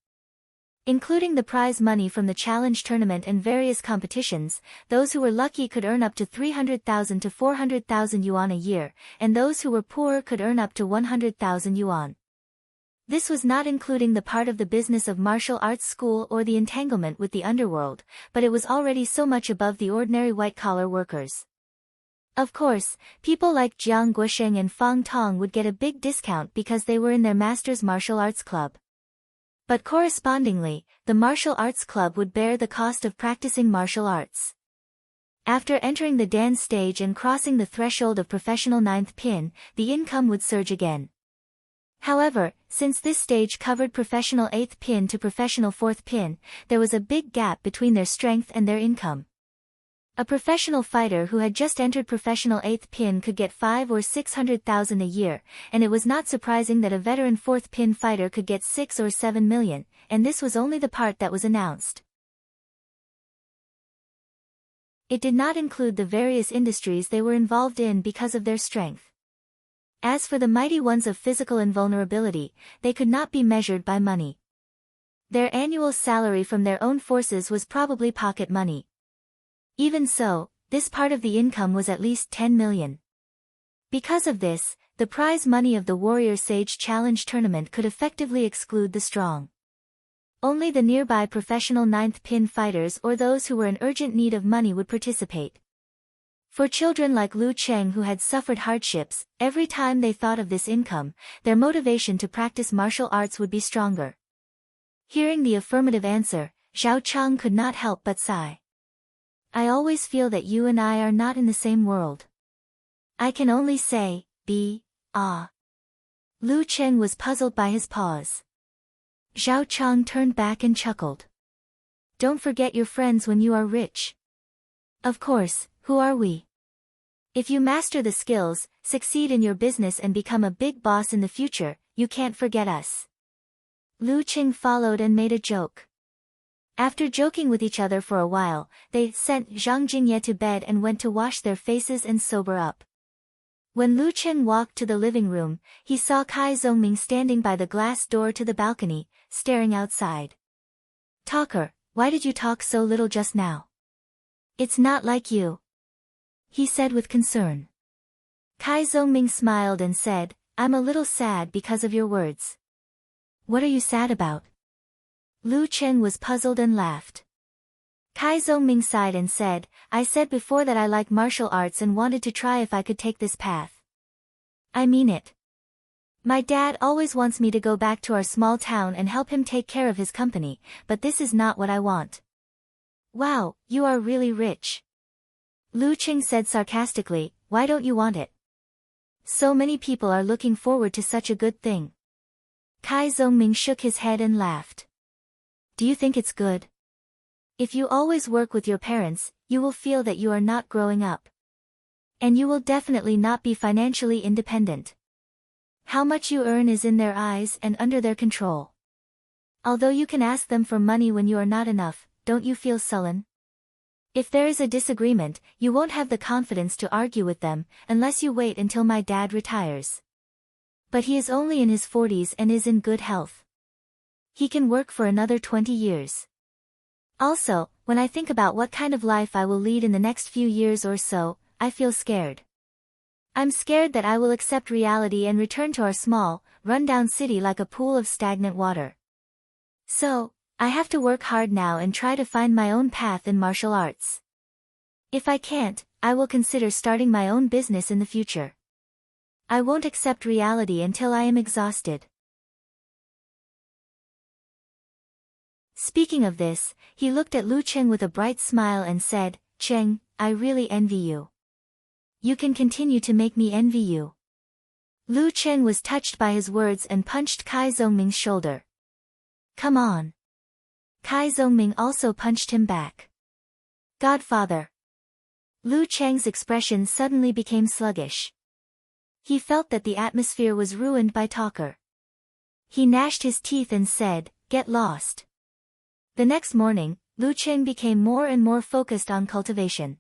Including the prize money from the challenge tournament and various competitions, those who were lucky could earn up to 300,000 to 400,000 yuan a year, and those who were poor could earn up to 100,000 yuan. This was not including the part of the business of martial arts school or the entanglement with the underworld, but it was already so much above the ordinary white-collar workers. Of course, people like Jiang Guosheng and Fang Tong would get a big discount because they were in their master's martial arts club. But correspondingly, the martial arts club would bear the cost of practicing martial arts. After entering the dance stage and crossing the threshold of professional 9th pin, the income would surge again. However, since this stage covered professional 8th pin to professional 4th pin, there was a big gap between their strength and their income. A professional fighter who had just entered professional 8th pin could get 5 or 600,000 a year, and it was not surprising that a veteran 4th pin fighter could get 6 or 7 million, and this was only the part that was announced. It did not include the various industries they were involved in because of their strength. As for the mighty ones of physical invulnerability, they could not be measured by money. Their annual salary from their own forces was probably pocket money. Even so, this part of the income was at least 10 million. Because of this, the prize money of the Warrior Sage Challenge tournament could effectively exclude the strong. Only the nearby professional 9th pin fighters or those who were in urgent need of money would participate. For children like Lu Cheng who had suffered hardships, every time they thought of this income, their motivation to practice martial arts would be stronger. Hearing the affirmative answer, Zhao Chang could not help but sigh. I always feel that you and I are not in the same world. I can only say, Lu Cheng was puzzled by his pause. Zhao Chang turned back and chuckled. Don't forget your friends when you are rich. Of course, who are we? If you master the skills, succeed in your business and become a big boss in the future, you can't forget us. Lu Qing followed and made a joke. After joking with each other for a while, they sent Zhang Jingye to bed and went to wash their faces and sober up. When Lu Qing walked to the living room, he saw Kai Zhongming standing by the glass door to the balcony, staring outside. Talker, why did you talk so little just now? It's not like you, he said with concern. Kai Zhongming smiled and said, I'm a little sad because of your words. What are you sad about? Lu Qing was puzzled and laughed. Kai Zhongming sighed and said, I said before that I like martial arts and wanted to try if I could take this path. I mean it. My dad always wants me to go back to our small town and help him take care of his company, but this is not what I want. Wow, you are really rich. Lu Qing said sarcastically, why don't you want it? So many people are looking forward to such a good thing. Kai Zongming shook his head and laughed. Do you think it's good? If you always work with your parents, you will feel that you are not growing up. And you will definitely not be financially independent. How much you earn is in their eyes and under their control. Although you can ask them for money when you are not enough, don't you feel sullen? If there is a disagreement, you won't have the confidence to argue with them, unless you wait until my dad retires. But he is only in his 40s and is in good health. He can work for another 20 years. Also, when I think about what kind of life I will lead in the next few years or so, I feel scared. I'm scared that I will accept reality and return to our small, run-down city like a pool of stagnant water. So, I have to work hard now and try to find my own path in martial arts. If I can't, I will consider starting my own business in the future. I won't accept reality until I am exhausted. Speaking of this, he looked at Lu Cheng with a bright smile and said, Cheng, I really envy you. You can continue to make me envy you. Lu Cheng was touched by his words and punched Kai Zongming's shoulder. Come on. Kai Zongming also punched him back. Godfather. Lu Cheng's expression suddenly became sluggish. He felt that the atmosphere was ruined by talker. He gnashed his teeth and said, Get lost. The next morning, Lu Cheng became more and more focused on cultivation.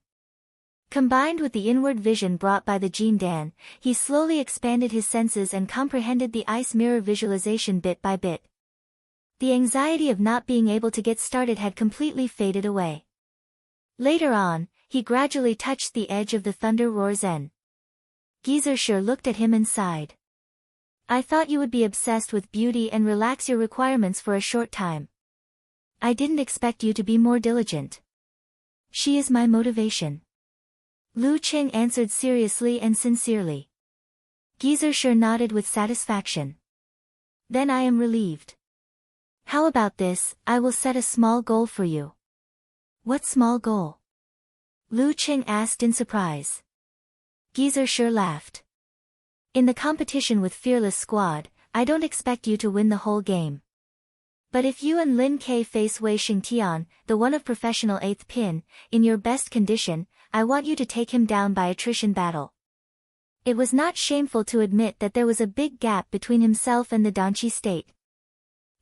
Combined with the inward vision brought by the Jin Dan, he slowly expanded his senses and comprehended the ice mirror visualization bit by bit. The anxiety of not being able to get started had completely faded away. Later on, he gradually touched the edge of the Thunder Roar Zen. Gizershur looked at him and sighed. I thought you would be obsessed with beauty and relax your requirements for a short time. I didn't expect you to be more diligent. She is my motivation. Lu Cheng answered seriously and sincerely. Gizershur nodded with satisfaction. Then I am relieved. How about this, I will set a small goal for you. What small goal? Lu Cheng asked in surprise. Gizershur laughed. In the competition with Fearless Squad, I don't expect you to win the whole game. But if you and Lin K face Wei Xingtian, the one of professional 8th pin, in your best condition, I want you to take him down by attrition battle. It was not shameful to admit that there was a big gap between himself and the Danqi state.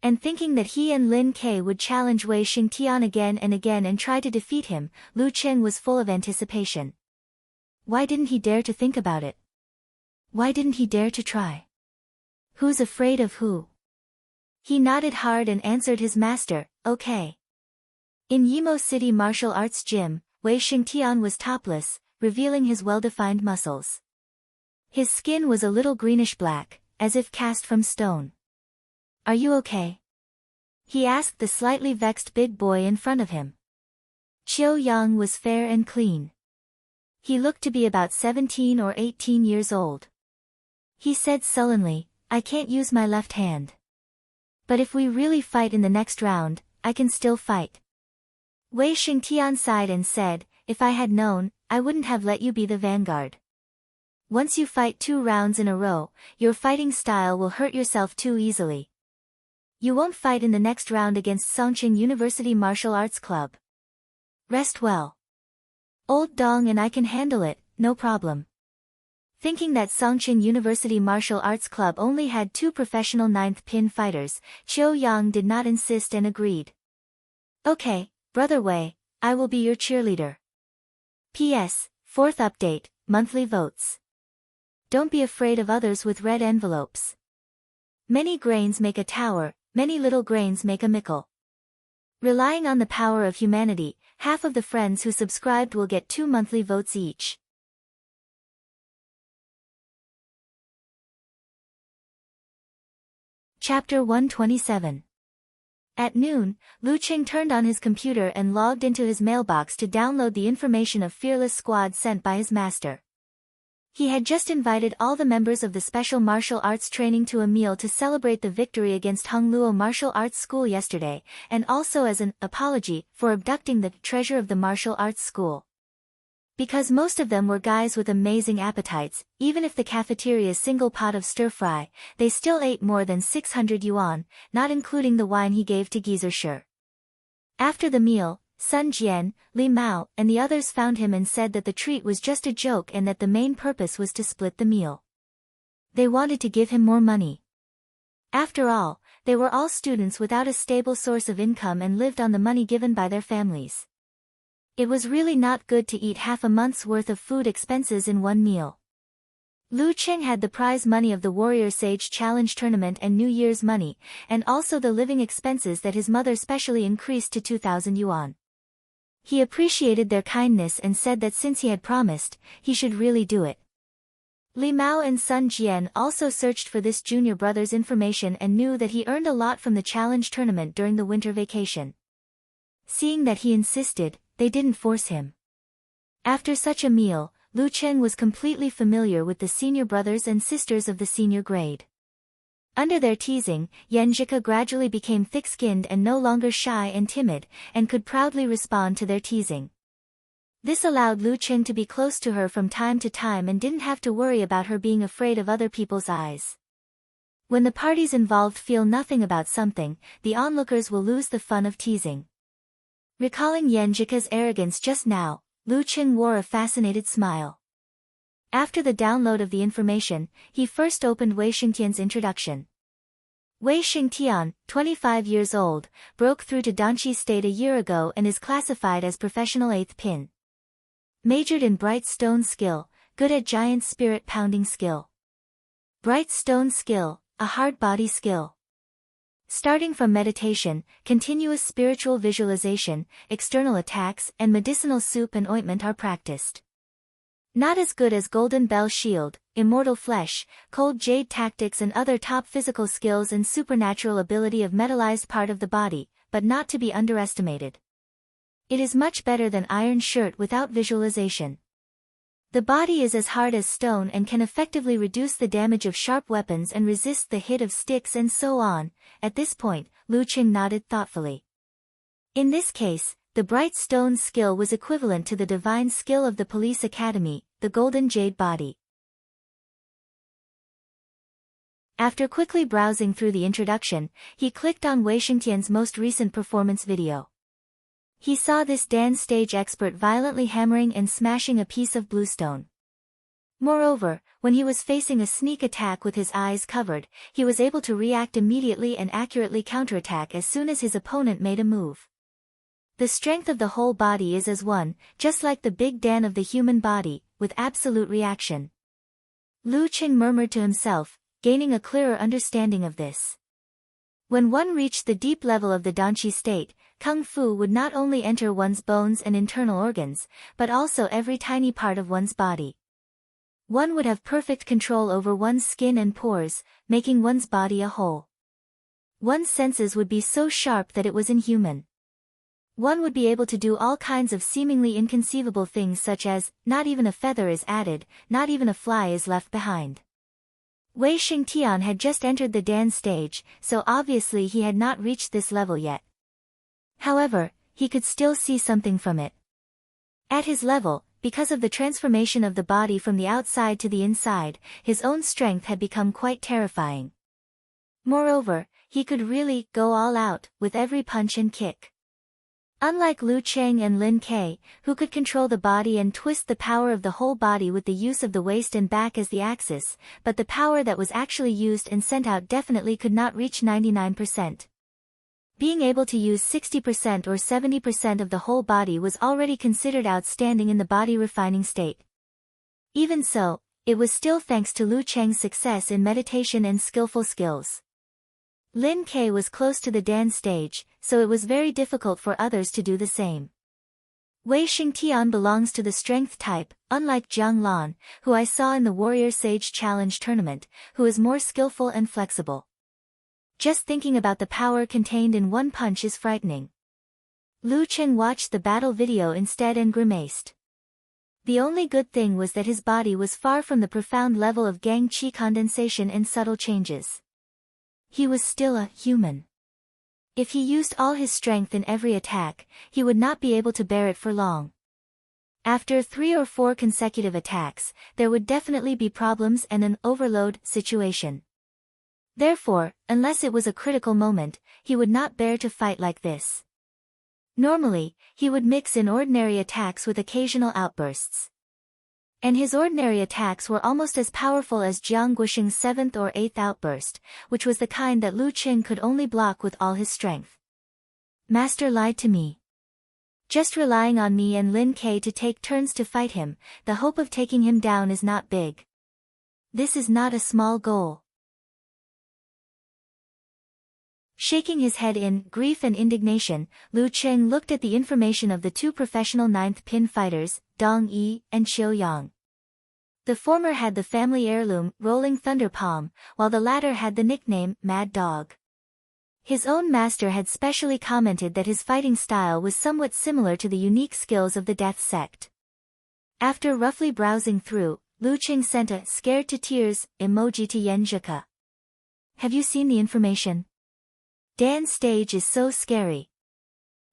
And thinking that he and Lin K would challenge Wei Xingtian again and try to defeat him, Lu Cheng was full of anticipation. Why didn't he dare to think about it? Why didn't he dare to try? Who's afraid of who? He nodded hard and answered his master, okay. In Yimo City Martial Arts Gym, Wei Xingtian was topless, revealing his well-defined muscles. His skin was a little greenish-black, as if cast from stone. Are you okay? He asked the slightly vexed big boy in front of him. Chiu Yang was fair and clean. He looked to be about 17 or 18 years old. He said sullenly, I can't use my left hand. But if we really fight in the next round, I can still fight. Wei Xingtian sighed and said, if I had known, I wouldn't have let you be the vanguard. Once you fight 2 rounds in a row, your fighting style will hurt yourself too easily. You won't fight in the next round against Songqing University Martial Arts Club. Rest well. Old Dong and I can handle it, no problem. Thinking that Songqing University Martial Arts Club only had 2 professional 9th pin fighters, Chiu Yang did not insist and agreed. Okay, Brother Wei, I will be your cheerleader. P.S. 4th update, monthly votes. Don't be afraid of others with red envelopes. Many grains make a tower, many little grains make a mickle. Relying on the power of humanity, half of the friends who subscribed will get 2 monthly votes each. Chapter 127. At noon, Lu Cheng turned on his computer and logged into his mailbox to download the information of Fearless Squad sent by his master. He had just invited all the members of the special martial arts training to a meal to celebrate the victory against Hongluo Martial Arts School yesterday, and also as an apology for abducting the treasure of the martial arts school. Because most of them were guys with amazing appetites, even if the cafeteria's single pot of stir-fry, they still ate more than 600 yuan, not including the wine he gave to Geezer Shi. After the meal, Sun Jian, Li Mao, and the others found him and said that the treat was just a joke and that the main purpose was to split the meal. They wanted to give him more money. After all, they were all students without a stable source of income and lived on the money given by their families. It was really not good to eat half a month's worth of food expenses in one meal. Lu Qing had the prize money of the Warrior Sage Challenge Tournament and New Year's money, and also the living expenses that his mother specially increased to 2,000 yuan. He appreciated their kindness and said that since he had promised, he should really do it. Li Mao and Sun Jian also searched for this junior brother's information and knew that he earned a lot from the challenge tournament during the winter vacation. Seeing that he insisted, they didn't force him. After such a meal, Lu Chen was completely familiar with the senior brothers and sisters of the senior grade. Under their teasing, Yanjika gradually became thick-skinned and no longer shy and timid, and could proudly respond to their teasing. This allowed Lu Chen to be close to her from time to time and didn't have to worry about her being afraid of other people's eyes. When the parties involved feel nothing about something, the onlookers will lose the fun of teasing. Recalling Yanjika's arrogance just now, Lu Chen wore a fascinated smile. After the download of the information, he first opened Wei Xingtian's introduction. Wei Xingtian, 25 years old, broke through to Danqi State a year ago and is classified as professional 8th pin. Majored in Bright Stone Skill, good at Giant Spirit Pounding Skill. Bright Stone Skill, a hard body skill. Starting from meditation, continuous spiritual visualization, external attacks, and medicinal soup and ointment are practiced. Not as good as Golden Bell Shield, Immortal Flesh, Cold Jade Tactics and other top physical skills and supernatural ability of metallized part of the body, but not to be underestimated. It is much better than Iron Shirt without visualization. The body is as hard as stone and can effectively reduce the damage of sharp weapons and resist the hit of sticks and so on. At this point, Lu Qing nodded thoughtfully. In this case, the Bright Stone skill was equivalent to the divine skill of the police academy, the Golden Jade Body. After quickly browsing through the introduction, he clicked on Wei Xingtian's most recent performance video. He saw this dance stage expert violently hammering and smashing a piece of bluestone. Moreover, when he was facing a sneak attack with his eyes covered, he was able to react immediately and accurately counterattack as soon as his opponent made a move. The strength of the whole body is as one, just like the Big Dan of the human body, with absolute reaction. Lu Qing murmured to himself, gaining a clearer understanding of this. When one reached the deep level of the Danqi state, Kung Fu would not only enter one's bones and internal organs, but also every tiny part of one's body. One would have perfect control over one's skin and pores, making one's body a whole. One's senses would be so sharp that it was inhuman. One would be able to do all kinds of seemingly inconceivable things such as, not even a feather is added, not even a fly is left behind. Wei Xingtian had just entered the Dan stage, so obviously he had not reached this level yet. However, he could still see something from it. At his level, because of the transformation of the body from the outside to the inside, his own strength had become quite terrifying. Moreover, he could really go all out with every punch and kick. Unlike Lu Cheng and Lin Ke, who could control the body and twist the power of the whole body with the use of the waist and back as the axis, but the power that was actually used and sent out definitely could not reach 99%. Being able to use 60% or 70% of the whole body was already considered outstanding in the body refining state. Even so, it was still thanks to Lu Cheng's success in meditation and skillful skills. Lin Ke was close to the Dan stage, so it was very difficult for others to do the same. Wei Xingtian belongs to the strength type, unlike Jiang Lan, who I saw in the Warrior Sage Challenge tournament, who is more skillful and flexible. Just thinking about the power contained in one punch is frightening. Lu Cheng watched the battle video instead and grimaced. The only good thing was that his body was far from the profound level of Gang Qi condensation and subtle changes. He was still a human. If he used all his strength in every attack, he would not be able to bear it for long. After 3 or 4 consecutive attacks, there would definitely be problems and an overload situation. Therefore, unless it was a critical moment, he would not bear to fight like this. Normally, he would mix in ordinary attacks with occasional outbursts. And his ordinary attacks were almost as powerful as Jiang Guosheng's 7th or 8th outburst, which was the kind that Lu Qing could only block with all his strength. Master lied to me. Just relying on me and Lin Ke to take turns to fight him, the hope of taking him down is not big. This is not a small goal. Shaking his head in grief and indignation, Lu Qing looked at the information of the 2 professional 9th pin fighters, Dong Yi and Qiu Yang. The former had the family heirloom, Rolling Thunder Palm, while the latter had the nickname, Mad Dog. His own master had specially commented that his fighting style was somewhat similar to the unique skills of the Death Sect. After roughly browsing through, Lu Qing sent a scared to tears emoji to Yan Zhike. Have you seen the information? Dan's stage is so scary.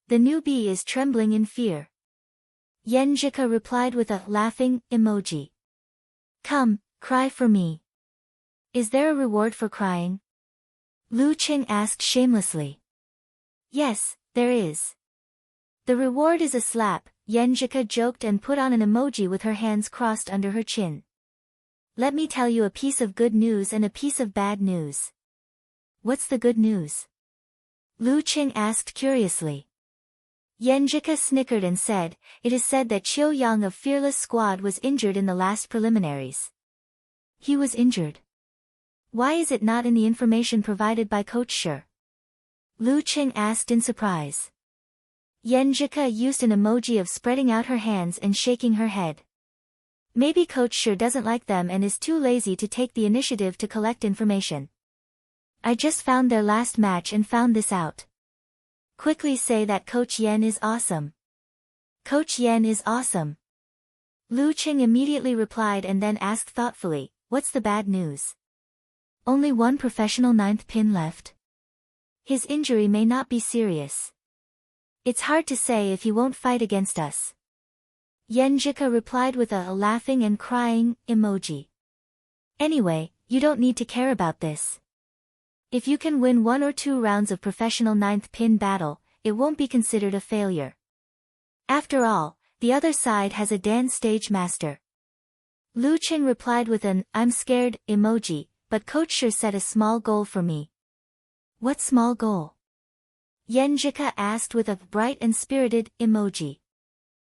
The newbie is trembling in fear. Yan Zhike replied with a laughing emoji. Come, cry for me. Is there a reward for crying? Lu Qing asked shamelessly. Yes, there is. The reward is a slap, Yan Zhike joked and put on an emoji with her hands crossed under her chin. Let me tell you a piece of good news and a piece of bad news. What's the good news? Lu Qing asked curiously. Yan Zhike snickered and said, it is said that Qiu Yang of Fearless Squad was injured in the last preliminaries. He was injured. Why is it not in the information provided by Coach Shi? Lu Qing asked in surprise. Yan Zhike used an emoji of spreading out her hands and shaking her head. Maybe Coach Shi doesn't like them and is too lazy to take the initiative to collect information. I just found their last match and found this out. Quickly say that Coach Yan is awesome. Coach Yan is awesome. Lu Qing immediately replied and then asked thoughtfully, what's the bad news? Only 1 professional 9th pin left. His injury may not be serious. It's hard to say if he won't fight against us. Yan Zhike replied with a laughing and crying emoji. Anyway, you don't need to care about this. If you can win 1 or 2 rounds of professional 9th pin battle, it won't be considered a failure. After all, the other side has a Dan stage master. Lu Qing replied with an I'm scared emoji, but Coach Shi set a small goal for me. What small goal? Yan Zhike asked with a bright and spirited emoji.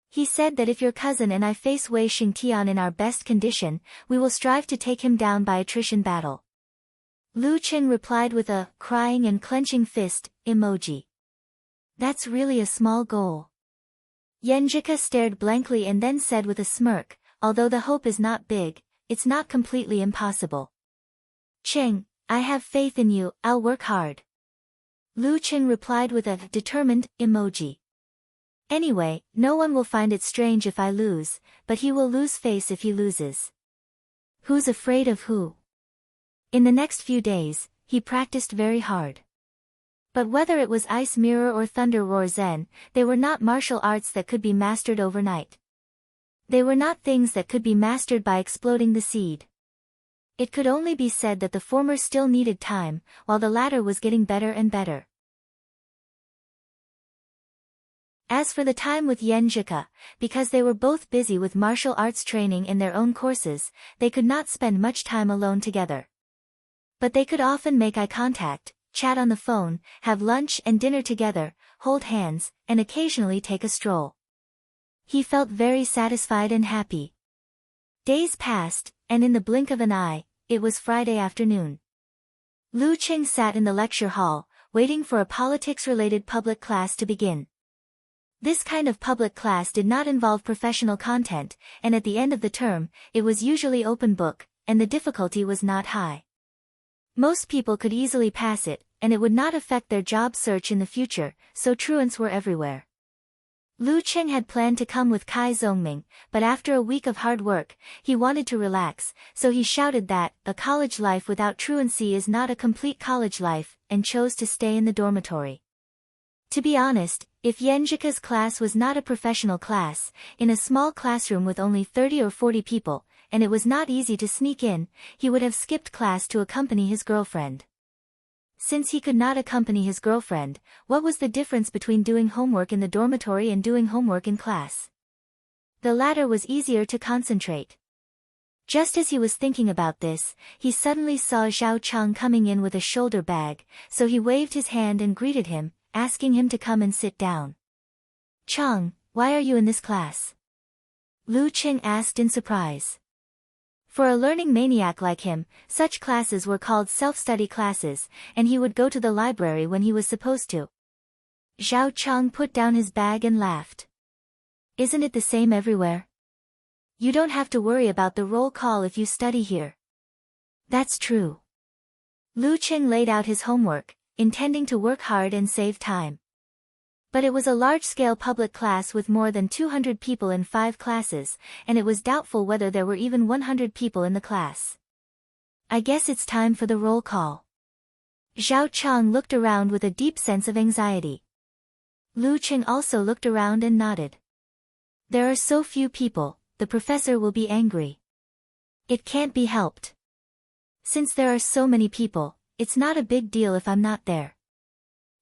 He said that if your cousin and I face Wei Xingtian in our best condition, we will strive to take him down by attrition battle. Lu Qing replied with a crying and clenching fist emoji. That's really a small goal. Yan Zhike stared blankly and then said with a smirk, although the hope is not big, it's not completely impossible. Qing, I have faith in you, I'll work hard. Lu Qing replied with a determined emoji. Anyway, no one will find it strange if I lose, but he will lose face if he loses. Who's afraid of who? In the next few days, he practiced very hard. But whether it was Ice Mirror or Thunder Roar Zen, they were not martial arts that could be mastered overnight. They were not things that could be mastered by exploding the seed. It could only be said that the former still needed time, while the latter was getting better and better. As for the time with Yan Zhike, because they were both busy with martial arts training in their own courses, they could not spend much time alone together. But they could often make eye contact, chat on the phone, have lunch and dinner together, hold hands, and occasionally take a stroll. He felt very satisfied and happy. Days passed, and in the blink of an eye, it was Friday afternoon. Lu Qing sat in the lecture hall, waiting for a politics-related public class to begin. This kind of public class did not involve professional content, and at the end of the term, it was usually open book, and the difficulty was not high. Most people could easily pass it, and it would not affect their job search in the future, so truants were everywhere. Lu Qing had planned to come with Kai Zongming, but after a week of hard work, he wanted to relax, so he shouted that a college life without truancy is not a complete college life, and chose to stay in the dormitory. To be honest, If Yenjika's class was not a professional class, in a small classroom with only 30 or 40 people, and it was not easy to sneak in, he would have skipped class to accompany his girlfriend. Since he could not accompany his girlfriend, what was the difference between doing homework in the dormitory and doing homework in class? The latter was easier to concentrate. Just as he was thinking about this, he suddenly saw Zhao Cheng coming in with a shoulder bag, so he waved his hand and greeted him, asking him to come and sit down. "Cheng, why are you in this class?" Lu Qing asked in surprise. For a learning maniac like him, such classes were called self-study classes, and he would go to the library when he was supposed to. Zhao Cheng put down his bag and laughed. "Isn't it the same everywhere? You don't have to worry about the roll call if you study here." "That's true." Lu Qing laid out his homework, intending to work hard and save time. But it was a large-scale public class with more than 200 people in 5 classes, and it was doubtful whether there were even 100 people in the class. "I guess it's time for the roll call." Zhao Cheng looked around with a deep sense of anxiety. Lu Qing also looked around and nodded. "There are so few people, the professor will be angry." "It can't be helped. Since there are so many people, it's not a big deal if I'm not there.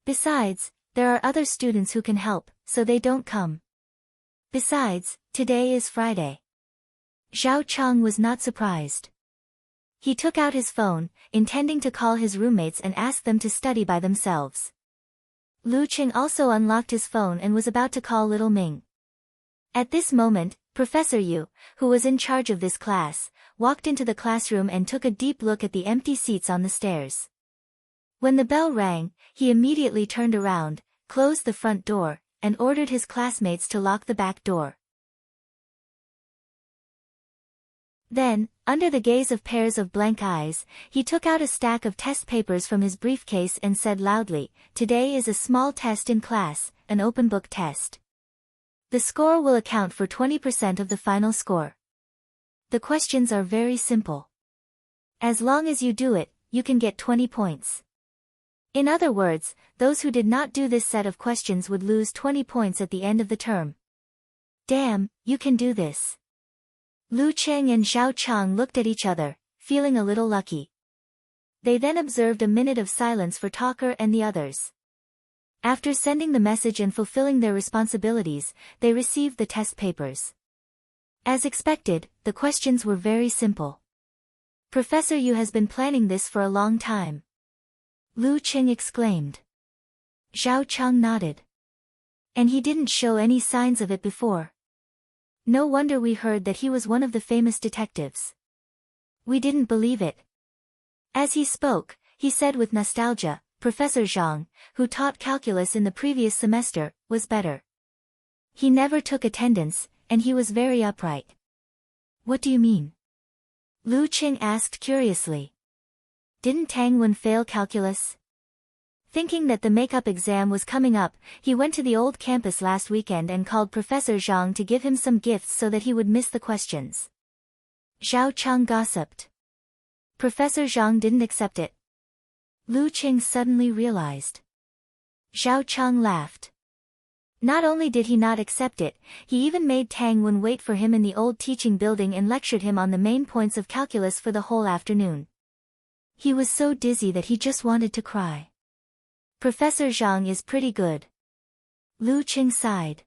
Besides, there are other students who can help, so they don't come. Besides, today is Friday." Zhao Cheng was not surprised. He took out his phone, intending to call his roommates and ask them to study by themselves. Lu Qing also unlocked his phone and was about to call little Ming. At this moment, Professor Yu, who was in charge of this class, walked into the classroom and took a deep look at the empty seats on the stairs. When the bell rang, he immediately turned around, closed the front door, and ordered his classmates to lock the back door. Then, under the gaze of pairs of blank eyes, he took out a stack of test papers from his briefcase and said loudly, "Today is a small test in class, an open book test. The score will account for 20% of the final score. The questions are very simple. As long as you do it, you can get 20 points. In other words, those who did not do this set of questions would lose 20 points at the end of the term." "Damn, you can do this." Lu Qing and Zhao Cheng looked at each other, feeling a little lucky. They then observed a minute of silence for Talker and the others. After sending the message and fulfilling their responsibilities, they received the test papers. As expected, the questions were very simple. "Professor Yu has been planning this for a long time," Lu Qing exclaimed. Zhao Cheng nodded. "And he didn't show any signs of it before. No wonder we heard that he was one of the famous detectives. We didn't believe it." As he spoke, he said with nostalgia, "Professor Zhang, who taught calculus in the previous semester, was better. He never took attendance, and he was very upright." "What do you mean?" Lu Qing asked curiously. "Didn't Tang Wen fail calculus?" Thinking that the makeup exam was coming up, he went to the old campus last weekend and called Professor Zhang to give him some gifts so that he would miss the questions. Zhao Cheng gossiped. "Professor Zhang didn't accept it." Lu Qing suddenly realized. Zhao Cheng laughed. Not only did he not accept it, he even made Tang Wen wait for him in the old teaching building and lectured him on the main points of calculus for the whole afternoon. He was so dizzy that he just wanted to cry. "Professor Zhang is pretty good." Lu Qing sighed.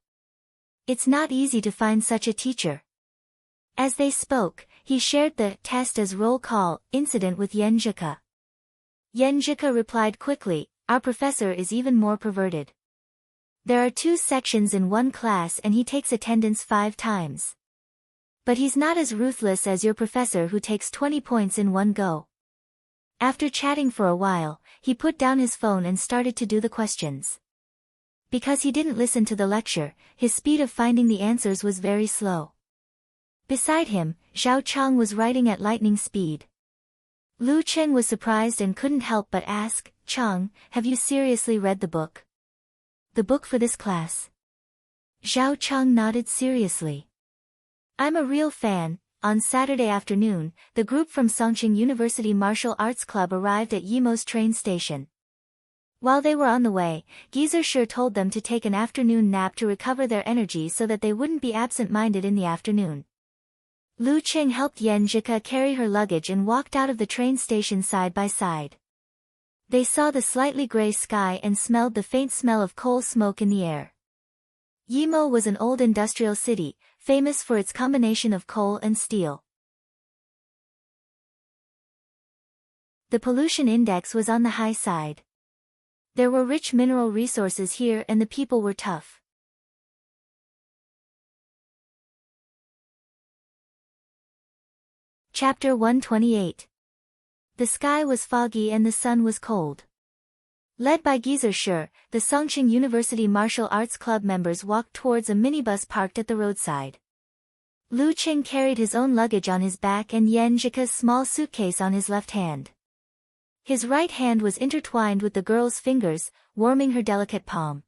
"It's not easy to find such a teacher." As they spoke, he shared the test as roll call incident with Yenjika. Yenjika replied quickly, "Our professor is even more perverted. There are 2 sections in one class and he takes attendance 5 times. But he's not as ruthless as your professor who takes 20 points in one go." After chatting for a while, he put down his phone and started to do the questions. Because he didn't listen to the lecture, his speed of finding the answers was very slow. Beside him, Zhao Cheng was writing at lightning speed. Lu Qing was surprised and couldn't help but ask, "Cheng, have you seriously read the book? The book for this class?" Zhao Cheng nodded seriously. "I'm a real fan." On Saturday afternoon, the group from Songqing University Martial Arts Club arrived at Yimo's train station. While they were on the way, Gizur told them to take an afternoon nap to recover their energy so that they wouldn't be absent-minded in the afternoon. Lu Qing helped Yan Zhika carry her luggage and walked out of the train station side by side. They saw the slightly gray sky and smelled the faint smell of coal smoke in the air. Yimo was an old industrial city, famous for its combination of coal and steel. The pollution index was on the high side. There were rich mineral resources here and the people were tough. Chapter 128. The sky was foggy and the sun was cold. Led by Gizur, the Songqing University Martial Arts Club members walked towards a minibus parked at the roadside. Lu Qing carried his own luggage on his back and Yan Zhika's small suitcase on his left hand. His right hand was intertwined with the girl's fingers, warming her delicate palm.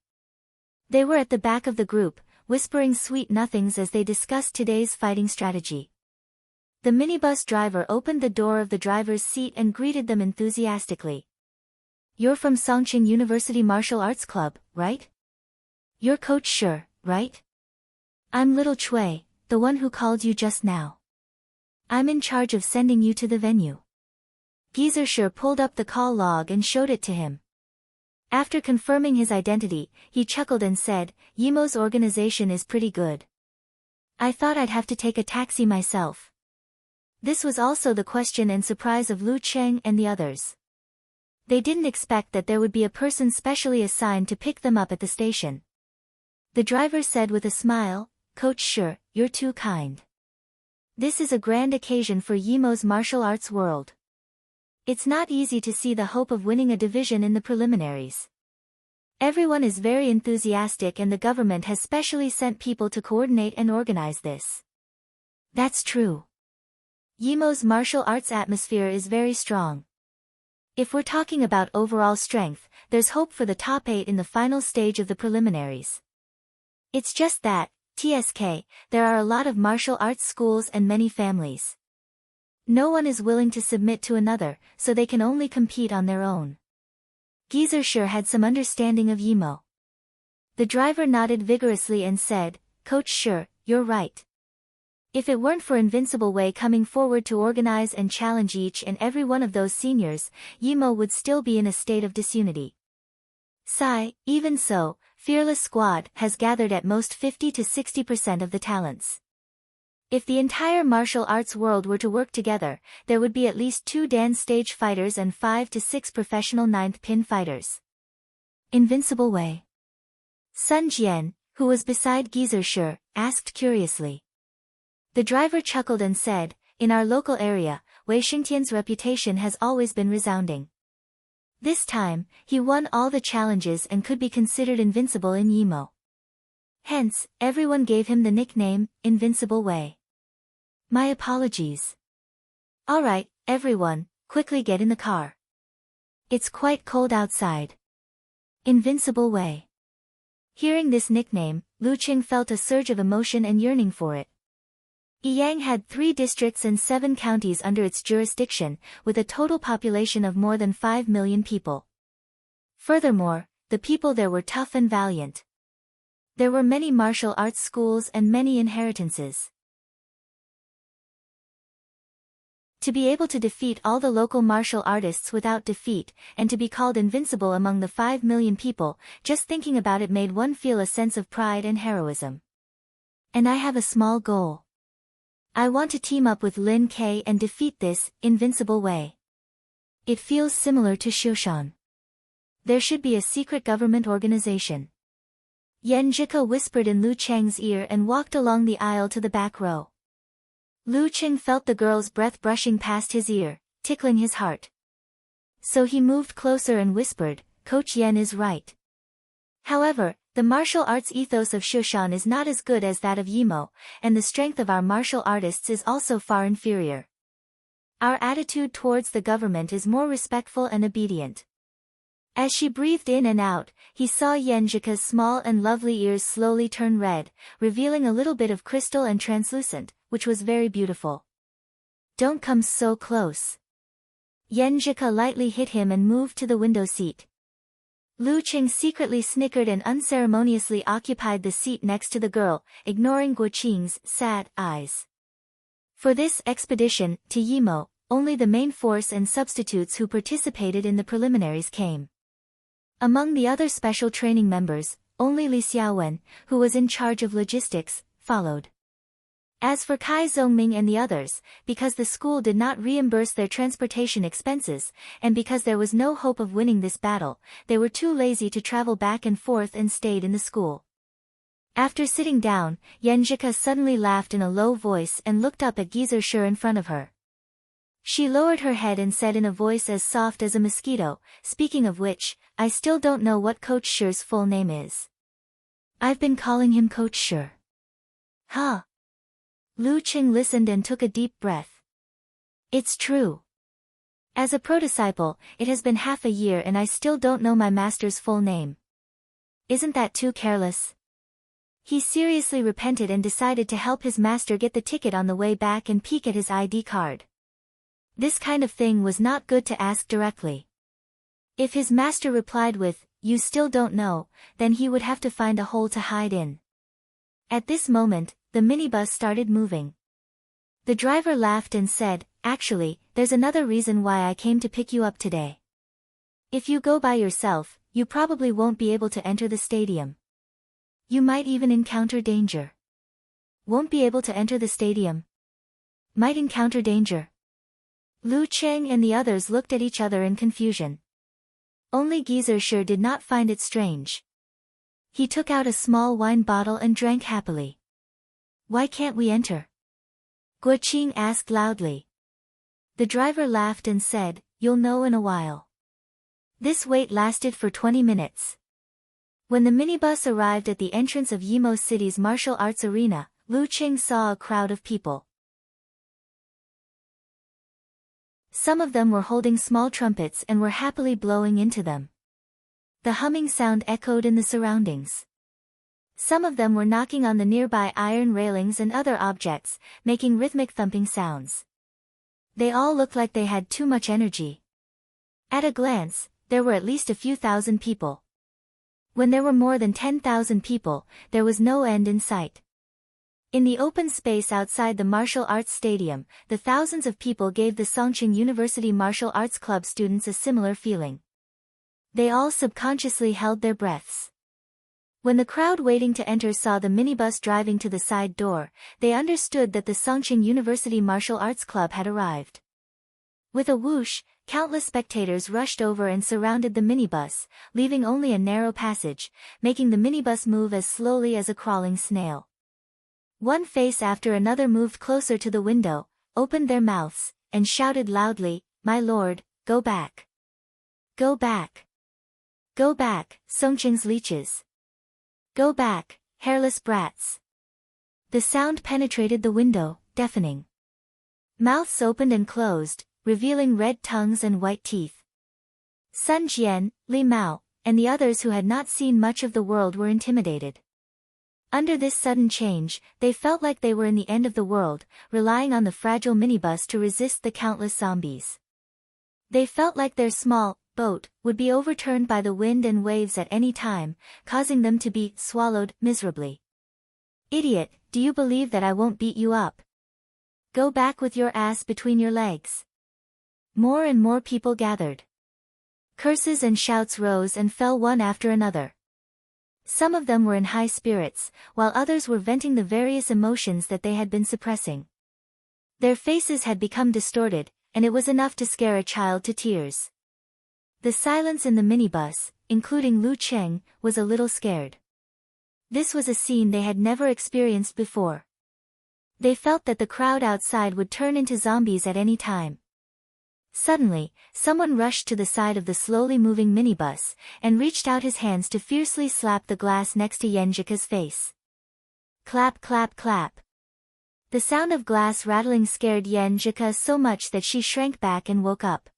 They were at the back of the group, whispering sweet nothings as they discussed today's fighting strategy. The minibus driver opened the door of the driver's seat and greeted them enthusiastically. "You're from Songqing University Martial Arts Club, right? You're Coach Shi, right? I'm little Chui, the one who called you just now. I'm in charge of sending you to the venue." Gizur pulled up the call log and showed it to him. After confirming his identity, he chuckled and said, "Yimo's organization is pretty good. I thought I'd have to take a taxi myself." This was also the question and surprise of Lu Qing and the others. They didn't expect that there would be a person specially assigned to pick them up at the station. The driver said with a smile, "Coach Shi, you're too kind. This is a grand occasion for Yimo's martial arts world. It's not easy to see the hope of winning a division in the preliminaries. Everyone is very enthusiastic and the government has specially sent people to coordinate and organize this." That's true. Yimo's martial arts atmosphere is very strong. If we're talking about overall strength, there's hope for the top 8 in the final stage of the preliminaries. It's just that, TSK, there are a lot of martial arts schools and many families. No one is willing to submit to another, so they can only compete on their own. Gizur had some understanding of Yimo. The driver nodded vigorously and said, "Coach Shi, you're right. If it weren't for Invincible Way coming forward to organize and challenge each and every one of those seniors, Yimo would still be in a state of disunity. Even so, Fearless Squad has gathered at most 50 to 60% of the talents. If the entire martial arts world were to work together, there would be at least 2 dance stage fighters and 5 to 6 professional 9th pin fighters." Invincible Way. Sun Jian, who was beside Gizur, asked curiously. The driver chuckled and said, "In our local area, Wei Xingtian's reputation has always been resounding. This time, he won all the challenges and could be considered invincible in Yimo. Hence, everyone gave him the nickname, Invincible Way." My apologies. Alright, everyone, quickly get in the car. It's quite cold outside. Invincible Way. Hearing this nickname, Lu Qing felt a surge of emotion and yearning for it. Yiyang had 3 districts and 7 counties under its jurisdiction, with a total population of more than 5 million people. Furthermore, the people there were tough and valiant. There were many martial arts schools and many inheritances. To be able to defeat all the local martial artists without defeat, and to be called invincible among the 5 million people, just thinking about it made one feel a sense of pride and heroism. And I have a small goal. I want to team up with Lin Ke and defeat this, Invincible Way. It feels similar to Shushan. There should be a secret government organization. Yan Zhika whispered in Lu Cheng's ear and walked along the aisle to the back row. Lu Cheng felt the girl's breath brushing past his ear, tickling his heart. So he moved closer and whispered, "Coach Yan is right. However, the martial arts ethos of Shushan is not as good as that of Yimo, and the strength of our martial artists is also far inferior. Our attitude towards the government is more respectful and obedient." As she breathed in and out, he saw Yanjika's small and lovely ears slowly turn red, revealing a little bit of crystal and translucent, which was very beautiful. "Don't come so close." Yanjika lightly hit him and moved to the window seat. Lu Qing secretly snickered and unceremoniously occupied the seat next to the girl, ignoring Guo Qing's sad eyes. For this expedition to Yimo, only the main force and substitutes who participated in the preliminaries came. Among the other special training members, only Li Xiaowen, who was in charge of logistics, followed. As for Kai Zhongming and the others, because the school did not reimburse their transportation expenses, and because there was no hope of winning this battle, they were too lazy to travel back and forth and stayed in the school. After sitting down, Yanjika suddenly laughed in a low voice and looked up at Geezer Shi in front of her. She lowered her head and said in a voice as soft as a mosquito, speaking of which, I still don't know what Coach Shi's full name is. I've been calling him Coach Shi. Huh? Lu Qing listened and took a deep breath. It's true. As a prodisciple, it has been half a year and I still don't know my master's full name. Isn't that too careless? He seriously repented and decided to help his master get the ticket on the way back and peek at his ID card. This kind of thing was not good to ask directly. If his master replied with, "You still don't know," then he would have to find a hole to hide in. At this moment, the minibus started moving. The driver laughed and said, "Actually, there's another reason why I came to pick you up today. If you go by yourself, you probably won't be able to enter the stadium. You might even encounter danger." Won't be able to enter the stadium. Might encounter danger. Lu Qing and the others looked at each other in confusion. Only Geezer Shi did not find it strange. He took out a small wine bottle and drank happily. Why can't we enter? Guo Qing asked loudly. The driver laughed and said, You'll know in a while. This wait lasted for 20 minutes. When the minibus arrived at the entrance of Yimo City's martial arts arena, Lu Qing saw a crowd of people. Some of them were holding small trumpets and were happily blowing into them. The humming sound echoed in the surroundings. Some of them were knocking on the nearby iron railings and other objects, making rhythmic thumping sounds. They all looked like they had too much energy. At a glance, there were at least a few thousand people. When there were more than 10,000 people, there was no end in sight. In the open space outside the martial arts stadium, the thousands of people gave the Songqing University Martial Arts Club students a similar feeling. They all subconsciously held their breaths. When the crowd waiting to enter saw the minibus driving to the side door, they understood that the Songqing University Martial Arts Club had arrived. With a whoosh, countless spectators rushed over and surrounded the minibus, leaving only a narrow passage, making the minibus move as slowly as a crawling snail. One face after another moved closer to the window, opened their mouths, and shouted loudly, My lord, go back. Go back. Go back, Songqing's leeches. Go back, hairless brats. The sound penetrated the window, deafening. Mouths opened and closed, revealing red tongues and white teeth. Sun Jian, Li Mao, and the others who had not seen much of the world were intimidated. Under this sudden change, they felt like they were in the end of the world, relying on the fragile minibus to resist the countless zombies. They felt like their small boat would be overturned by the wind and waves at any time, causing them to be swallowed miserably. Idiot, do you believe that I won't beat you up? Go back with your ass between your legs. More and more people gathered. Curses and shouts rose and fell one after another. Some of them were in high spirits, while others were venting the various emotions that they had been suppressing. Their faces had become distorted, and it was enough to scare a child to tears. The silence in the minibus, including Lu Qing, was a little scared. This was a scene they had never experienced before. They felt that the crowd outside would turn into zombies at any time. Suddenly, someone rushed to the side of the slowly moving minibus, and reached out his hands to fiercely slap the glass next to Yenjika's face. Clap clap clap. The sound of glass rattling scared Yenjika so much that she shrank back and woke up.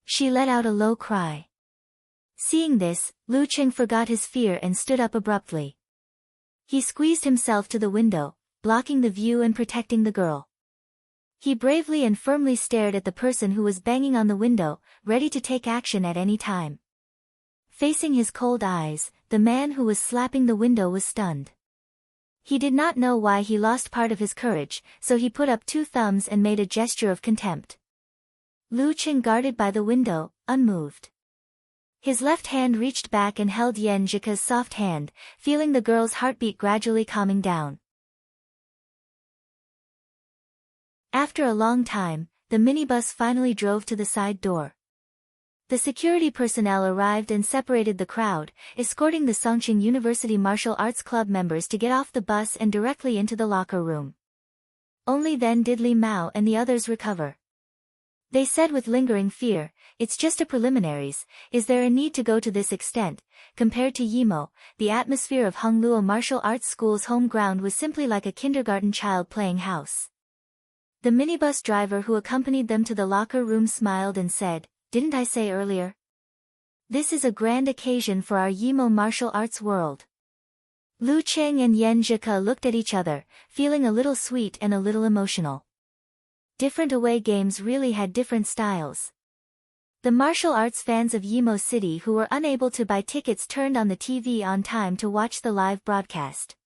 She let out a low cry. Seeing this, Lu Qing forgot his fear and stood up abruptly. He squeezed himself to the window, blocking the view and protecting the girl. He bravely and firmly stared at the person who was banging on the window, ready to take action at any time. Facing his cold eyes, the man who was slapping the window was stunned. He did not know why he lost part of his courage, so he put up 2 thumbs and made a gesture of contempt. Lu Qing guarded by the window, unmoved. His left hand reached back and held Yan Zhika's soft hand, feeling the girl's heartbeat gradually calming down. After a long time, the minibus finally drove to the side door. The security personnel arrived and separated the crowd, escorting the Songqing University Martial Arts Club members to get off the bus and directly into the locker room. Only then did Li Mao and the others recover. They said with lingering fear, "It's just a preliminaries, is there a need to go to this extent?" Compared to Yimo, the atmosphere of Hongluo Martial Arts School's home ground was simply like a kindergarten child playing house. The minibus driver who accompanied them to the locker room smiled and said, "Didn't I say earlier? This is a grand occasion for our Yimo martial arts world." Lu Qing and Yan Zhika looked at each other, feeling a little sweet and a little emotional. Different away games really had different styles. The martial arts fans of Yimo City who were unable to buy tickets turned on the TV on time to watch the live broadcast.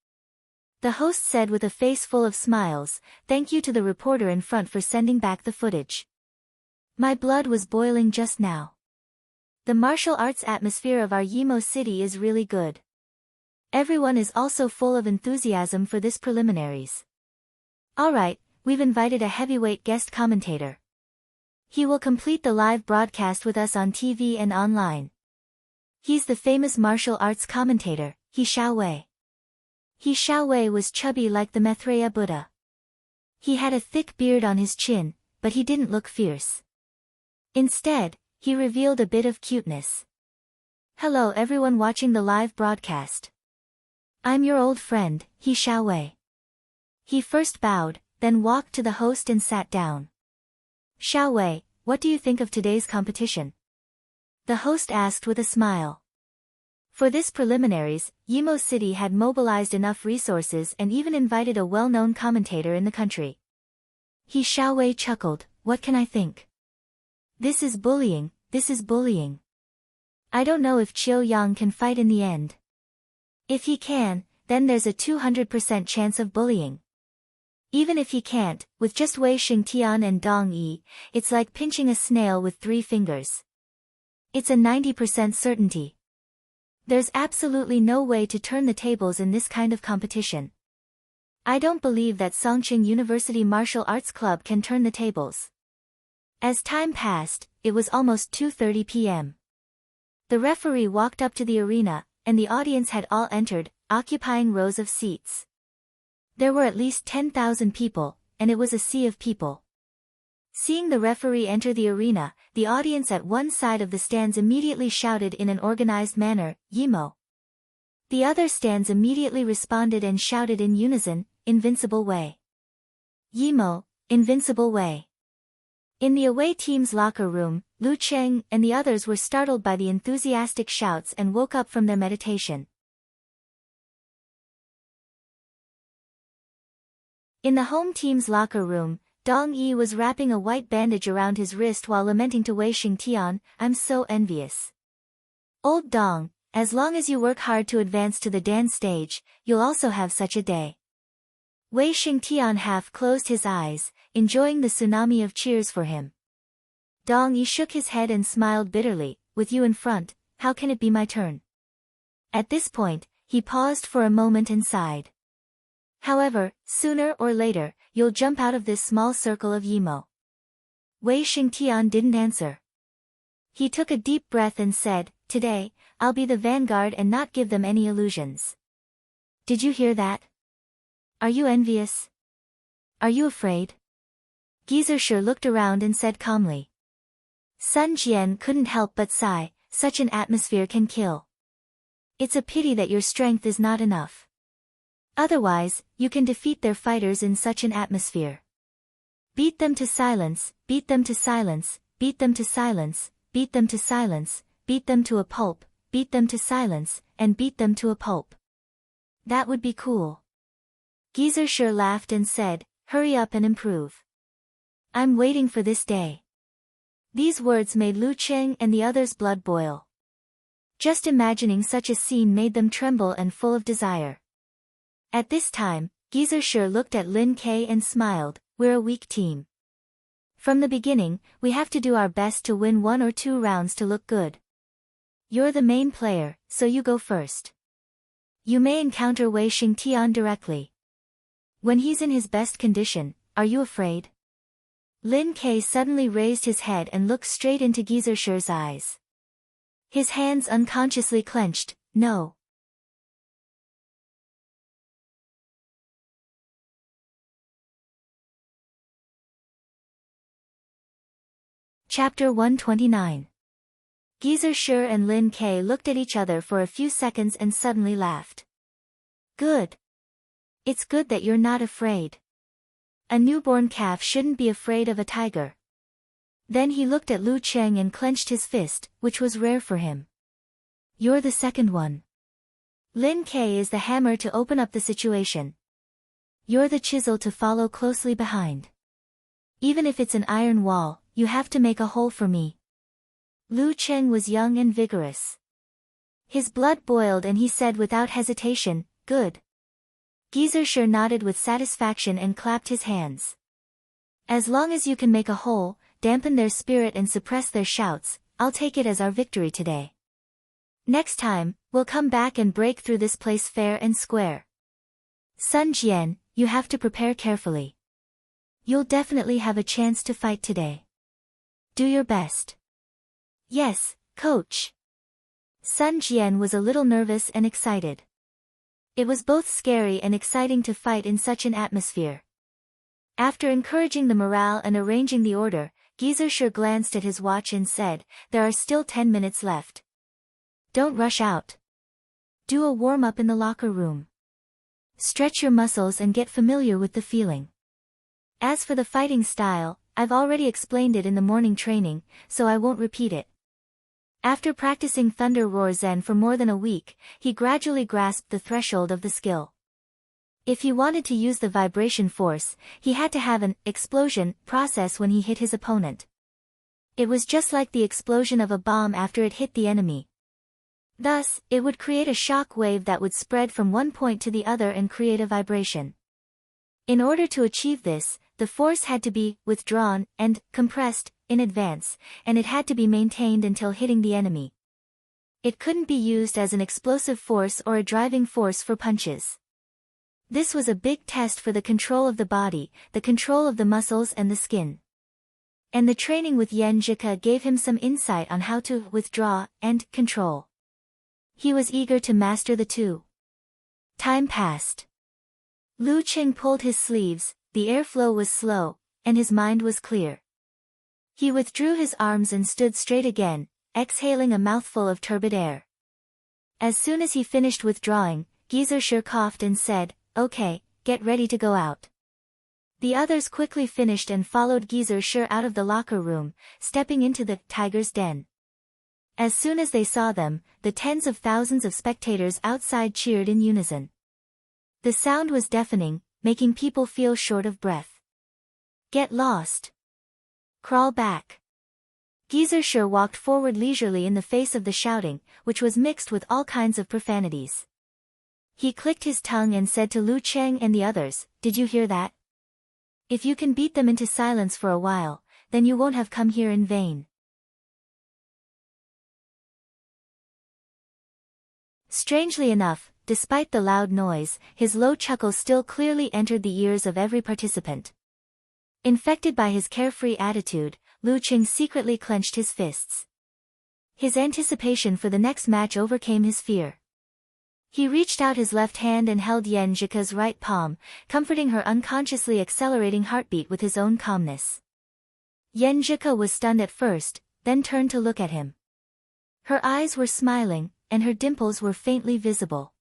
The host said with a face full of smiles, "Thank you to the reporter in front for sending back the footage. My blood was boiling just now. The martial arts atmosphere of our Yimo City is really good. Everyone is also full of enthusiasm for this preliminaries. Alright, we've invited a heavyweight guest commentator. He will complete the live broadcast with us on TV and online. He's the famous martial arts commentator, He Xiaowei." He Xiaowei was chubby like the Maitreya Buddha. He had a thick beard on his chin, but he didn't look fierce. Instead, he revealed a bit of cuteness. "Hello everyone watching the live broadcast. I'm your old friend, He Xiaowei." He first bowed, then walked to the host and sat down. "Xiaowei, what do you think of today's competition?" the host asked with a smile. For this preliminaries, Yimo City had mobilized enough resources and even invited a well-known commentator in the country. He Xiaowei chuckled, "What can I think? This is bullying, this is bullying. I don't know if Qiu Yang can fight in the end. If he can, then there's a 200% chance of bullying. Even if he can't, with just Wei Xingtian and Dong Yi, it's like pinching a snail with 3 fingers. It's a 90% certainty. There's absolutely no way to turn the tables in this kind of competition. I don't believe that Songqing University Martial Arts Club can turn the tables." As time passed, it was almost 2:30 p.m. The referee walked up to the arena, and the audience had all entered, occupying rows of seats. There were at least 10,000 people, and it was a sea of people. Seeing the referee enter the arena, the audience at one side of the stands immediately shouted in an organized manner, "Yimo." The other stands immediately responded and shouted in unison, "Invincible Wei." Yimo, Invincible Wei. In the away team's locker room, Lu Qing and the others were startled by the enthusiastic shouts and woke up from their meditation. In the home team's locker room, Dong Yi was wrapping a white bandage around his wrist while lamenting to Wei Xingtian, "I'm so envious. Old Dong, as long as you work hard to advance to the dance stage, you'll also have such a day." Wei Xingtian half closed his eyes, enjoying the tsunami of cheers for him. Dong Yi shook his head and smiled bitterly, "With you in front, how can it be my turn?" At this point, he paused for a moment and sighed. "However, sooner or later, you'll jump out of this small circle of Yimo." Wei Xingtian didn't answer. He took a deep breath and said, "Today, I'll be the vanguard and not give them any illusions." "Did you hear that? Are you envious? Are you afraid?" Gizershur looked around and said calmly. Sun Jian couldn't help but sigh, "Such an atmosphere can kill. It's a pity that your strength is not enough. Otherwise, you can defeat their fighters in such an atmosphere. Beat them to silence, beat them to silence, beat them to silence, beat them to silence, beat them to a pulp, beat them to silence, and beat them to a pulp. That would be cool." Gizershur laughed and said, "Hurry up and improve. I'm waiting for this day." These words made Lu Qing and the others' blood boil. Just imagining such a scene made them tremble and full of desire. At this time, Gizershur looked at Lin Kei and smiled, "We're a weak team. From the beginning, we have to do our best to win 1 or 2 rounds to look good. You're the main player, so you go first. You may encounter Wei Xingtian directly. When he's in his best condition, are you afraid?" Lin Kei suddenly raised his head and looked straight into Gizershur's eyes. His hands unconsciously clenched. "No." Chapter 129. Gizershur and Lin Kei looked at each other for a few seconds and suddenly laughed. "Good. It's good that you're not afraid. A newborn calf shouldn't be afraid of a tiger." Then he looked at Lu Cheng and clenched his fist, which was rare for him. "You're the second one. Lin Kei is the hammer to open up the situation. You're the chisel to follow closely behind. Even if it's an iron wall, you have to make a hole for me." Lu Cheng was young and vigorous. His blood boiled and he said without hesitation, "Good." Gizershur nodded with satisfaction and clapped his hands. "As long as you can make a hole, dampen their spirit and suppress their shouts, I'll take it as our victory today. Next time, we'll come back and break through this place fair and square. Sun Jian, you have to prepare carefully. You'll definitely have a chance to fight today. Do your best." "Yes, coach." Sun Jian was a little nervous and excited. It was both scary and exciting to fight in such an atmosphere. After encouraging the morale and arranging the order, Gizershur glanced at his watch and said, "There are still 10 minutes left. Don't rush out. Do a warm-up in the locker room. Stretch your muscles and get familiar with the feeling. As for the fighting style, I've already explained it in the morning training, so I won't repeat it." After practicing Thunder Roar Zen for more than a week, he gradually grasped the threshold of the skill. If he wanted to use the vibration force, he had to have an explosion process when he hit his opponent. It was just like the explosion of a bomb after it hit the enemy. Thus, it would create a shock wave that would spread from one point to the other and create a vibration. In order to achieve this, the force had to be withdrawn and compressed in advance, and it had to be maintained until hitting the enemy. It couldn't be used as an explosive force or a driving force for punches. This was a big test for the control of the body, the control of the muscles and the skin. And the training with Yan Zhika gave him some insight on how to withdraw and control. He was eager to master the two. Time passed. Lu Cheng pulled his sleeves, the airflow was slow, and his mind was clear. He withdrew his arms and stood straight again, exhaling a mouthful of turbid air. As soon as he finished withdrawing, Gizershur coughed and said, "Okay, get ready to go out." The others quickly finished and followed Gizershur out of the locker room, stepping into the tiger's den. As soon as they saw them, the tens of thousands of spectators outside cheered in unison. The sound was deafening, making people feel short of breath. "Get lost. Crawl back." Gizershur walked forward leisurely in the face of the shouting, which was mixed with all kinds of profanities. He clicked his tongue and said to Lu Cheng and the others, "Did you hear that? If you can beat them into silence for a while, then you won't have come here in vain." Strangely enough, despite the loud noise, his low chuckle still clearly entered the ears of every participant. Infected by his carefree attitude, Lu Cheng secretly clenched his fists. His anticipation for the next match overcame his fear. He reached out his left hand and held Yan Zhika's right palm, comforting her unconsciously accelerating heartbeat with his own calmness. Yan Zhika was stunned at first, then turned to look at him. Her eyes were smiling, and her dimples were faintly visible.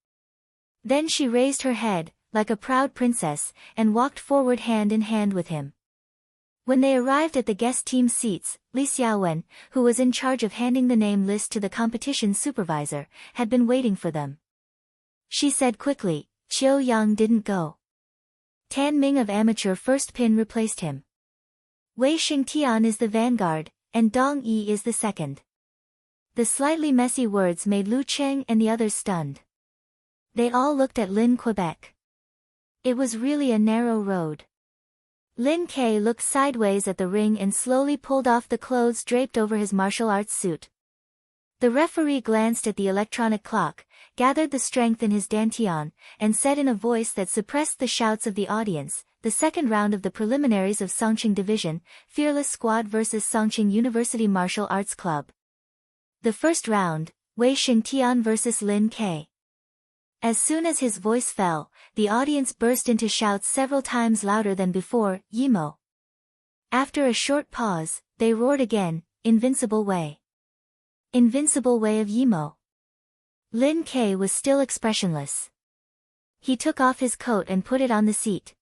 Then she raised her head, like a proud princess, and walked forward hand in hand with him. When they arrived at the guest team seats, Li Xiaowen, who was in charge of handing the name list to the competition supervisor, had been waiting for them. She said quickly, "Qiu Yang didn't go. Tan Ming of amateur first pin replaced him. Wei Xingtian is the vanguard, and Dong Yi is the second." The slightly messy words made Lu Cheng and the others stunned. They all looked at Lin Quebec. It was really a narrow road. Lin K looked sideways at the ring and slowly pulled off the clothes draped over his martial arts suit. The referee glanced at the electronic clock, gathered the strength in his dantian, and said in a voice that suppressed the shouts of the audience, "The second round of the preliminaries of Songqing Division, Fearless Squad vs Songqing University Martial Arts Club. The first round, Wei Xingtian vs Lin K." As soon as his voice fell, the audience burst into shouts several times louder than before, "Yimo!" After a short pause, they roared again, "Invincible Wei! Invincible Way of Yimo!" Lin K was still expressionless. He took off his coat and put it on the seat.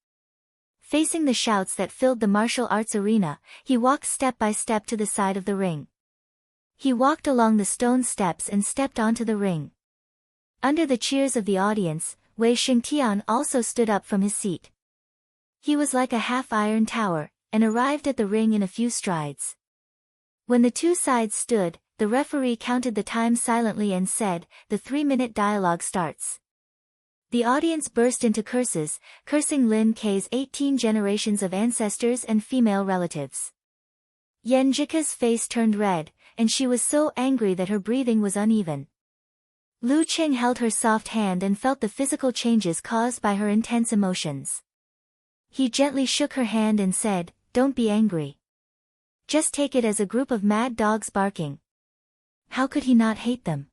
Facing the shouts that filled the martial arts arena, he walked step by step to the side of the ring. He walked along the stone steps and stepped onto the ring. Under the cheers of the audience, Wei Xingtian also stood up from his seat. He was like a half-iron tower, and arrived at the ring in a few strides. When the two sides stood, the referee counted the time silently and said, "The 3-minute dialogue starts." The audience burst into curses, cursing Lin K's 18 generations of ancestors and female relatives. Yan Jika's face turned red, and she was so angry that her breathing was uneven. Lu Qing held her soft hand and felt the physical changes caused by her intense emotions. He gently shook her hand and said, "Don't be angry. Just take it as a group of mad dogs barking." How could he not hate them?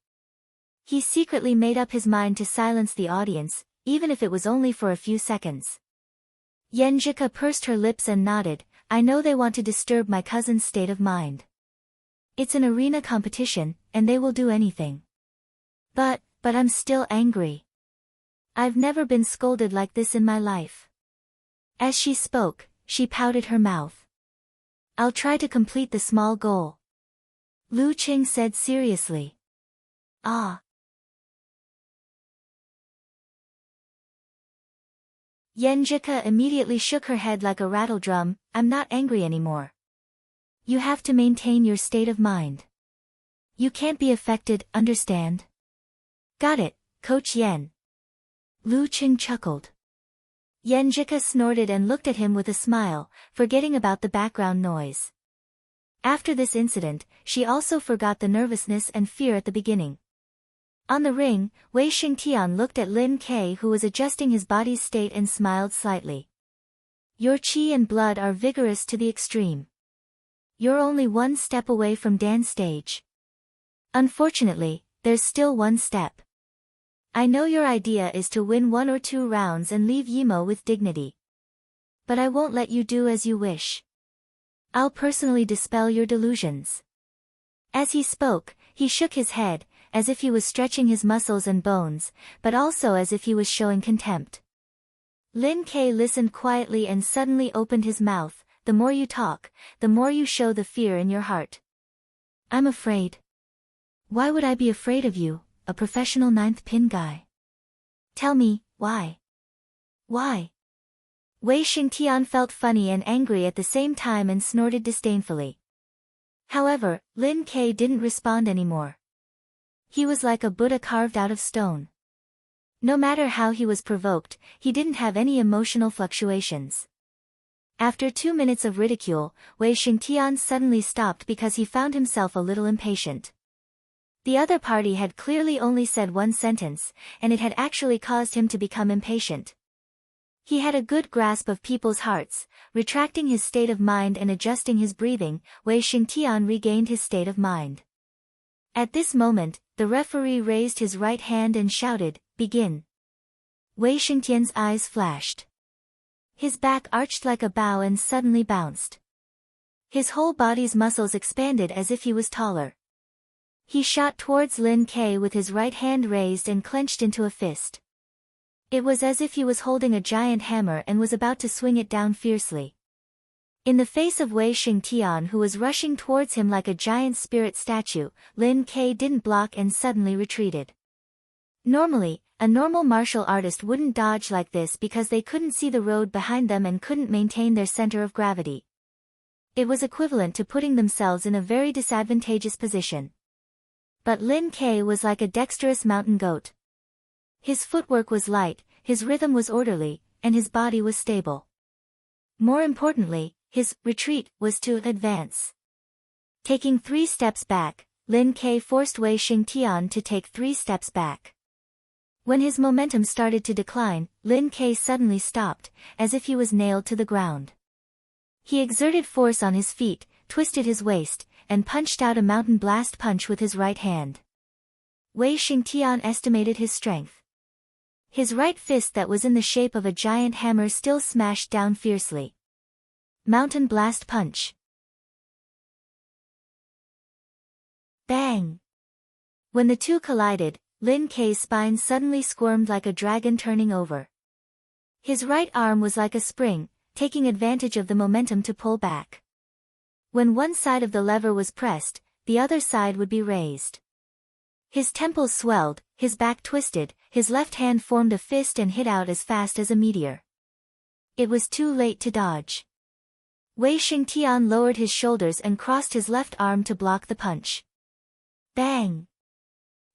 He secretly made up his mind to silence the audience, even if it was only for a few seconds. Yenjika pursed her lips and nodded, "I know they want to disturb my cousin's state of mind. It's an arena competition, and they will do anything. But I'm still angry. I've never been scolded like this in my life." As she spoke, she pouted her mouth. "I'll try to complete the small goal," Lu Qing said seriously. "Ah." Yenjika immediately shook her head like a rattle drum, "I'm not angry anymore. You have to maintain your state of mind. You can't be affected, understand?" "Got it, Coach Yen." Lu Qing chuckled. Yenjika snorted and looked at him with a smile, forgetting about the background noise. After this incident, she also forgot the nervousness and fear at the beginning. On the ring, Wei Xingtian looked at Lin K, who was adjusting his body's state, and smiled slightly. "Your qi and blood are vigorous to the extreme. You're only one step away from Dan's stage. Unfortunately, there's still one step. I know your idea is to win 1 or 2 rounds and leave Yimo with dignity. But I won't let you do as you wish. I'll personally dispel your delusions." As he spoke, he shook his head, as if he was stretching his muscles and bones, but also as if he was showing contempt. Lin K listened quietly and suddenly opened his mouth. "The more you talk, the more you show the fear in your heart." "I'm afraid." "Why would I be afraid of you, a professional 9th pin guy? Tell me, why?" "Why?" Wei Xingtian felt funny and angry at the same time and snorted disdainfully. However, Lin K didn't respond anymore. He was like a Buddha carved out of stone. No matter how he was provoked, he didn't have any emotional fluctuations. After 2 minutes of ridicule, Wei Xingtian suddenly stopped because he found himself a little impatient. The other party had clearly only said one sentence, and it had actually caused him to become impatient. He had a good grasp of people's hearts. Retracting his state of mind and adjusting his breathing, Wei Xingtian regained his state of mind. At this moment, the referee raised his right hand and shouted, "Begin." Wei Xingtian's eyes flashed. His back arched like a bow and suddenly bounced. His whole body's muscles expanded as if he was taller. He shot towards Lin K with his right hand raised and clenched into a fist. It was as if he was holding a giant hammer and was about to swing it down fiercely. In the face of Wei Xingtian, who was rushing towards him like a giant spirit statue, Lin K didn't block and suddenly retreated. Normally, a normal martial artist wouldn't dodge like this because they couldn't see the road behind them and couldn't maintain their center of gravity. It was equivalent to putting themselves in a very disadvantageous position. But Lin Ke was like a dexterous mountain goat. His footwork was light, his rhythm was orderly, and his body was stable. More importantly, his retreat was to advance. Taking 3 steps back, Lin Ke forced Wei Xingtian to take 3 steps back. When his momentum started to decline, Lin Ke suddenly stopped, as if he was nailed to the ground. He exerted force on his feet, twisted his waist, and punched out a mountain blast punch with his right hand. Wei Xingtian estimated his strength. His right fist that was in the shape of a giant hammer still smashed down fiercely. Mountain blast punch. Bang! When the two collided, Lin Ke's spine suddenly squirmed like a dragon turning over. His right arm was like a spring, taking advantage of the momentum to pull back. When one side of the lever was pressed, the other side would be raised. His temples swelled, his back twisted, his left hand formed a fist and hit out as fast as a meteor. It was too late to dodge. Wei Xingtian lowered his shoulders and crossed his left arm to block the punch. Bang!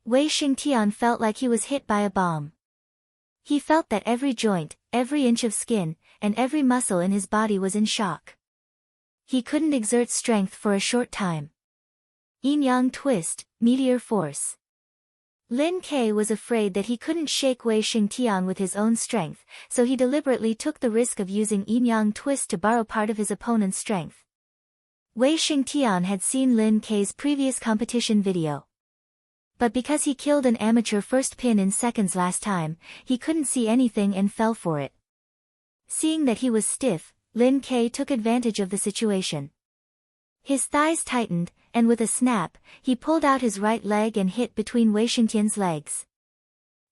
Wei Xingtian felt like he was hit by a bomb. He felt that every joint, every inch of skin, and every muscle in his body was in shock. He couldn't exert strength for a short time. Yin-yang twist, meteor force. Lin Ke was afraid that he couldn't shake Wei Xingtian with his own strength, so he deliberately took the risk of using yin-yang twist to borrow part of his opponent's strength. Wei Xingtian had seen Lin Ke's previous competition video. But because he killed an amateur first pin in seconds last time, he couldn't see anything and fell for it. Seeing that he was stiff, Lin Ke took advantage of the situation. His thighs tightened, and with a snap, he pulled out his right leg and hit between Wei Xingtian's legs.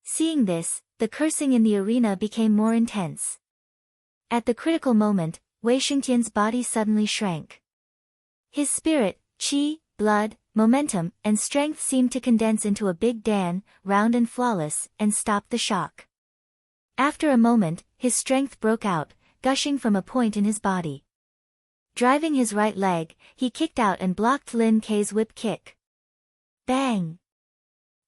Seeing this, the cursing in the arena became more intense. At the critical moment, Wei Xingtian's body suddenly shrank. His spirit, qi, blood, momentum, and strength seemed to condense into a big Dan, round and flawless, and stop the shock. After a moment, his strength broke out, gushing from a point in his body. Driving his right leg, he kicked out and blocked Lin Ke's whip kick. Bang!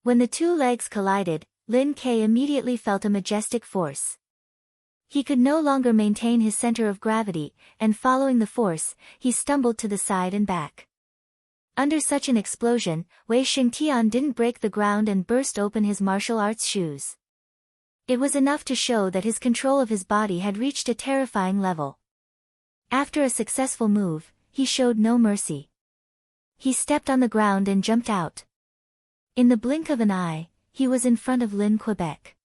When the two legs collided, Lin Ke immediately felt a majestic force. He could no longer maintain his center of gravity, and following the force, he stumbled to the side and back. Under such an explosion, Wei Xingtian didn't break the ground and burst open his martial arts shoes. It was enough to show that his control of his body had reached a terrifying level. After a successful move, he showed no mercy. He stepped on the ground and jumped out. In the blink of an eye, he was in front of Lin Quebec.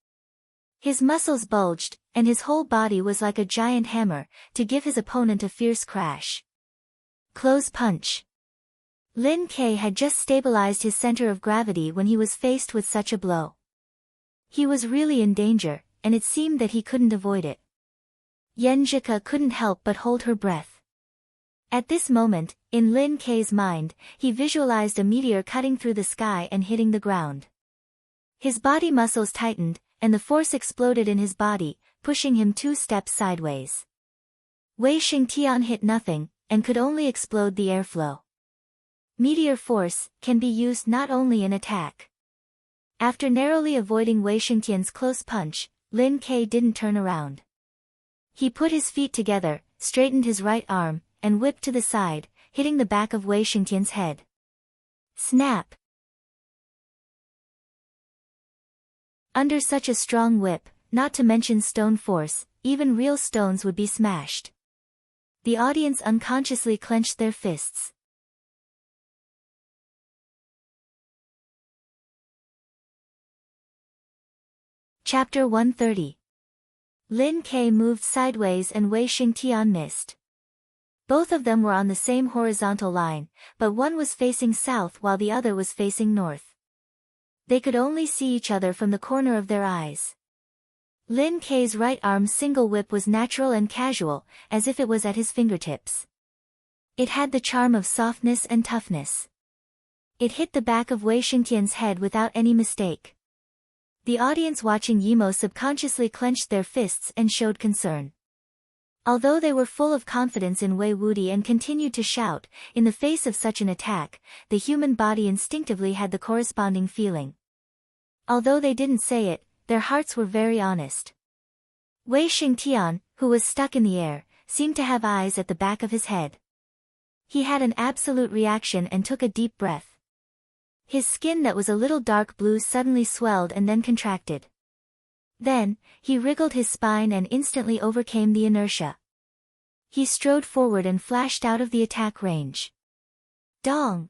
His muscles bulged, and his whole body was like a giant hammer, to give his opponent a fierce crash. Close punch. Lin Ke had just stabilized his center of gravity when he was faced with such a blow. He was really in danger, and it seemed that he couldn't avoid it. Yan Zhika couldn't help but hold her breath. At this moment, in Lin Ke's mind, he visualized a meteor cutting through the sky and hitting the ground. His body muscles tightened, and the force exploded in his body, pushing him 2 steps sideways. Wei Xingtian hit nothing, and could only explode the airflow. Meteor force can be used not only in attack. After narrowly avoiding Wei Xingtian's close punch, Lin Ke didn't turn around. He put his feet together, straightened his right arm, and whipped to the side, hitting the back of Wei Xingtian's head. Snap! Under such a strong whip, not to mention stone force, even real stones would be smashed. The audience unconsciously clenched their fists. Chapter 130. Lin Ke moved sideways and Wei Xingtian missed. Both of them were on the same horizontal line, but one was facing south while the other was facing north. They could only see each other from the corner of their eyes. Lin Ke's right arm single whip was natural and casual, as if it was at his fingertips. It had the charm of softness and toughness. It hit the back of Wei Xingtian's head without any mistake. The audience watching Yimo subconsciously clenched their fists and showed concern. Although they were full of confidence in Wei Wuди and continued to shout, in the face of such an attack, the human body instinctively had the corresponding feeling. Although they didn't say it, their hearts were very honest. Wei Xingtian, who was stuck in the air, seemed to have eyes at the back of his head. He had an absolute reaction and took a deep breath. His skin that was a little dark blue suddenly swelled and then contracted. Then, he wriggled his spine and instantly overcame the inertia. He strode forward and flashed out of the attack range. Dong!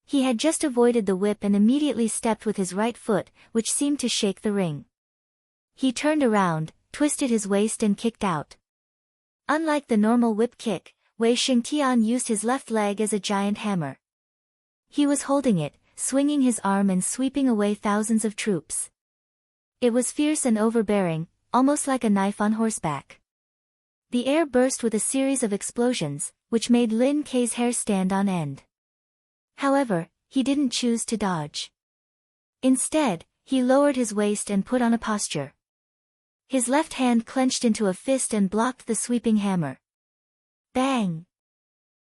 He had just avoided the whip and immediately stepped with his right foot, which seemed to shake the ring. He turned around, twisted his waist and kicked out. Unlike the normal whip kick, Wei Xingtian used his left leg as a giant hammer. He was holding it, swinging his arm and sweeping away thousands of troops. It was fierce and overbearing, almost like a knife on horseback. The air burst with a series of explosions, which made Lin Kei's hair stand on end. However, he didn't choose to dodge. Instead, he lowered his waist and put on a posture. His left hand clenched into a fist and blocked the sweeping hammer. Bang!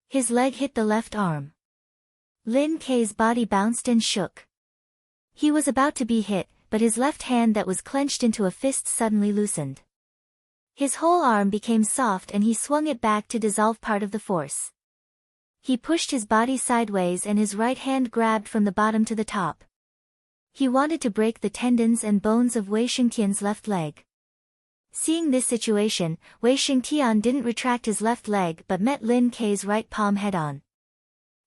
His leg hit the left arm. Lin Kei's body bounced and shook. He was about to be hit, but his left hand that was clenched into a fist suddenly loosened. His whole arm became soft and he swung it back to dissolve part of the force. He pushed his body sideways and his right hand grabbed from the bottom to the top. He wanted to break the tendons and bones of Wei Xingtian's left leg. Seeing this situation, Wei Xingtian didn't retract his left leg but met Lin Kei's right palm head-on.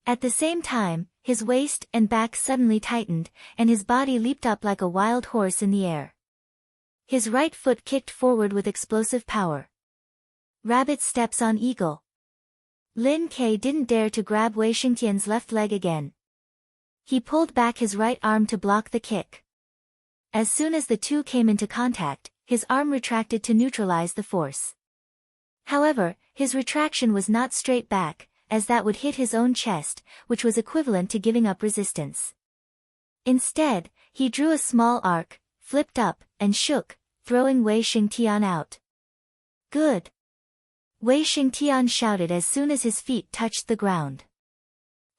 At the same time, his waist and back suddenly tightened, and his body leaped up like a wild horse in the air. His right foot kicked forward with explosive power. Rabbit steps on eagle. Lin Kei didn't dare to grab Wei Xingtian's left leg again. He pulled back his right arm to block the kick. As soon as the two came into contact, his arm retracted to neutralize the force. However, his retraction was not straight back, as that would hit his own chest, which was equivalent to giving up resistance. Instead, he drew a small arc, flipped up, and shook, throwing Wei Xingtian out. Good! Wei Xingtian shouted as soon as his feet touched the ground.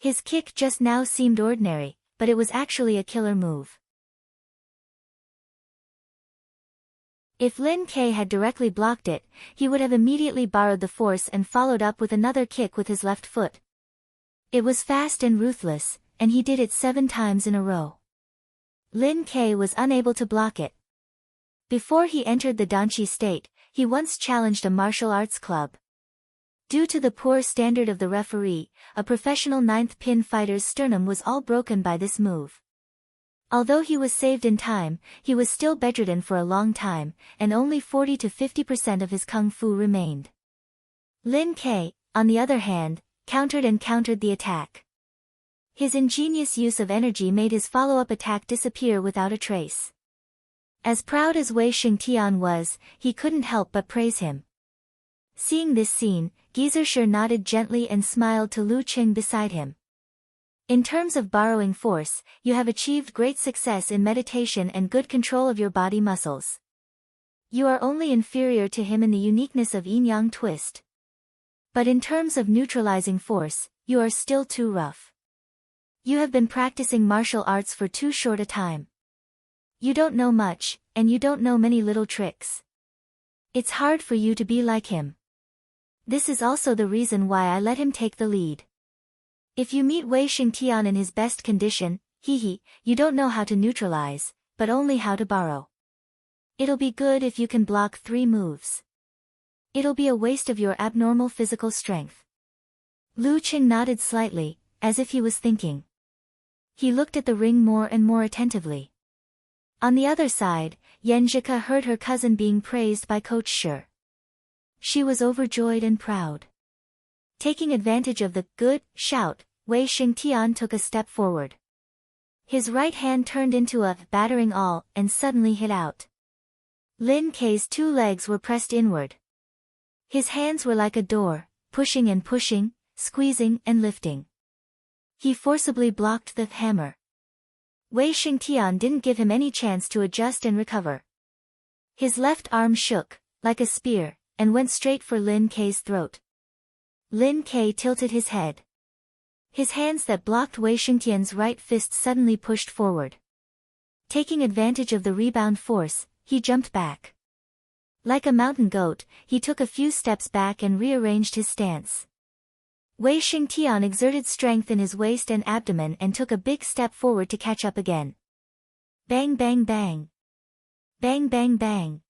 His kick just now seemed ordinary, but it was actually a killer move. If Lin Kei had directly blocked it, he would have immediately borrowed the force and followed up with another kick with his left foot. It was fast and ruthless, and he did it 7 times in a row. Lin Kei was unable to block it. Before he entered the Danqi state, he once challenged a martial arts club. Due to the poor standard of the referee, a professional 9th pin fighter's sternum was all broken by this move. Although he was saved in time, he was still bedridden for a long time, and only 40 to 50% of his kung fu remained. Lin Kei, on the other hand, countered the attack. His ingenious use of energy made his follow-up attack disappear without a trace. As proud as Wei Xingtian was, he couldn't help but praise him. Seeing this scene, Gizershur nodded gently and smiled to Lu Qing beside him. In terms of borrowing force, you have achieved great success in meditation and good control of your body muscles. You are only inferior to him in the uniqueness of yin-yang twist. But in terms of neutralizing force, you are still too rough. You have been practicing martial arts for too short a time. You don't know much, and you don't know many little tricks. It's hard for you to be like him. This is also the reason why I let him take the lead. If you meet Wei Xingtian in his best condition, you don't know how to neutralize, but only how to borrow. It'll be good if you can block 3 moves. It'll be a waste of your abnormal physical strength. Lu Qing nodded slightly, as if he was thinking. He looked at the ring more and more attentively. On the other side, Yanzhika heard her cousin being praised by Coach Shi. She was overjoyed and proud. Taking advantage of the good shout, Wei Xingtian took a step forward. His right hand turned into a battering awl and suddenly hit out. Lin Kei's 2 legs were pressed inward. His hands were like a door, pushing and pushing, squeezing and lifting. He forcibly blocked the hammer. Wei Xingtian didn't give him any chance to adjust and recover. His left arm shook, like a spear, and went straight for Lin Kei's throat. Lin Kei tilted his head. His hands that blocked Wei Xingtian's right fist suddenly pushed forward. Taking advantage of the rebound force, he jumped back. Like a mountain goat, he took a few steps back and rearranged his stance. Wei Xingtian exerted strength in his waist and abdomen and took a big step forward to catch up again. Bang bang bang. Bang bang bang.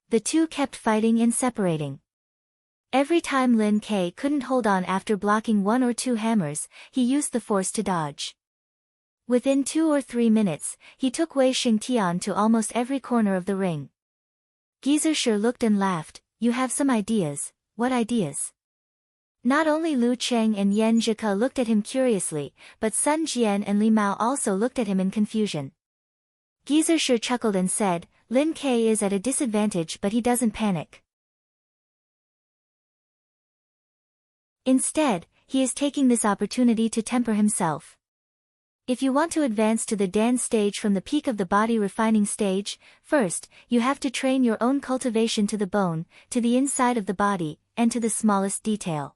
The two kept fighting and separating. Every time Lin Kei couldn't hold on after blocking 1 or 2 hammers, he used the force to dodge. Within 2 or 3 minutes, he took Wei Xingtian to almost every corner of the ring. Gizershi looked and laughed. You have some ideas. What ideas? Not only Lu Cheng and Yan Zhike looked at him curiously, but Sun Jian and Li Mao also looked at him in confusion. Gizershi chuckled and said, Lin Kei is at a disadvantage but he doesn't panic. Instead, he is taking this opportunity to temper himself. If you want to advance to the Dan stage from the peak of the body refining stage, first, you have to train your own cultivation to the bone, to the inside of the body, and to the smallest detail.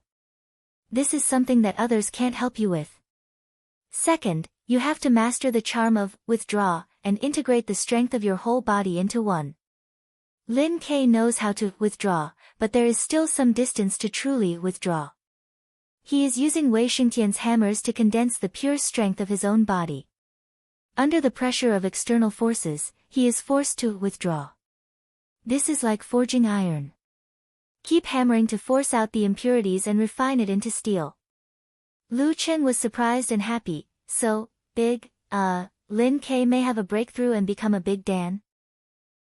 This is something that others can't help you with. Second, you have to master the charm of withdraw, and integrate the strength of your whole body into one. Lin Kei knows how to withdraw, but there is still some distance to truly withdraw. He is using Wei Xingtian's hammers to condense the pure strength of his own body. Under the pressure of external forces, he is forced to withdraw. This is like forging iron. Keep hammering to force out the impurities and refine it into steel. Lu Chen was surprised and happy. So, big, Lin Kei may have a breakthrough and become a big Dan?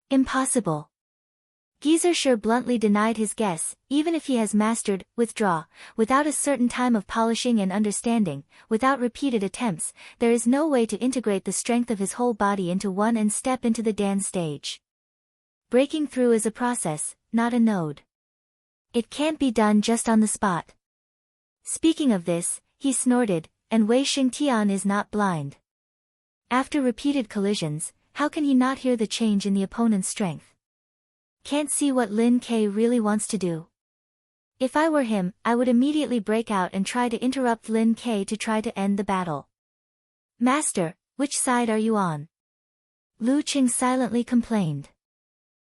Impossible. Gizershi bluntly denied his guess. Even if he has mastered withdraw, without a certain time of polishing and understanding, without repeated attempts, there is no way to integrate the strength of his whole body into one and step into the Dan stage. Breaking through is a process, not a node. It can't be done just on the spot. Speaking of this, he snorted, and Wei Xingtian is not blind. After repeated collisions, how can he not hear the change in the opponent's strength? Can't see what Lin Kei really wants to do. If I were him, I would immediately break out and try to interrupt Lin Kei to try to end the battle. Master, which side are you on? Lu Qing silently complained.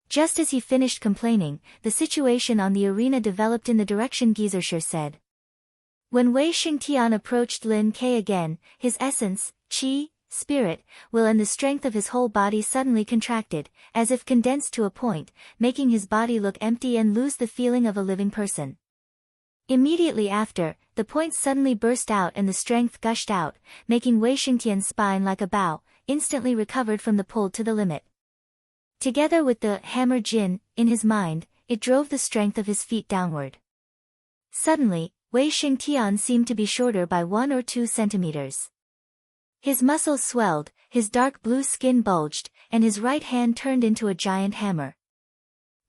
Just as he finished complaining, the situation on the arena developed in the direction Gizershi said. When Wei Xingtian approached Lin Kei again, his essence, qi, spirit, will and the strength of his whole body suddenly contracted, as if condensed to a point, making his body look empty and lose the feeling of a living person. Immediately after, the point suddenly burst out and the strength gushed out, making Wei Xingtian's spine like a bow, instantly recovered from the pull to the limit. Together with the hammer Jin, in his mind, it drove the strength of his feet downward. Suddenly, Wei Xingtian seemed to be shorter by 1 or 2 centimeters. His muscles swelled, his dark blue skin bulged, and his right hand turned into a giant hammer.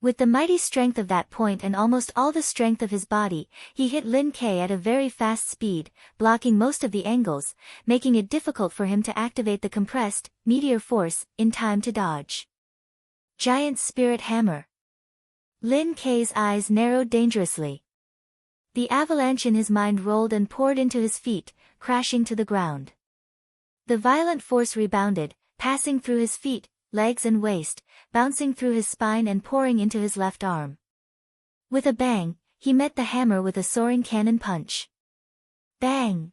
With the mighty strength of that point and almost all the strength of his body, he hit Lin Kei at a very fast speed, blocking most of the angles, making it difficult for him to activate the compressed, meteor force, in time to dodge. Giant Spirit Hammer. Lin Kei's eyes narrowed dangerously. The avalanche in his mind rolled and poured into his feet, crashing to the ground. The violent force rebounded, passing through his feet, legs and waist, bouncing through his spine and pouring into his left arm. With a bang, he met the hammer with a soaring cannon punch. Bang!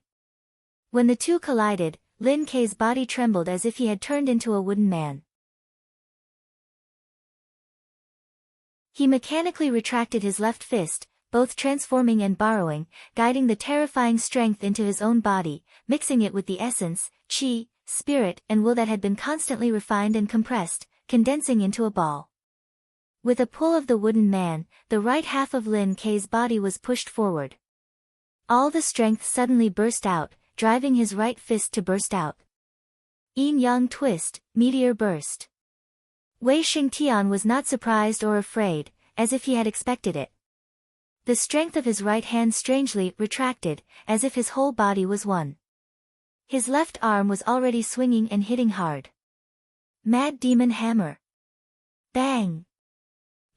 When the two collided, Lin Kei's body trembled as if he had turned into a wooden man. He mechanically retracted his left fist, both transforming and borrowing, guiding the terrifying strength into his own body, mixing it with the essence, qi, spirit and will that had been constantly refined and compressed, condensing into a ball. With a pull of the wooden man, the right half of Lin Kei's body was pushed forward. All the strength suddenly burst out, driving his right fist to burst out. Yin-yang twist, meteor burst. Wei Xingtian was not surprised or afraid, as if he had expected it. The strength of his right hand strangely retracted, as if his whole body was one. His left arm was already swinging and hitting hard. Mad Demon Hammer. Bang!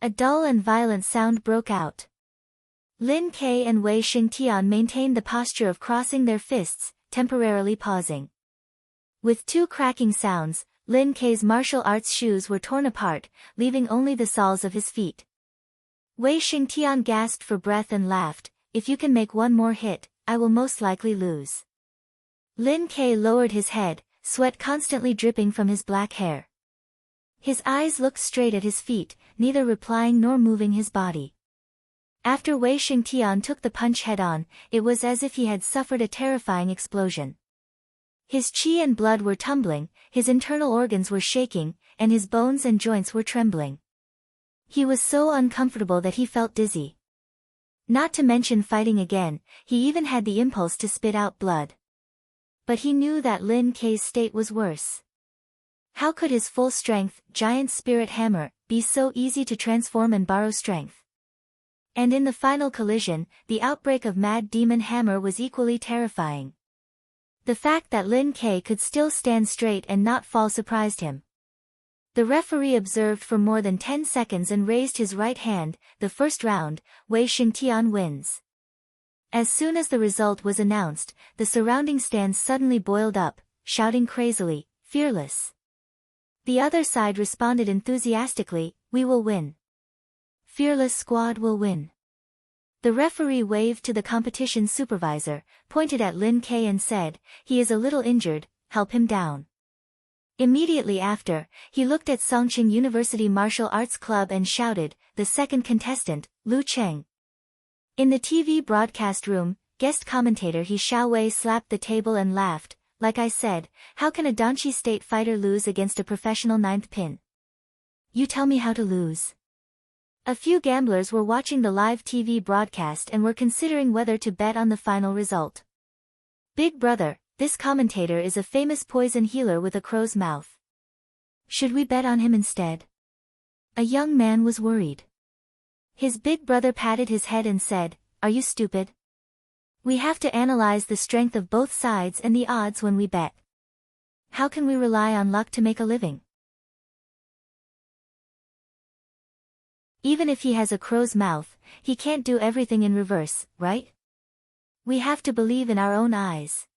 A dull and violent sound broke out. Lin Ke and Wei Xingtian maintained the posture of crossing their fists, temporarily pausing. With two cracking sounds, Lin Ke's martial arts shoes were torn apart, leaving only the soles of his feet. Wei Xingtian gasped for breath and laughed, "If you can make one more hit, I will most likely lose." Lin Ke lowered his head, sweat constantly dripping from his black hair. His eyes looked straight at his feet, neither replying nor moving his body. After Wei Xingtian took the punch head-on, it was as if he had suffered a terrifying explosion. His qi and blood were tumbling, his internal organs were shaking, and his bones and joints were trembling. He was so uncomfortable that he felt dizzy. Not to mention fighting again, he even had the impulse to spit out blood. But he knew that Lin Ke's state was worse. How could his full-strength, giant spirit hammer, be so easy to transform and borrow strength? And in the final collision, the outbreak of Mad Demon Hammer was equally terrifying. The fact that Lin Ke could still stand straight and not fall surprised him. The referee observed for more than 10 seconds and raised his right hand. The first round, Wei Xingtian wins. As soon as the result was announced, the surrounding stands suddenly boiled up, shouting crazily, "Fearless!" The other side responded enthusiastically, "We will win. Fearless squad will win." The referee waved to the competition supervisor, pointed at Lin Ke and said, "He is a little injured, help him down." Immediately after, he looked at Songqing University Martial Arts Club and shouted, "The second contestant, Lu Cheng." In the TV broadcast room, guest commentator He Xiaowei slapped the table and laughed, "Like I said, how can a Danchi State fighter lose against a professional ninth pin? You tell me how to lose." A few gamblers were watching the live TV broadcast and were considering whether to bet on the final result. "Big brother, this commentator is a famous poison healer with a crow's mouth. Should we bet on him instead?" A young man was worried. His big brother patted his head and said, "Are you stupid? We have to analyze the strength of both sides and the odds when we bet. How can we rely on luck to make a living? Even if he has a crow's mouth, he can't do everything in reverse, right? We have to believe in our own eyes."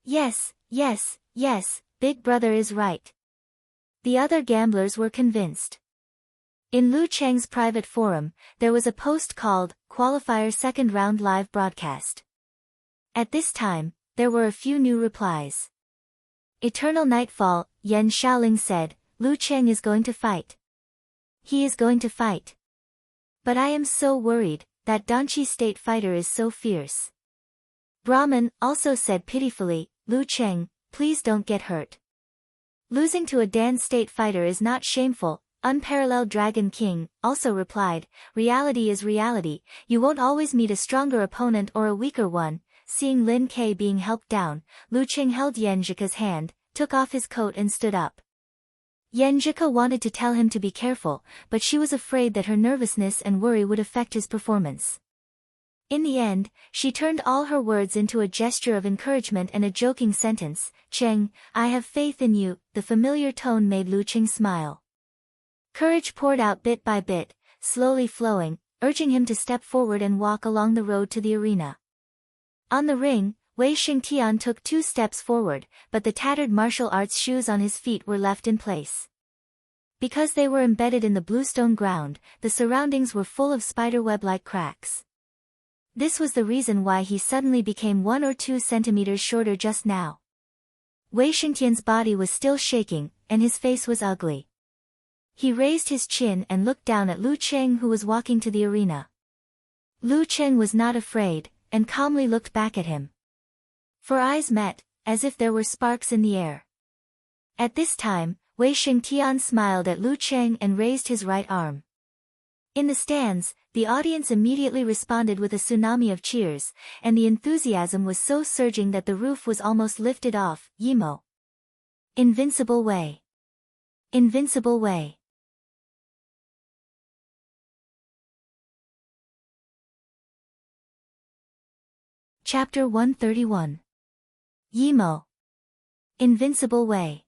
"Yes, yes, yes, Big Brother is right." The other gamblers were convinced. In Lu Cheng's private forum, there was a post called, "Qualifier Second Round Live Broadcast." At this time, there were a few new replies. "Eternal Nightfall," Yan Shaoling said, "Lu Cheng is going to fight. He is going to fight. But I am so worried, that Danchi State fighter is so fierce." Brahman also said pitifully, "Lu Cheng, please don't get hurt. Losing to a Dan State fighter is not shameful." Unparalleled Dragon King also replied, "Reality is reality, you won't always meet a stronger opponent or a weaker one." Seeing Lin Ke being helped down, Lu Cheng held Yanzhika's hand, took off his coat and stood up. Yanzhika wanted to tell him to be careful, but she was afraid that her nervousness and worry would affect his performance. In the end, she turned all her words into a gesture of encouragement and a joking sentence, "Cheng, I have faith in you." The familiar tone made Lu Cheng smile. Courage poured out bit by bit, slowly flowing, urging him to step forward and walk along the road to the arena. On the ring, Wei Xingtian took 2 steps forward, but the tattered martial arts shoes on his feet were left in place. Because they were embedded in the bluestone ground, the surroundings were full of spiderweb-like cracks. This was the reason why he suddenly became 1 or 2 centimeters shorter just now. Wei Xingtian's body was still shaking, and his face was ugly. He raised his chin and looked down at Lu Cheng, who was walking to the arena. Lu Cheng was not afraid, and calmly looked back at him. For eyes met, as if there were sparks in the air. At this time, Wei Xingtian smiled at Lu Cheng and raised his right arm. In the stands, the audience immediately responded with a tsunami of cheers, and the enthusiasm was so surging that the roof was almost lifted off. Yimo. Invincible Wei. Invincible Wei. Chapter 131. Yimo. Invincible Wei.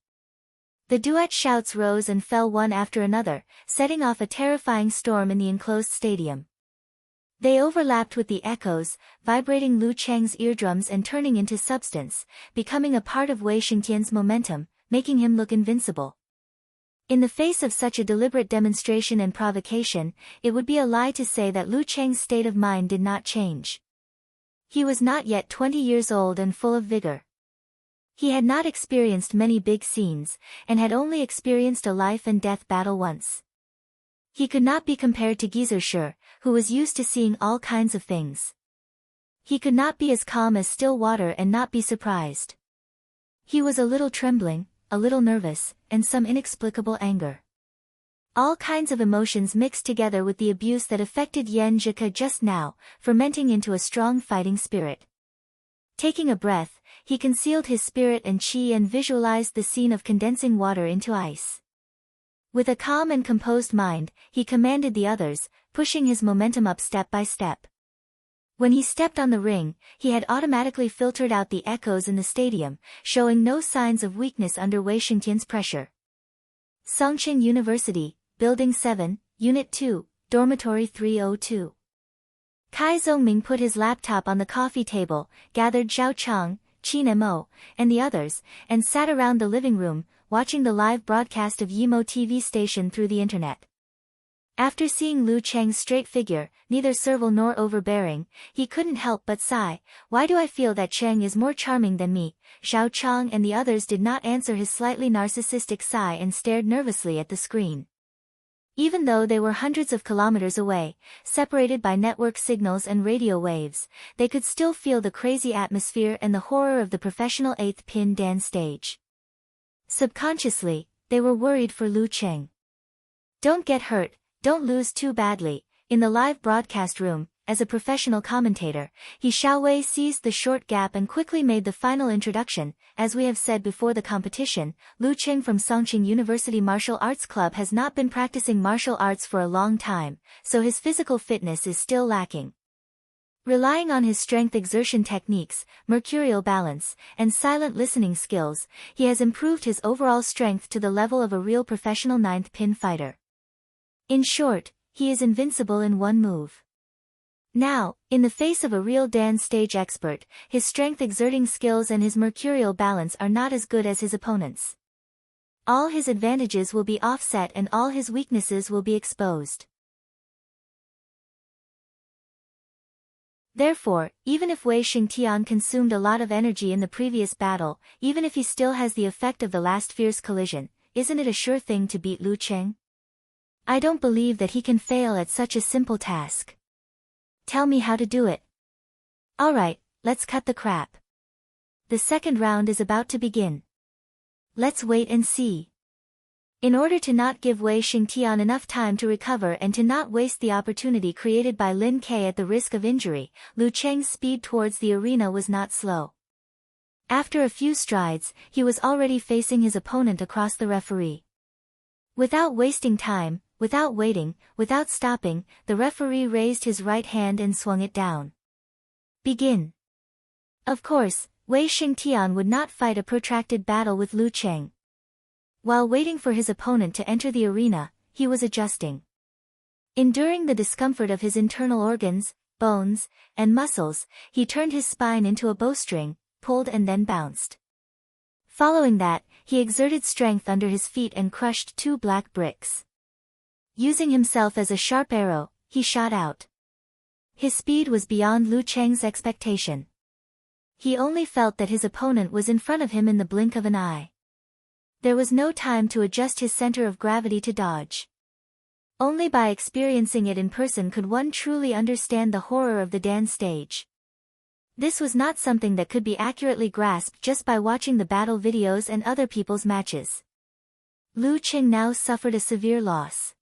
The duet shouts rose and fell one after another, setting off a terrifying storm in the enclosed stadium. They overlapped with the echoes, vibrating Lu Cheng's eardrums and turning into substance, becoming a part of Wei Xingtian's momentum, making him look invincible. In the face of such a deliberate demonstration and provocation, it would be a lie to say that Lu Cheng's state of mind did not change. He was not yet 20 years old and full of vigor. He had not experienced many big scenes, and had only experienced a life-and-death battle once. He could not be compared to Gizershur, who was used to seeing all kinds of things. He could not be as calm as still water and not be surprised. He was a little trembling, a little nervous, and some inexplicable anger. All kinds of emotions mixed together with the abuse that affected Yan Zhike just now, fermenting into a strong fighting spirit. Taking a breath, he concealed his spirit and qi and visualized the scene of condensing water into ice. With a calm and composed mind, he commanded the others, pushing his momentum up step by step. When he stepped on the ring, he had automatically filtered out the echoes in the stadium, showing no signs of weakness under Wei Xingtian's pressure. Songqing University, Building 7, Unit 2, Dormitory 302. Kai Zongming put his laptop on the coffee table, gathered Zhao Chang, Qin Mo, and the others, and sat around the living room, watching the live broadcast of Yimo TV station through the internet. After seeing Lu Cheng's straight figure, neither servile nor overbearing, he couldn't help but sigh. Why do I feel that Cheng is more charming than me? Zhao Chang and the others did not answer his slightly narcissistic sigh and stared nervously at the screen. Even though they were hundreds of kilometers away, separated by network signals and radio waves, they could still feel the crazy atmosphere and the horror of the professional 8th pin Dan stage. Subconsciously, they were worried for Lu Cheng. Don't get hurt, don't lose too badly. In the live broadcast room, as a professional commentator, He Xiaowei seized the short gap and quickly made the final introduction. As we have said before the competition, Lu Cheng from Songqing University Martial Arts Club has not been practicing martial arts for a long time, so his physical fitness is still lacking. Relying on his strength exertion techniques, mercurial balance, and silent listening skills, he has improved his overall strength to the level of a real professional 9th pin fighter. In short, he is invincible in one move. Now, in the face of a real Dan stage expert, his strength exerting skills and his mercurial balance are not as good as his opponents. All his advantages will be offset and all his weaknesses will be exposed. Therefore, even if Wei Xingtian consumed a lot of energy in the previous battle, even if he still has the effect of the last fierce collision, isn't it a sure thing to beat Lu Cheng? I don't believe that he can fail at such a simple task. Tell me how to do it. Alright, let's cut the crap. The second round is about to begin. Let's wait and see. In order to not give Wei Xingtian enough time to recover and to not waste the opportunity created by Lin Ke at the risk of injury, Lu Cheng's speed towards the arena was not slow. After a few strides, he was already facing his opponent across the referee. Without wasting time, without waiting, without stopping, the referee raised his right hand and swung it down. Begin. Of course, Wei Xingtian would not fight a protracted battle with Lu Cheng. While waiting for his opponent to enter the arena, he was adjusting. Enduring the discomfort of his internal organs, bones, and muscles, he turned his spine into a bowstring, pulled and then bounced. Following that, he exerted strength under his feet and crushed 2 black bricks. Using himself as a sharp arrow, he shot out. His speed was beyond Lu Cheng's expectation. He only felt that his opponent was in front of him in the blink of an eye. There was no time to adjust his center of gravity to dodge. Only by experiencing it in person could one truly understand the horror of the Dan stage. This was not something that could be accurately grasped just by watching the battle videos and other people's matches. Lu Cheng now suffered a severe loss.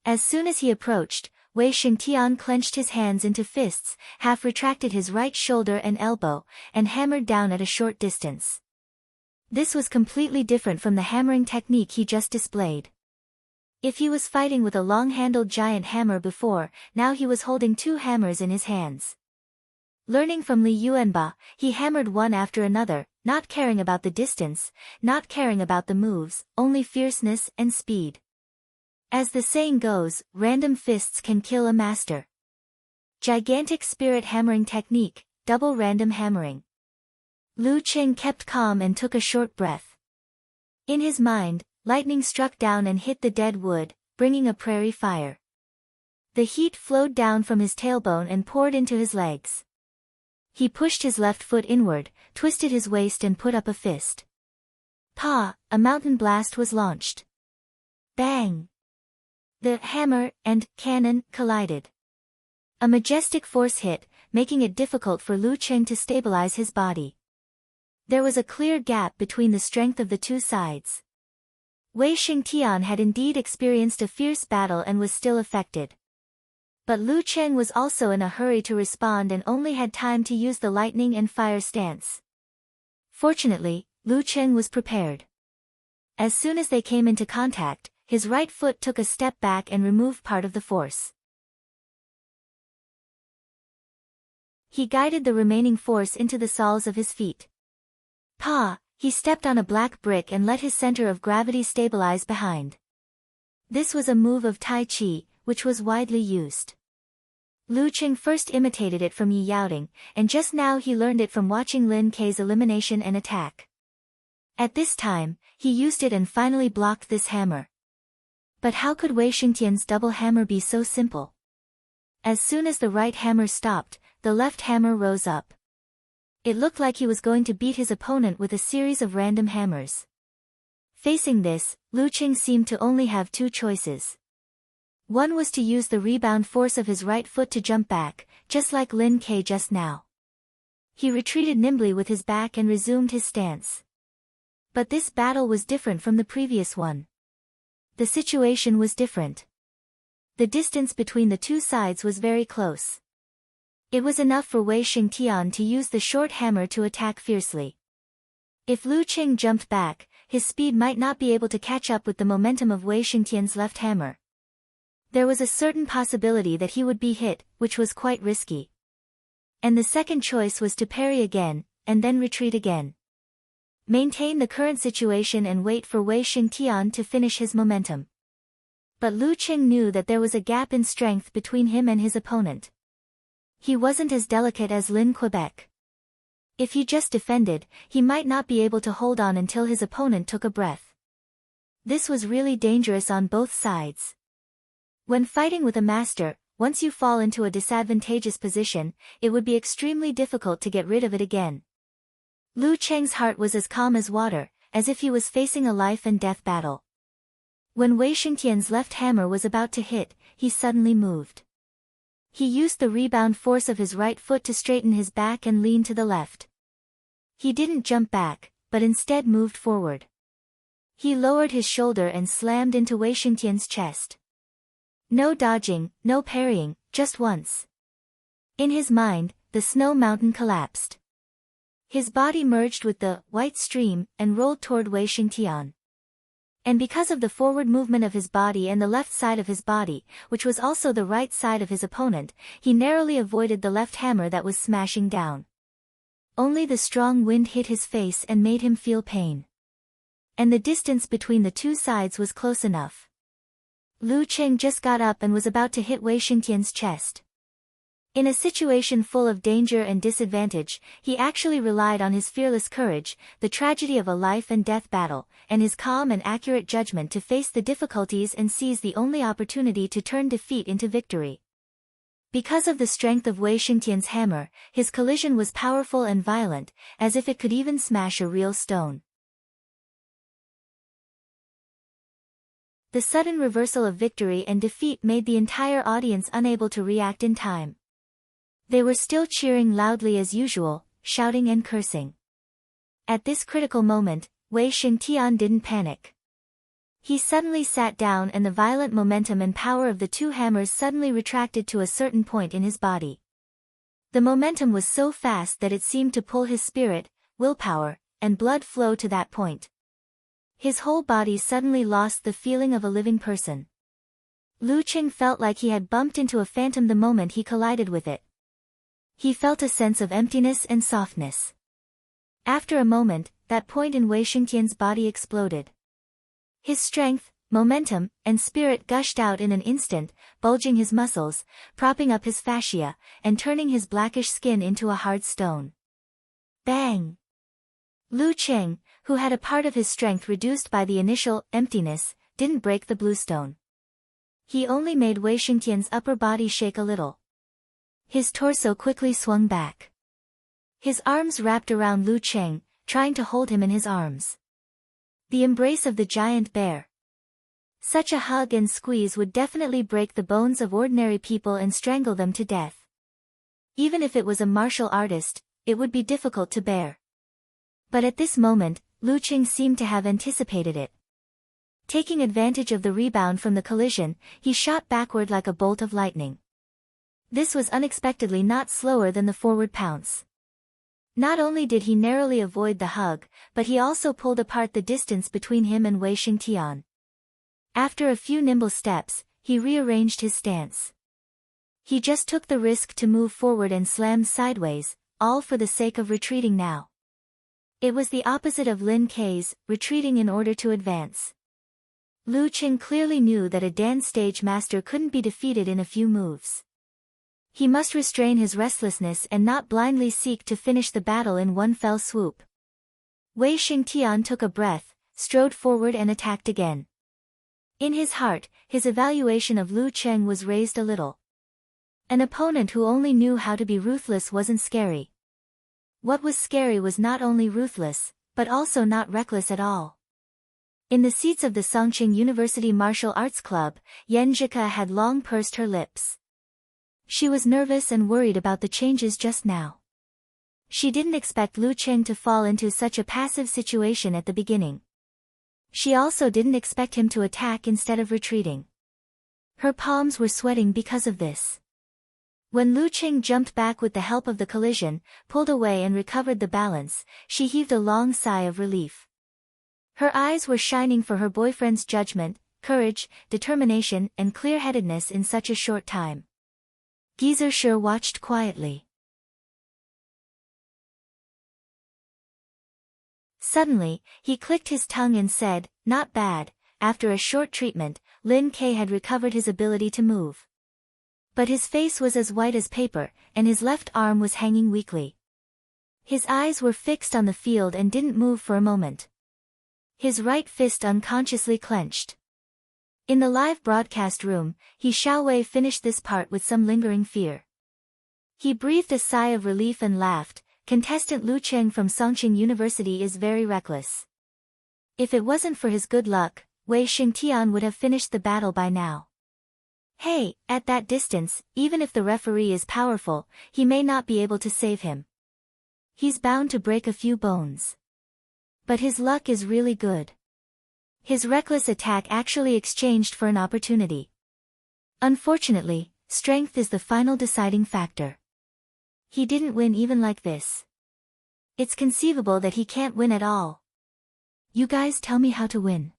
As soon as he approached, Wei Xingtian clenched his hands into fists, half retracted his right shoulder and elbow, and hammered down at a short distance. This was completely different from the hammering technique he just displayed. If he was fighting with a long-handled giant hammer before, now he was holding 2 hammers in his hands. Learning from Li Yuanba, he hammered one after another, not caring about the distance, not caring about the moves, only fierceness and speed. As the saying goes, random fists can kill a master. Gigantic spirit hammering technique, double random hammering. Lu Qing kept calm and took a short breath. In his mind, lightning struck down and hit the dead wood, bringing a prairie fire. The heat flowed down from his tailbone and poured into his legs. He pushed his left foot inward, twisted his waist and put up a fist. Pa! A mountain blast was launched. Bang! The hammer and cannon collided. A majestic force hit, making it difficult for Lu Qing to stabilize his body. There was a clear gap between the strength of the two sides. Wei Xingtian had indeed experienced a fierce battle and was still affected. But Lu Qing was also in a hurry to respond and only had time to use the lightning and fire stance. Fortunately, Lu Qing was prepared. As soon as they came into contact, his right foot took a step back and removed part of the force. He guided the remaining force into the soles of his feet. Pa! He stepped on a black brick and let his center of gravity stabilize behind. This was a move of Tai Chi, which was widely used. Lu Qing first imitated it from Yi Yaoting, and just now he learned it from watching Lin Kei's elimination and attack. At this time, he used it and finally blocked this hammer. But how could Wei Xingtian's double hammer be so simple? As soon as the right hammer stopped, the left hammer rose up. It looked like he was going to beat his opponent with a series of random hammers. Facing this, Lu Qing seemed to only have two choices. One was to use the rebound force of his right foot to jump back, just like Lin Kei just now. He retreated nimbly with his back and resumed his stance. But this battle was different from the previous one. The situation was different. The distance between the two sides was very close. It was enough for Wei Xingtian to use the short hammer to attack fiercely. If Lu Qing jumped back, his speed might not be able to catch up with the momentum of Wei Xingtian's left hammer. There was a certain possibility that he would be hit, which was quite risky. And the second choice was to parry again, and then retreat again. Maintain the current situation and wait for Wei Xingtian to finish his momentum. But Lu Qing knew that there was a gap in strength between him and his opponent. He wasn't as delicate as Lin Quebec. If he just defended, he might not be able to hold on until his opponent took a breath. This was really dangerous on both sides. When fighting with a master, once you fall into a disadvantageous position, it would be extremely difficult to get rid of it again. Lu Qing's heart was as calm as water, as if he was facing a life and death battle. When Wei Xingtian's left hammer was about to hit, he suddenly moved. He used the rebound force of his right foot to straighten his back and lean to the left. He didn't jump back, but instead moved forward. He lowered his shoulder and slammed into Wei Xingtian's chest. No dodging, no parrying, just once. In his mind, the snow mountain collapsed. His body merged with the white stream and rolled toward Wei Xingtian. And because of the forward movement of his body and the left side of his body, which was also the right side of his opponent, he narrowly avoided the left hammer that was smashing down. Only the strong wind hit his face and made him feel pain. And the distance between the two sides was close enough. Lu Qing just got up and was about to hit Wei Xingtian's chest. In a situation full of danger and disadvantage, he actually relied on his fearless courage, the tragedy of a life and death battle, and his calm and accurate judgment to face the difficulties and seize the only opportunity to turn defeat into victory. Because of the strength of Wei Xingtian's hammer, his collision was powerful and violent, as if it could even smash a real stone. The sudden reversal of victory and defeat made the entire audience unable to react in time. They were still cheering loudly as usual, shouting and cursing. At this critical moment, Wei Xingtian didn't panic. He suddenly sat down and the violent momentum and power of the two hammers suddenly retracted to a certain point in his body. The momentum was so fast that it seemed to pull his spirit, willpower, and blood flow to that point. His whole body suddenly lost the feeling of a living person. Lu Qing felt like he had bumped into a phantom the moment he collided with it. He felt a sense of emptiness and softness. After a moment, that point in Wei Xingtian's body exploded. His strength, momentum, and spirit gushed out in an instant, bulging his muscles, propping up his fascia, and turning his blackish skin into a hard stone. Bang! Lu Qing, who had a part of his strength reduced by the initial emptiness, didn't break the bluestone. He only made Wei Xingtian's upper body shake a little. His torso quickly swung back. His arms wrapped around Lu Qing, trying to hold him in his arms. The embrace of the giant bear. Such a hug and squeeze would definitely break the bones of ordinary people and strangle them to death. Even if it was a martial artist, it would be difficult to bear. But at this moment, Lu Qing seemed to have anticipated it. Taking advantage of the rebound from the collision, he shot backward like a bolt of lightning. This was unexpectedly not slower than the forward pounce. Not only did he narrowly avoid the hug, but he also pulled apart the distance between him and Wei Xingtian. After a few nimble steps, he rearranged his stance. He just took the risk to move forward and slammed sideways, all for the sake of retreating now. It was the opposite of Lin Kei's, retreating in order to advance. Lu Qing clearly knew that a dance stage master couldn't be defeated in a few moves. He must restrain his restlessness and not blindly seek to finish the battle in one fell swoop. Wei Xingtian took a breath, strode forward and attacked again. In his heart, his evaluation of Lu Qing was raised a little. An opponent who only knew how to be ruthless wasn't scary. What was scary was not only ruthless, but also not reckless at all. In the seats of the Songqing University Martial Arts Club, Yan Zhika had long pursed her lips. She was nervous and worried about the changes just now. She didn't expect Lu Qing to fall into such a passive situation at the beginning. She also didn't expect him to attack instead of retreating. Her palms were sweating because of this. When Lu Qing jumped back with the help of the collision, pulled away and recovered the balance, she heaved a long sigh of relief. Her eyes were shining for her boyfriend's judgment, courage, determination, and clear-headedness in such a short time. Gizur watched quietly. Suddenly, he clicked his tongue and said, "Not bad." After a short treatment, Lin Kei had recovered his ability to move. But his face was as white as paper, and his left arm was hanging weakly. His eyes were fixed on the field and didn't move for a moment. His right fist unconsciously clenched. In the live broadcast room, He Xiaowei finished this part with some lingering fear. He breathed a sigh of relief and laughed. Contestant Lu Qing from Songqing University is very reckless. If it wasn't for his good luck, Wei Xingtian would have finished the battle by now. Hey, at that distance, even if the referee is powerful, he may not be able to save him. He's bound to break a few bones. But his luck is really good. His reckless attack actually exchanged for an opportunity. Unfortunately, strength is the final deciding factor. He didn't win even like this. It's conceivable that he can't win at all. You guys tell me how to win.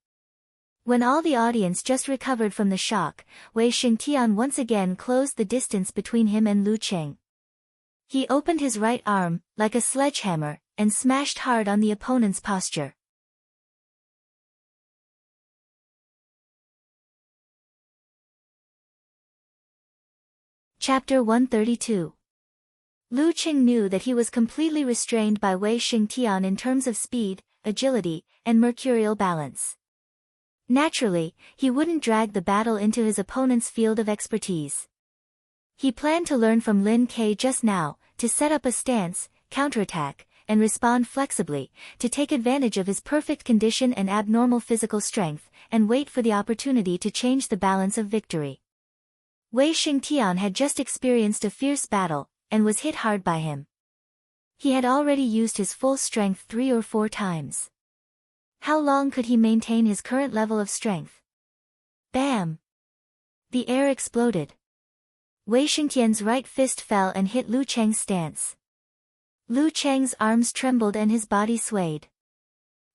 When all the audience just recovered from the shock, Wei Xingtian once again closed the distance between him and Lu Qing. He opened his right arm, like a sledgehammer, and smashed hard on the opponent's posture. Chapter 132. Lu Qing knew that he was completely restrained by Wei Xingtian in terms of speed, agility, and mercurial balance. Naturally, he wouldn't drag the battle into his opponent's field of expertise. He planned to learn from Lin Kei just now, to set up a stance, counterattack, and respond flexibly, to take advantage of his perfect condition and abnormal physical strength, and wait for the opportunity to change the balance of victory. Wei Xingtian had just experienced a fierce battle, and was hit hard by him. He had already used his full strength 3 or 4 times. How long could he maintain his current level of strength? Bam! The air exploded. Wei Xingtian's right fist fell and hit Lu Cheng's stance. Lu Cheng's arms trembled and his body swayed.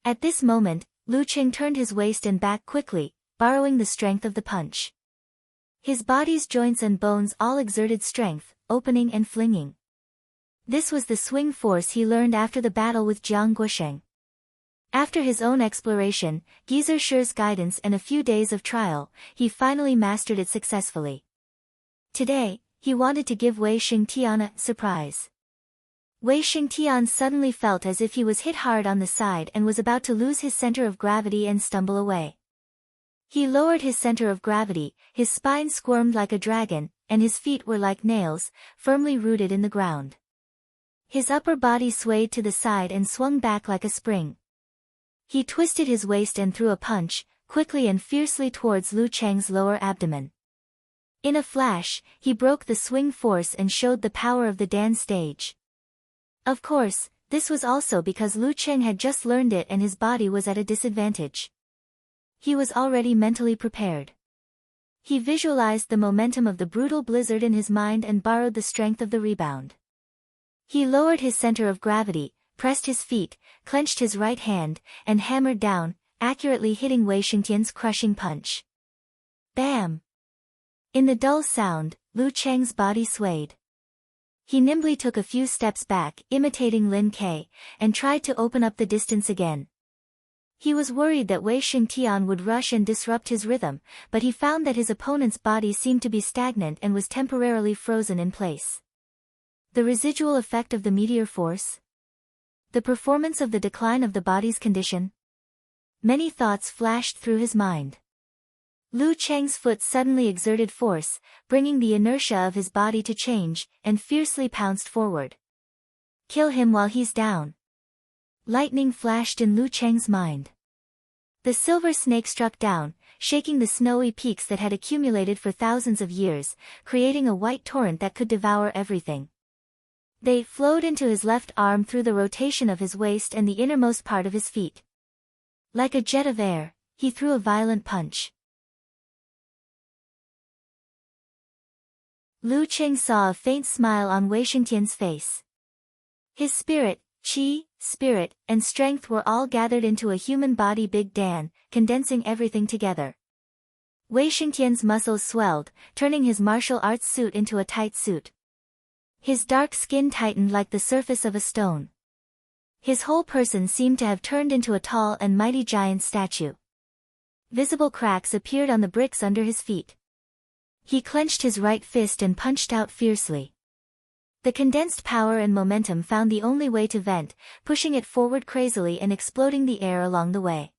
At this moment, Lu Cheng turned his waist and back quickly, borrowing the strength of the punch. His body's joints and bones all exerted strength, opening and flinging. This was the swing force he learned after the battle with Jiang Guosheng. After his own exploration, Geezer Shi's guidance and a few days of trial, he finally mastered it successfully. Today, he wanted to give Wei Xingtian a surprise. Wei Xingtian suddenly felt as if he was hit hard on the side and was about to lose his center of gravity and stumble away. He lowered his center of gravity, his spine squirmed like a dragon, and his feet were like nails, firmly rooted in the ground. His upper body swayed to the side and swung back like a spring. He twisted his waist and threw a punch, quickly and fiercely towards Lu Cheng's lower abdomen. In a flash, he broke the swing force and showed the power of the Dan stage. Of course, this was also because Lu Cheng had just learned it and his body was at a disadvantage. He was already mentally prepared. He visualized the momentum of the brutal blizzard in his mind and borrowed the strength of the rebound. He lowered his center of gravity, pressed his feet, clenched his right hand, and hammered down, accurately hitting Wei Xingtian's crushing punch. Bam! In the dull sound, Lu Cheng's body swayed. He nimbly took a few steps back, imitating Lin Ke, and tried to open up the distance again. He was worried that Wei Xingtian would rush and disrupt his rhythm, but he found that his opponent's body seemed to be stagnant and was temporarily frozen in place. The residual effect of the meteor force? The performance of the decline of the body's condition? Many thoughts flashed through his mind. Lu Cheng's foot suddenly exerted force, bringing the inertia of his body to change, and fiercely pounced forward. Kill him while he's down. Lightning flashed in Lu Cheng's mind. The silver snake struck down, shaking the snowy peaks that had accumulated for thousands of years, creating a white torrent that could devour everything. They flowed into his left arm through the rotation of his waist and the innermost part of his feet. Like a jet of air, he threw a violent punch. Lu Cheng saw a faint smile on Wei Xingtian's face. His spirit, qi, spirit, and strength were all gathered into a human body Big Dan, condensing everything together. Wei Xingtian's muscles swelled, turning his martial arts suit into a tight suit. His dark skin tightened like the surface of a stone. His whole person seemed to have turned into a tall and mighty giant statue. Visible cracks appeared on the bricks under his feet. He clenched his right fist and punched out fiercely. The condensed power and momentum found the only way to vent, pushing it forward crazily and exploding the air along the way.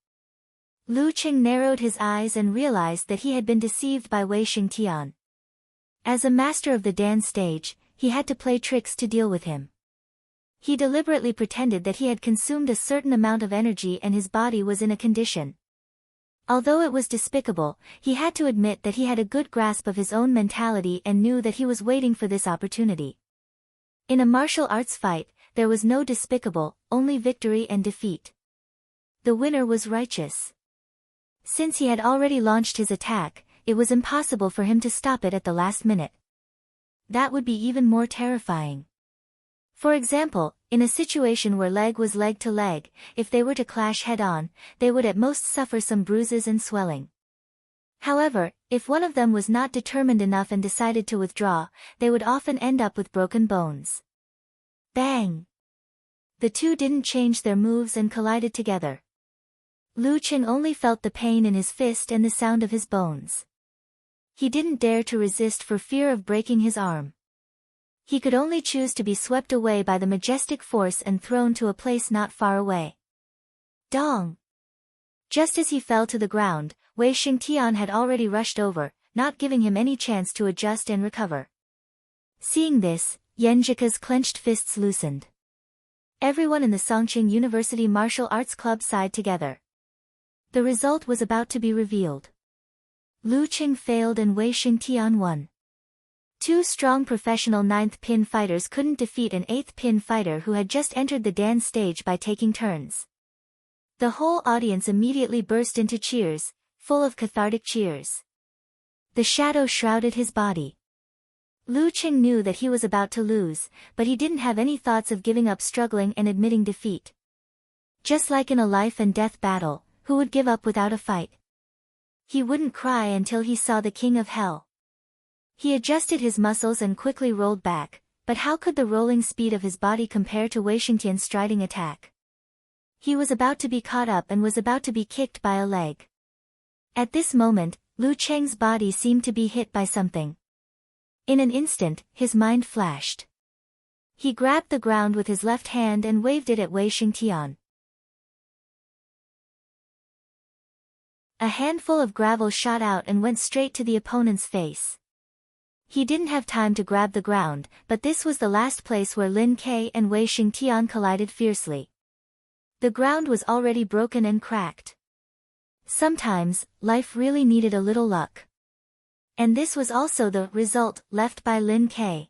Lu Cheng narrowed his eyes and realized that he had been deceived by Wei Xingtian. As a master of the Dan stage, he had to play tricks to deal with him. He deliberately pretended that he had consumed a certain amount of energy and his body was in a condition. Although it was despicable, he had to admit that he had a good grasp of his own mentality and knew that he was waiting for this opportunity. In a martial arts fight, there was no despicable, only victory and defeat. The winner was righteous. Since he had already launched his attack, it was impossible for him to stop it at the last minute. That would be even more terrifying. For example, in a situation where leg was leg to leg, if they were to clash head-on, they would at most suffer some bruises and swelling. However, if one of them was not determined enough and decided to withdraw, they would often end up with broken bones. Bang! The two didn't change their moves and collided together. Lu Cheng only felt the pain in his fist and the sound of his bones. He didn't dare to resist for fear of breaking his arm. He could only choose to be swept away by the majestic force and thrown to a place not far away. Dong! Just as he fell to the ground, Wei Xingtian had already rushed over, not giving him any chance to adjust and recover. Seeing this, Yan Zhika's clenched fists loosened. Everyone in the Songqing University Martial Arts Club sighed together. The result was about to be revealed. Lu Cheng failed and Wei Xingtian won. Two strong professional 9th pin fighters couldn't defeat an 8th pin fighter who had just entered the Dan stage by taking turns. The whole audience immediately burst into cheers, full of cathartic cheers. The shadow shrouded his body. Lu Cheng knew that he was about to lose, but he didn't have any thoughts of giving up struggling and admitting defeat. Just like in a life and death battle, who would give up without a fight? He wouldn't cry until he saw the king of hell. He adjusted his muscles and quickly rolled back, but how could the rolling speed of his body compare to Wei Shengtian's striding attack? He was about to be caught up and was about to be kicked by a leg. At this moment, Lu Cheng's body seemed to be hit by something. In an instant, his mind flashed. He grabbed the ground with his left hand and waved it at Wei Shengtian. A handful of gravel shot out and went straight to the opponent's face. He didn't have time to grab the ground, but this was the last place where Lin Ke and Wei Shengtian collided fiercely. The ground was already broken and cracked. Sometimes, life really needed a little luck. And this was also the result left by Lin Ke.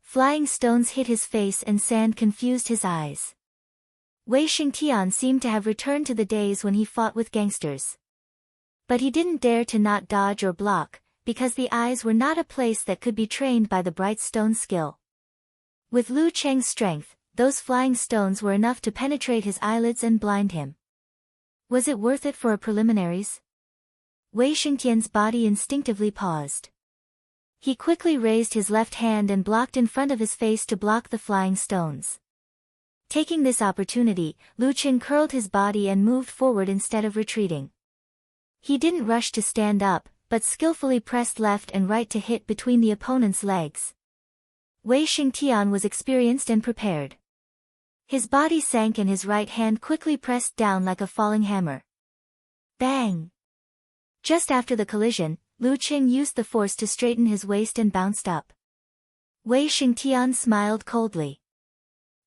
Flying stones hit his face and sand confused his eyes. Wei Shengtian seemed to have returned to the days when he fought with gangsters. But he didn't dare to not dodge or block, because the eyes were not a place that could be trained by the bright stone skill. With Lu Cheng's strength, those flying stones were enough to penetrate his eyelids and blind him. Was it worth it for a preliminaries? Wei Shengtian's body instinctively paused. He quickly raised his left hand and blocked in front of his face to block the flying stones. Taking this opportunity, Lu Cheng curled his body and moved forward instead of retreating. He didn't rush to stand up, but skillfully pressed left and right to hit between the opponent's legs. Wei Shengtian was experienced and prepared. His body sank and his right hand quickly pressed down like a falling hammer. Bang! Just after the collision, Lu Cheng used the force to straighten his waist and bounced up. Wei Shengtian smiled coldly.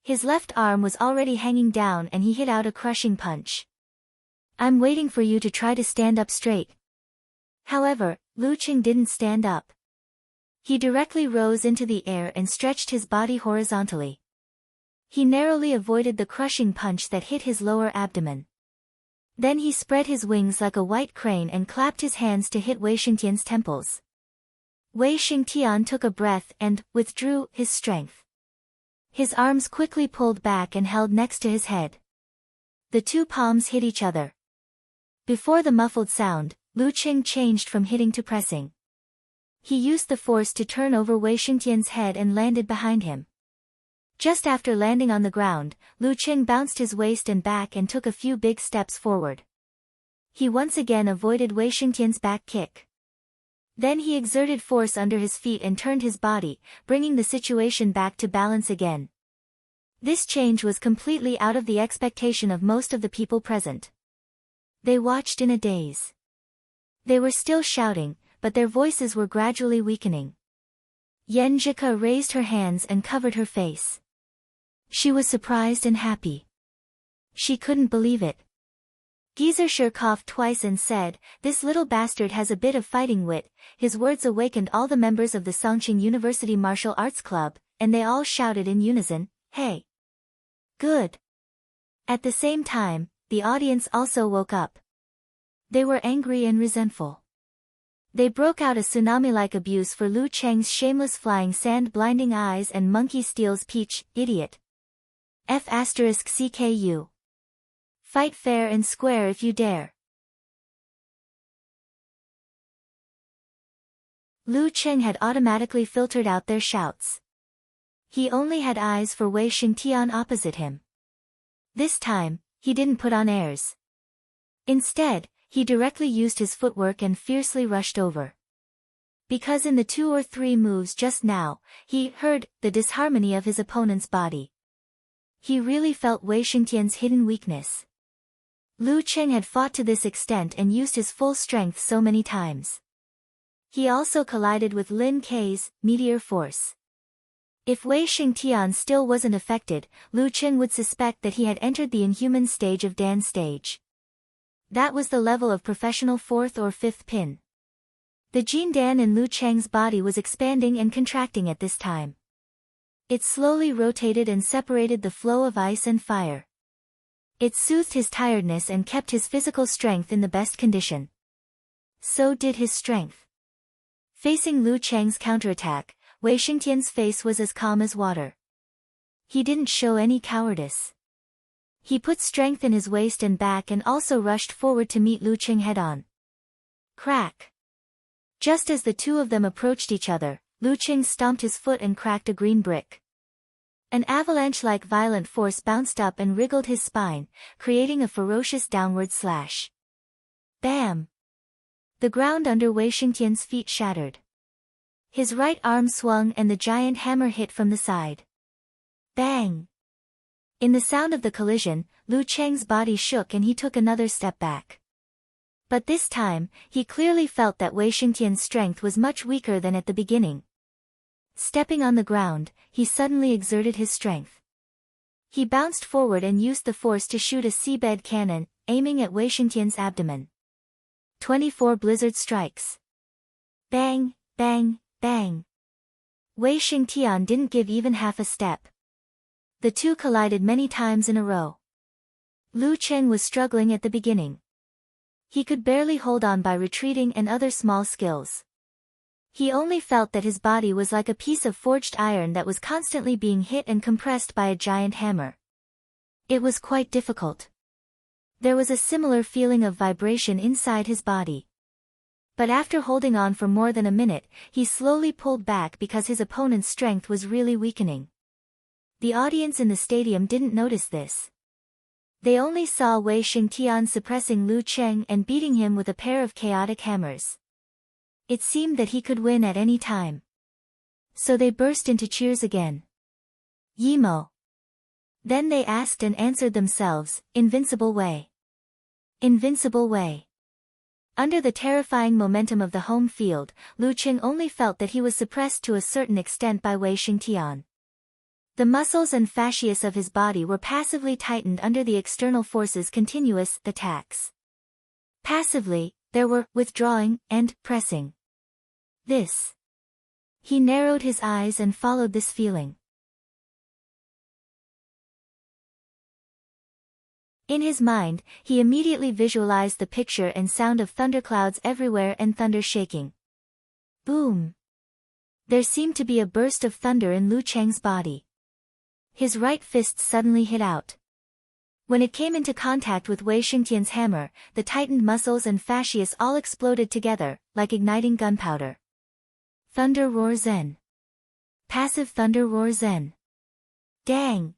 His left arm was already hanging down and he hit out a crushing punch. I'm waiting for you to try to stand up straight. However, Lu Cheng didn't stand up. He directly rose into the air and stretched his body horizontally. He narrowly avoided the crushing punch that hit his lower abdomen. Then he spread his wings like a white crane and clapped his hands to hit Wei Shengtian's temples. Wei Shengtian took a breath and withdrew his strength. His arms quickly pulled back and held next to his head. The two palms hit each other. Before the muffled sound, Lu Cheng changed from hitting to pressing. He used the force to turn over Wei Shengtian's head and landed behind him. Just after landing on the ground, Lu Cheng bounced his waist and back and took a few big steps forward. He once again avoided Wei Shengtian's back kick. Then he exerted force under his feet and turned his body, bringing the situation back to balance again. This change was completely out of the expectation of most of the people present. They watched in a daze. They were still shouting, but their voices were gradually weakening. Yan Zhika raised her hands and covered her face. She was surprised and happy. She couldn't believe it. Gizershur coughed twice and said, "This little bastard has a bit of fighting wit." His words awakened all the members of the Songqing University Martial Arts Club, and they all shouted in unison, "Hey! Good!" At the same time, the audience also woke up. They were angry and resentful. They broke out a tsunami-like abuse for Lu Cheng's shameless flying sand blinding eyes and monkey steals peach, idiot. F***CKU. Fight fair and square if you dare. Lu Cheng had automatically filtered out their shouts. He only had eyes for Wei Shengtian opposite him. This time, he didn't put on airs. Instead, he directly used his footwork and fiercely rushed over. Because in the 2 or 3 moves just now, he heard the disharmony of his opponent's body. He really felt Wei Shengtian's hidden weakness. Lu Cheng had fought to this extent and used his full strength so many times. He also collided with Lin Ke's meteor force. If Wei Shengtian still wasn't affected, Lu Cheng would suspect that he had entered the inhuman stage of Dan stage. That was the level of professional 4th or 5th pin. The Jin Dan in Lu Cheng's body was expanding and contracting at this time. It slowly rotated and separated the flow of ice and fire. It soothed his tiredness and kept his physical strength in the best condition. So did his strength. Facing Lu Cheng's counterattack, Wei Shengtian's face was as calm as water. He didn't show any cowardice. He put strength in his waist and back and also rushed forward to meet Lu Cheng head-on. Crack! Just as the two of them approached each other, Lu Qing stomped his foot and cracked a green brick. An avalanche-like violent force bounced up and wriggled his spine, creating a ferocious downward slash. Bam! The ground under Wei Xingtian's feet shattered. His right arm swung and the giant hammer hit from the side. Bang! In the sound of the collision, Lu Cheng's body shook and he took another step back. But this time, he clearly felt that Wei Xingtian's strength was much weaker than at the beginning. Stepping on the ground, he suddenly exerted his strength. He bounced forward and used the force to shoot a seabed cannon, aiming at Wei Xingtian's abdomen. 24 blizzard strikes. Bang, bang, bang. Wei Xingtian didn't give even half a step. The two collided many times in a row. Lu Cheng was struggling at the beginning. He could barely hold on by retreating and other small skills. He only felt that his body was like a piece of forged iron that was constantly being hit and compressed by a giant hammer. It was quite difficult. There was a similar feeling of vibration inside his body. But after holding on for more than a minute, he slowly pulled back because his opponent's strength was really weakening. The audience in the stadium didn't notice this. They only saw Wei Xingtian suppressing Lu Cheng and beating him with a pair of chaotic hammers. It seemed that he could win at any time. So they burst into cheers again. Yimo. Then they asked and answered themselves, Invincible Wei. Invincible Wei. Under the terrifying momentum of the home field, Lu Cheng only felt that he was suppressed to a certain extent by Wei Xingtian. The muscles and fascias of his body were passively tightened under the external forces' continuous attacks. Passively, there were withdrawing and pressing. This. He narrowed his eyes and followed this feeling. In his mind, he immediately visualized the picture and sound of thunderclouds everywhere and thunder shaking. Boom! There seemed to be a burst of thunder in Lu Cheng's body. His right fist suddenly hit out. When it came into contact with Wei Xingtian's hammer, the tightened muscles and fascias all exploded together, like igniting gunpowder. Thunder Roar Zen. Passive Thunder Roar Zen. Dang!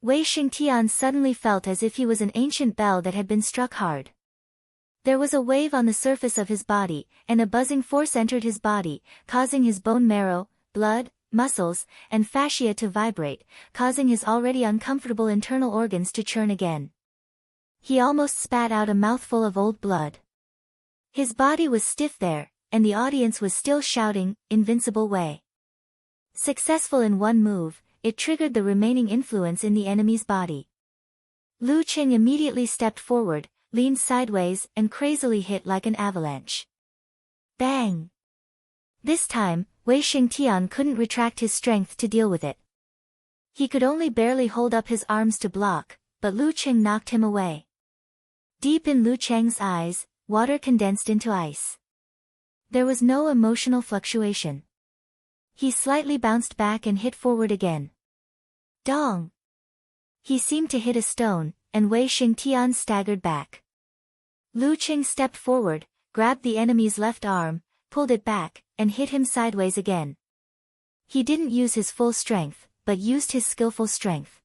Wei Xingtian suddenly felt as if he was an ancient bell that had been struck hard. There was a wave on the surface of his body, and a buzzing force entered his body, causing his bone marrow, blood, muscles, and fascia to vibrate, causing his already uncomfortable internal organs to churn again. He almost spat out a mouthful of old blood. His body was stiff there, and the audience was still shouting, Invincible Wei. Successful in one move, it triggered the remaining influence in the enemy's body. Lu Cheng immediately stepped forward, leaned sideways and crazily hit like an avalanche. Bang! This time, Wei Xingtian couldn't retract his strength to deal with it. He could only barely hold up his arms to block, but Lu Cheng knocked him away. Deep in Lu Cheng's eyes, water condensed into ice. There was no emotional fluctuation. He slightly bounced back and hit forward again. Dong! He seemed to hit a stone, and Wei Xingtian staggered back. Lu Cheng stepped forward, grabbed the enemy's left arm, pulled it back, and hit him sideways again. He didn't use his full strength, but used his skillful strength.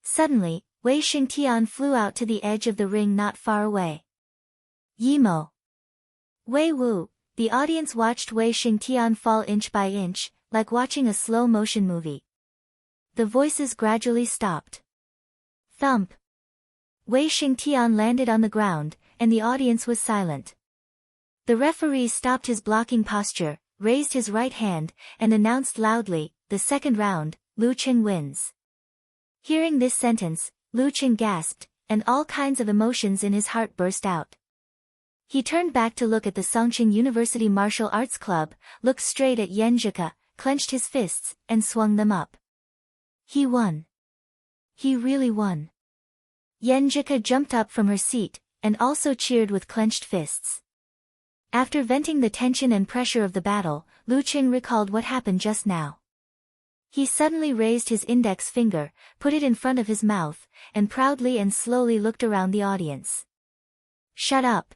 Suddenly, Wei Xingtian flew out to the edge of the ring not far away. Yimo! Wei Wu! The audience watched Wei Xingtian fall inch by inch, like watching a slow-motion movie. The voices gradually stopped. Thump! Wei Xingtian landed on the ground, and the audience was silent. The referee stopped his blocking posture, raised his right hand, and announced loudly, the second round, Lu Cheng wins. Hearing this sentence, Lu Cheng gasped, and all kinds of emotions in his heart burst out. He turned back to look at the Songqing University Martial Arts Club, looked straight at Yan Zhika, clenched his fists, and swung them up. He won. He really won. Yan Zhika jumped up from her seat, and also cheered with clenched fists. After venting the tension and pressure of the battle, Lu Cheng recalled what happened just now. He suddenly raised his index finger, put it in front of his mouth, and proudly and slowly looked around the audience. Shut up!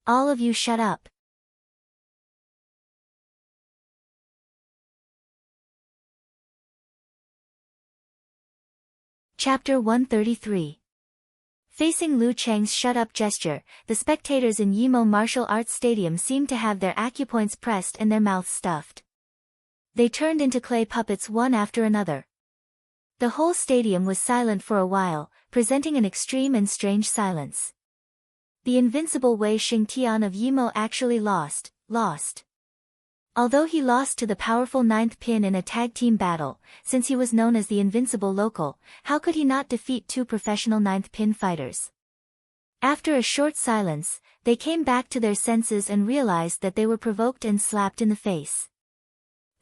All of you shut up! Chapter 133. Facing Lu Cheng's shut-up gesture, the spectators in Yimo Martial Arts Stadium seemed to have their acupoints pressed and their mouths stuffed. They turned into clay puppets one after another. The whole stadium was silent for a while, presenting an extreme and strange silence. The invincible Wei Xingtian of Yimo actually lost. Although he lost to the powerful ninth pin in a tag team battle, since he was known as the invincible local, how could he not defeat two professional ninth pin fighters? After a short silence, they came back to their senses and realized that they were provoked and slapped in the face.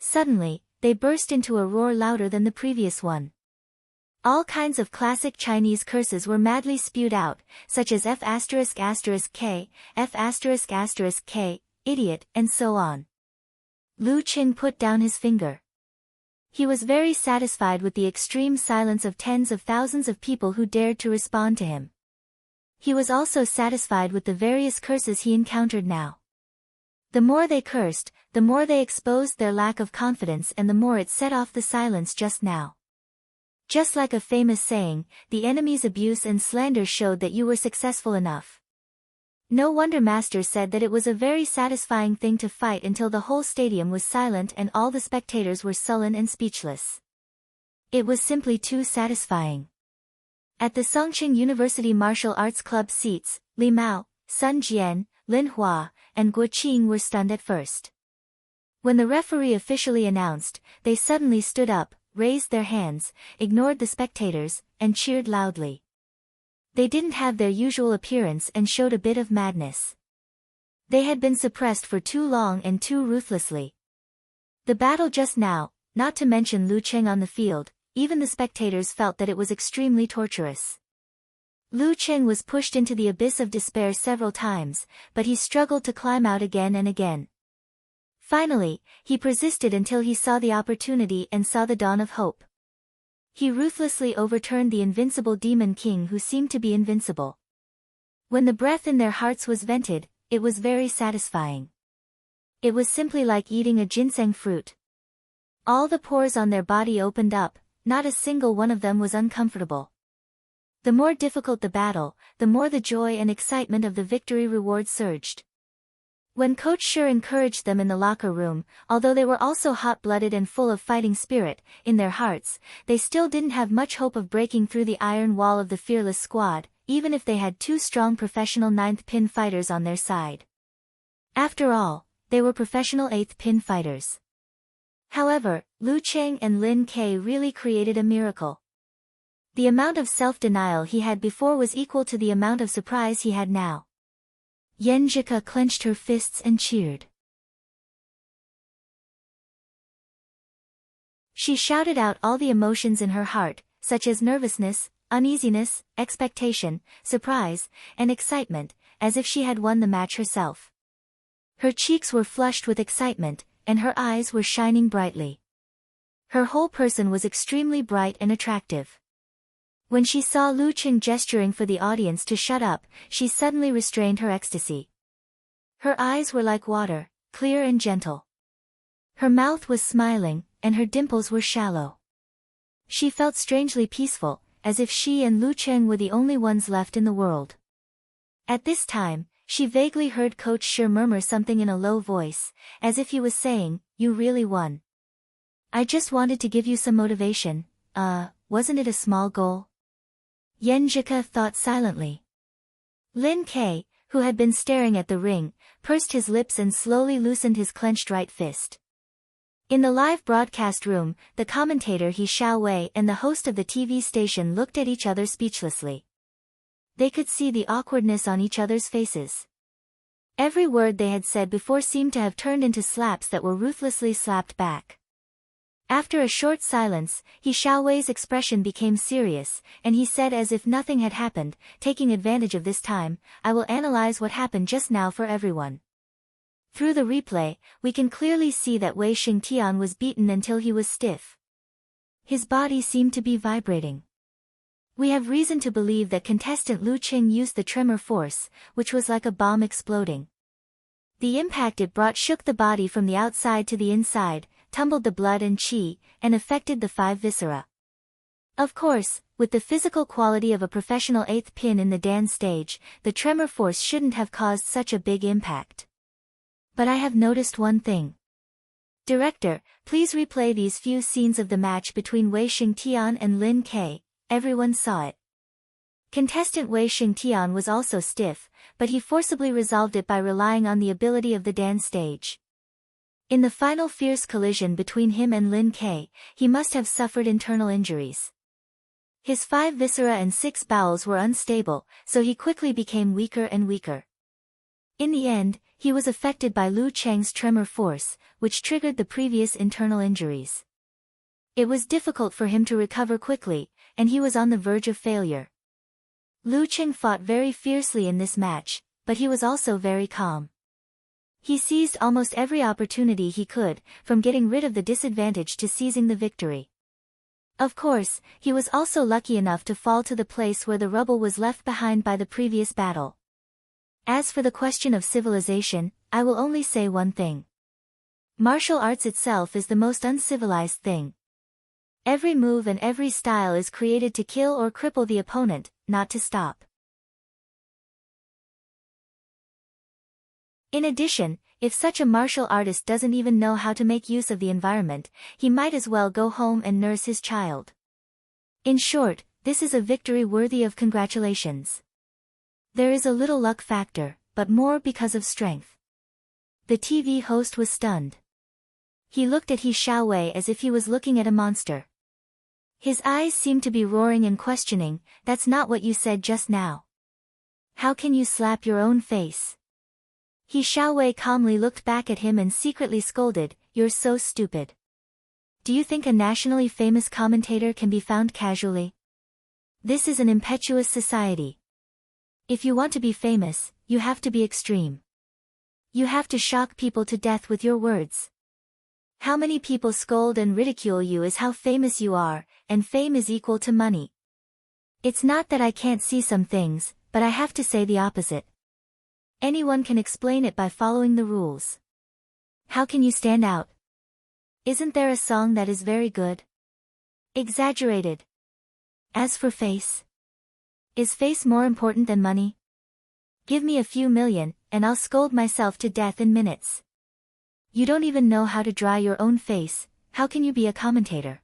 Suddenly, they burst into a roar louder than the previous one. All kinds of classic Chinese curses were madly spewed out, such as F***K, F***K, idiot, and so on. Lu Qing put down his finger. He was very satisfied with the extreme silence of tens of thousands of people who dared to respond to him. He was also satisfied with the various curses he encountered now. The more they cursed, the more they exposed their lack of confidence, and the more it set off the silence just now. Just like a famous saying, the enemy's abuse and slander showed that you were successful enough. No wonder Master said that it was a very satisfying thing to fight until the whole stadium was silent and all the spectators were sullen and speechless. It was simply too satisfying. At the Songqing University Martial Arts Club seats, Li Mao, Sun Jian, Lin Hua, and Guo Qing were stunned at first. When the referee officially announced, they suddenly stood up, raised their hands, ignored the spectators, and cheered loudly. They didn't have their usual appearance and showed a bit of madness. They had been suppressed for too long and too ruthlessly. The battle just now, not to mention Lu Cheng on the field, even the spectators felt that it was extremely torturous. Lu Cheng was pushed into the abyss of despair several times, but he struggled to climb out again and again. Finally, he persisted until he saw the opportunity and saw the dawn of hope. He ruthlessly overturned the invincible demon king who seemed to be invincible. When the breath in their hearts was vented, it was very satisfying. It was simply like eating a ginseng fruit. All the pores on their body opened up, not a single one of them was uncomfortable. The more difficult the battle, the more the joy and excitement of the victory reward surged. When Coach Shi encouraged them in the locker room, although they were also hot-blooded and full of fighting spirit, in their hearts, they still didn't have much hope of breaking through the iron wall of the fearless squad, even if they had two strong professional ninth pin fighters on their side. After all, they were professional eighth pin fighters. However, Lu Cheng and Lin Ke really created a miracle. The amount of self-denial he had before was equal to the amount of surprise he had now. Yan Zhika clenched her fists and cheered. She shouted out all the emotions in her heart, such as nervousness, uneasiness, expectation, surprise, and excitement, as if she had won the match herself. Her cheeks were flushed with excitement, and her eyes were shining brightly. Her whole person was extremely bright and attractive. When she saw Lu Cheng gesturing for the audience to shut up, she suddenly restrained her ecstasy. Her eyes were like water, clear and gentle. Her mouth was smiling, and her dimples were shallow. She felt strangely peaceful, as if she and Lu Cheng were the only ones left in the world. At this time, she vaguely heard Coach Shi murmur something in a low voice, as if he was saying, "You really won. I just wanted to give you some motivation, wasn't it a small goal?" Yan Zhika thought silently. Lin Ke, who had been staring at the ring, pursed his lips and slowly loosened his clenched right fist. In the live broadcast room, the commentator He Xiaowei and the host of the TV station looked at each other speechlessly. They could see the awkwardness on each other's faces. Every word they had said before seemed to have turned into slaps that were ruthlessly slapped back. After a short silence, He Xiaowei's expression became serious, and he said as if nothing had happened, taking advantage of this time, "I will analyze what happened just now for everyone." Through the replay, we can clearly see that Wei Xingtian was beaten until he was stiff. His body seemed to be vibrating. We have reason to believe that contestant Lu Cheng used the tremor force, which was like a bomb exploding. The impact it brought shook the body from the outside to the inside, tumbled the blood and qi, and affected the five viscera. Of course, with the physical quality of a professional eighth pin in the dance stage, the tremor force shouldn't have caused such a big impact. But I have noticed one thing. Director, please replay these few scenes of the match between Wei Xingtian and Lin Ke. Everyone saw it. Contestant Wei Xingtian was also stiff, but he forcibly resolved it by relying on the ability of the dance stage. In the final fierce collision between him and Lin Ke, he must have suffered internal injuries. His 5 viscera and 6 bowels were unstable, so he quickly became weaker and weaker. In the end, he was affected by Lu Cheng's tremor force, which triggered the previous internal injuries. It was difficult for him to recover quickly, and he was on the verge of failure. Lu Cheng fought very fiercely in this match, but he was also very calm. He seized almost every opportunity he could, from getting rid of the disadvantage to seizing the victory. Of course, he was also lucky enough to fall to the place where the rubble was left behind by the previous battle. As for the question of civilization, I will only say one thing. Martial arts itself is the most uncivilized thing. Every move and every style is created to kill or cripple the opponent, not to stop. In addition, if such a martial artist doesn't even know how to make use of the environment, he might as well go home and nurse his child. In short, this is a victory worthy of congratulations. There is a little luck factor, but more because of strength. The TV host was stunned. He looked at He Xiaowei as if he was looking at a monster. His eyes seemed to be roaring and questioning, "That's not what you said just now. How can you slap your own face?" He Xiaowei calmly looked back at him and secretly scolded, "You're so stupid. Do you think a nationally famous commentator can be found casually? This is an impetuous society. If you want to be famous, you have to be extreme. You have to shock people to death with your words. How many people scold and ridicule you is how famous you are, and fame is equal to money. It's not that I can't see some things, but I have to say the opposite. Anyone can explain it by following the rules. How can you stand out? Isn't there a song that is very good? Exaggerated. As for face. Is face more important than money? Give me a few million, and I'll scold myself to death in minutes. You don't even know how to dry your own face, how can you be a commentator?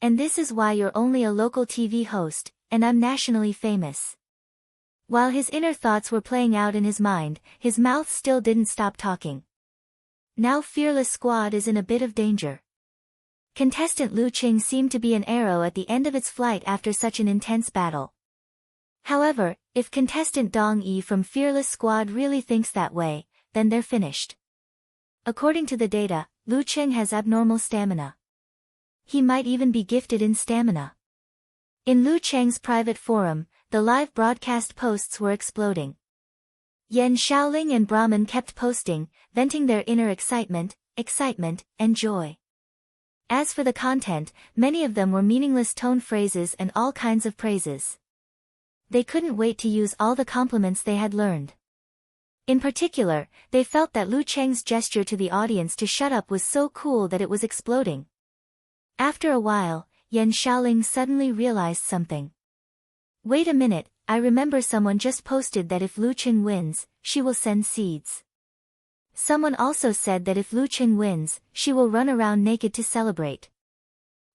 And this is why you're only a local TV host, and I'm nationally famous." While his inner thoughts were playing out in his mind, his mouth still didn't stop talking. Now Fearless Squad is in a bit of danger. Contestant Lu Qing seemed to be an arrow at the end of its flight after such an intense battle. However, if contestant Dong Yi from Fearless Squad really thinks that way, then they're finished. According to the data, Lu Qing has abnormal stamina. He might even be gifted in stamina. In Lu Cheng's private forum, the live broadcast posts were exploding. Yan Shaoling and Brahman kept posting, venting their inner excitement, and joy. As for the content, many of them were meaningless tone phrases and all kinds of praises. They couldn't wait to use all the compliments they had learned. In particular, they felt that Lu Cheng's gesture to the audience to shut up was so cool that it was exploding. After a while, Yan Shaoling suddenly realized something. Wait a minute, I remember someone just posted that if Lu Cheng wins, she will send seeds. Someone also said that if Lu Cheng wins, she will run around naked to celebrate.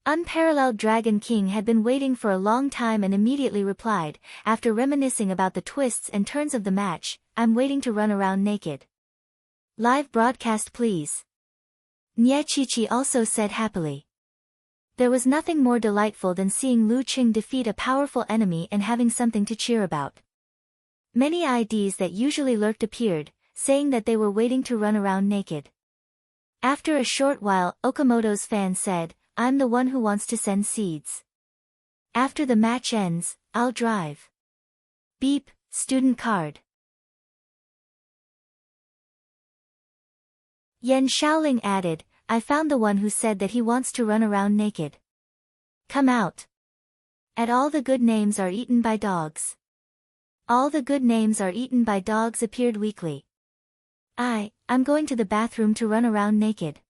Unparalleled Dragon King had been waiting for a long time and immediately replied, after reminiscing about the twists and turns of the match, "I'm waiting to run around naked. Live broadcast please." Nye Chichi also said happily. There was nothing more delightful than seeing Lu Cheng defeat a powerful enemy and having something to cheer about. Many IDs that usually lurked appeared, saying that they were waiting to run around naked. After a short while, Okamoto's fan said, "I'm the one who wants to send seeds. After the match ends, I'll drive. Beep, student card." Yan Shaoling added, "I found the one who said that he wants to run around naked. Come out. And all the good names are eaten by dogs." All the good names are eaten by dogs appeared weakly. I'm going to the bathroom to run around naked.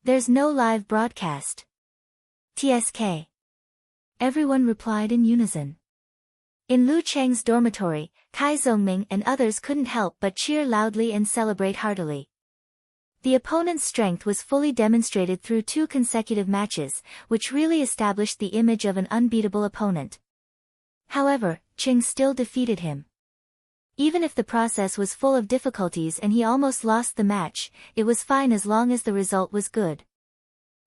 There's no live broadcast. TSK. Everyone replied in unison. In Lu Cheng's dormitory, Kai Zongming and others couldn't help but cheer loudly and celebrate heartily. The opponent's strength was fully demonstrated through 2 consecutive matches, which really established the image of an unbeatable opponent. However, Cheng still defeated him. Even if the process was full of difficulties and he almost lost the match, it was fine as long as the result was good.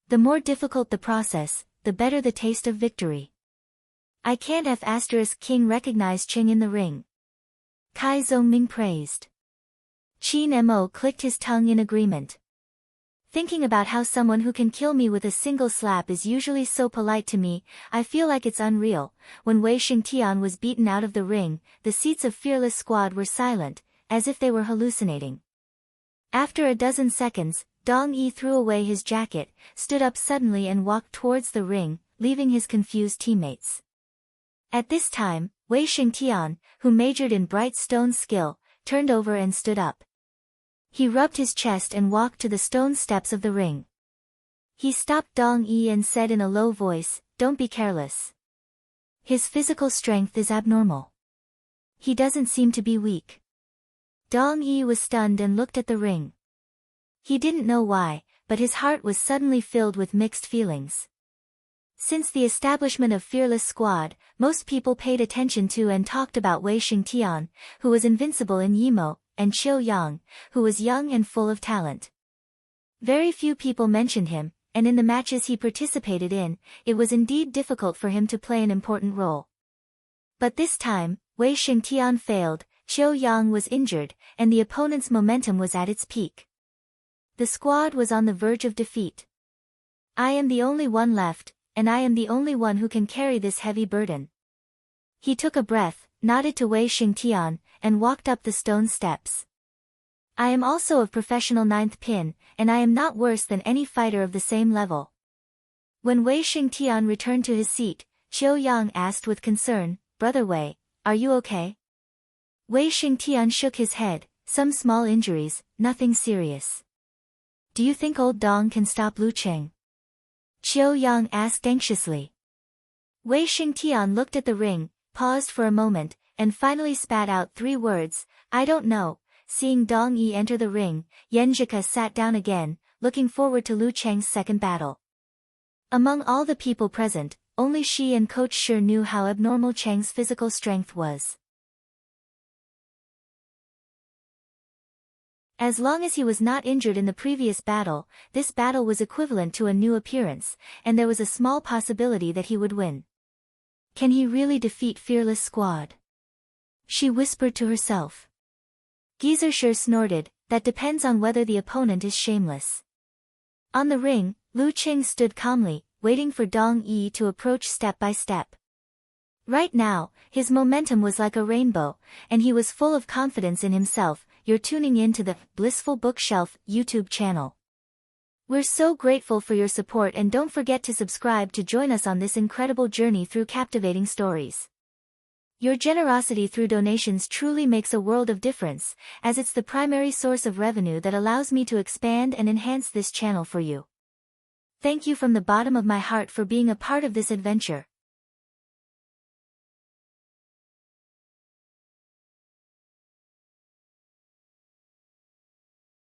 The more difficult the process, the better the taste of victory. I can't have * King recognize Cheng in the ring. Kai Zongming praised. Qin Mo clicked his tongue in agreement. Thinking about how someone who can kill me with a single slap is usually so polite to me, I feel like it's unreal. When Wei Xingtian was beaten out of the ring, the seats of Fearless Squad were silent, as if they were hallucinating. After a dozen seconds, Dong Yi threw away his jacket, stood up suddenly and walked towards the ring, leaving his confused teammates. At this time, Wei Xingtian, who majored in bright stone skill, turned over and stood up. He rubbed his chest and walked to the stone steps of the ring. He stopped Dong Yi and said in a low voice, "Don't be careless. His physical strength is abnormal. He doesn't seem to be weak." Dong Yi was stunned and looked at the ring. He didn't know why, but his heart was suddenly filled with mixed feelings. Since the establishment of Fearless Squad, most people paid attention to and talked about Wei Xingtian, who was invincible in Yimo, and Qiu Yang, who was young and full of talent. Very few people mentioned him, and in the matches he participated in, it was indeed difficult for him to play an important role. But this time, Wei Xingtian failed, Qiu Yang was injured, and the opponent's momentum was at its peak. The squad was on the verge of defeat. I am the only one left, and I am the only one who can carry this heavy burden. He took a breath, nodded to Wei Xingtian, and walked up the stone steps. I am also of professional 9th pin, and I am not worse than any fighter of the same level. When Wei Xingtian returned to his seat, Qiu Yang asked with concern, "Brother Wei, are you okay?" Wei Xingtian shook his head, "Some small injuries, nothing serious." "Do you think old Dong can stop Lu Cheng?" Qiu Yang asked anxiously. Wei Xingtian looked at the ring, paused for a moment, and finally spat out 3 words, "I don't know." Seeing Dong Yi enter the ring, Yanjika sat down again, looking forward to Lu Cheng's second battle. Among all the people present, only she and Coach Shi knew how abnormal Cheng's physical strength was. As long as he was not injured in the previous battle, this battle was equivalent to a new appearance, and there was a small possibility that he would win. Can he really defeat Fearless Squad? She whispered to herself. Gizershir snorted, "That depends on whether the opponent is shameless." On the ring, Lu Cheng stood calmly, waiting for Dong Yi to approach step by step. Right now, his momentum was like a rainbow, and he was full of confidence in himself. You're tuning in to the Blissful Bookshelf YouTube channel. We're so grateful for your support, and don't forget to subscribe to join us on this incredible journey through captivating stories. Your generosity through donations truly makes a world of difference, as it's the primary source of revenue that allows me to expand and enhance this channel for you. Thank you from the bottom of my heart for being a part of this adventure.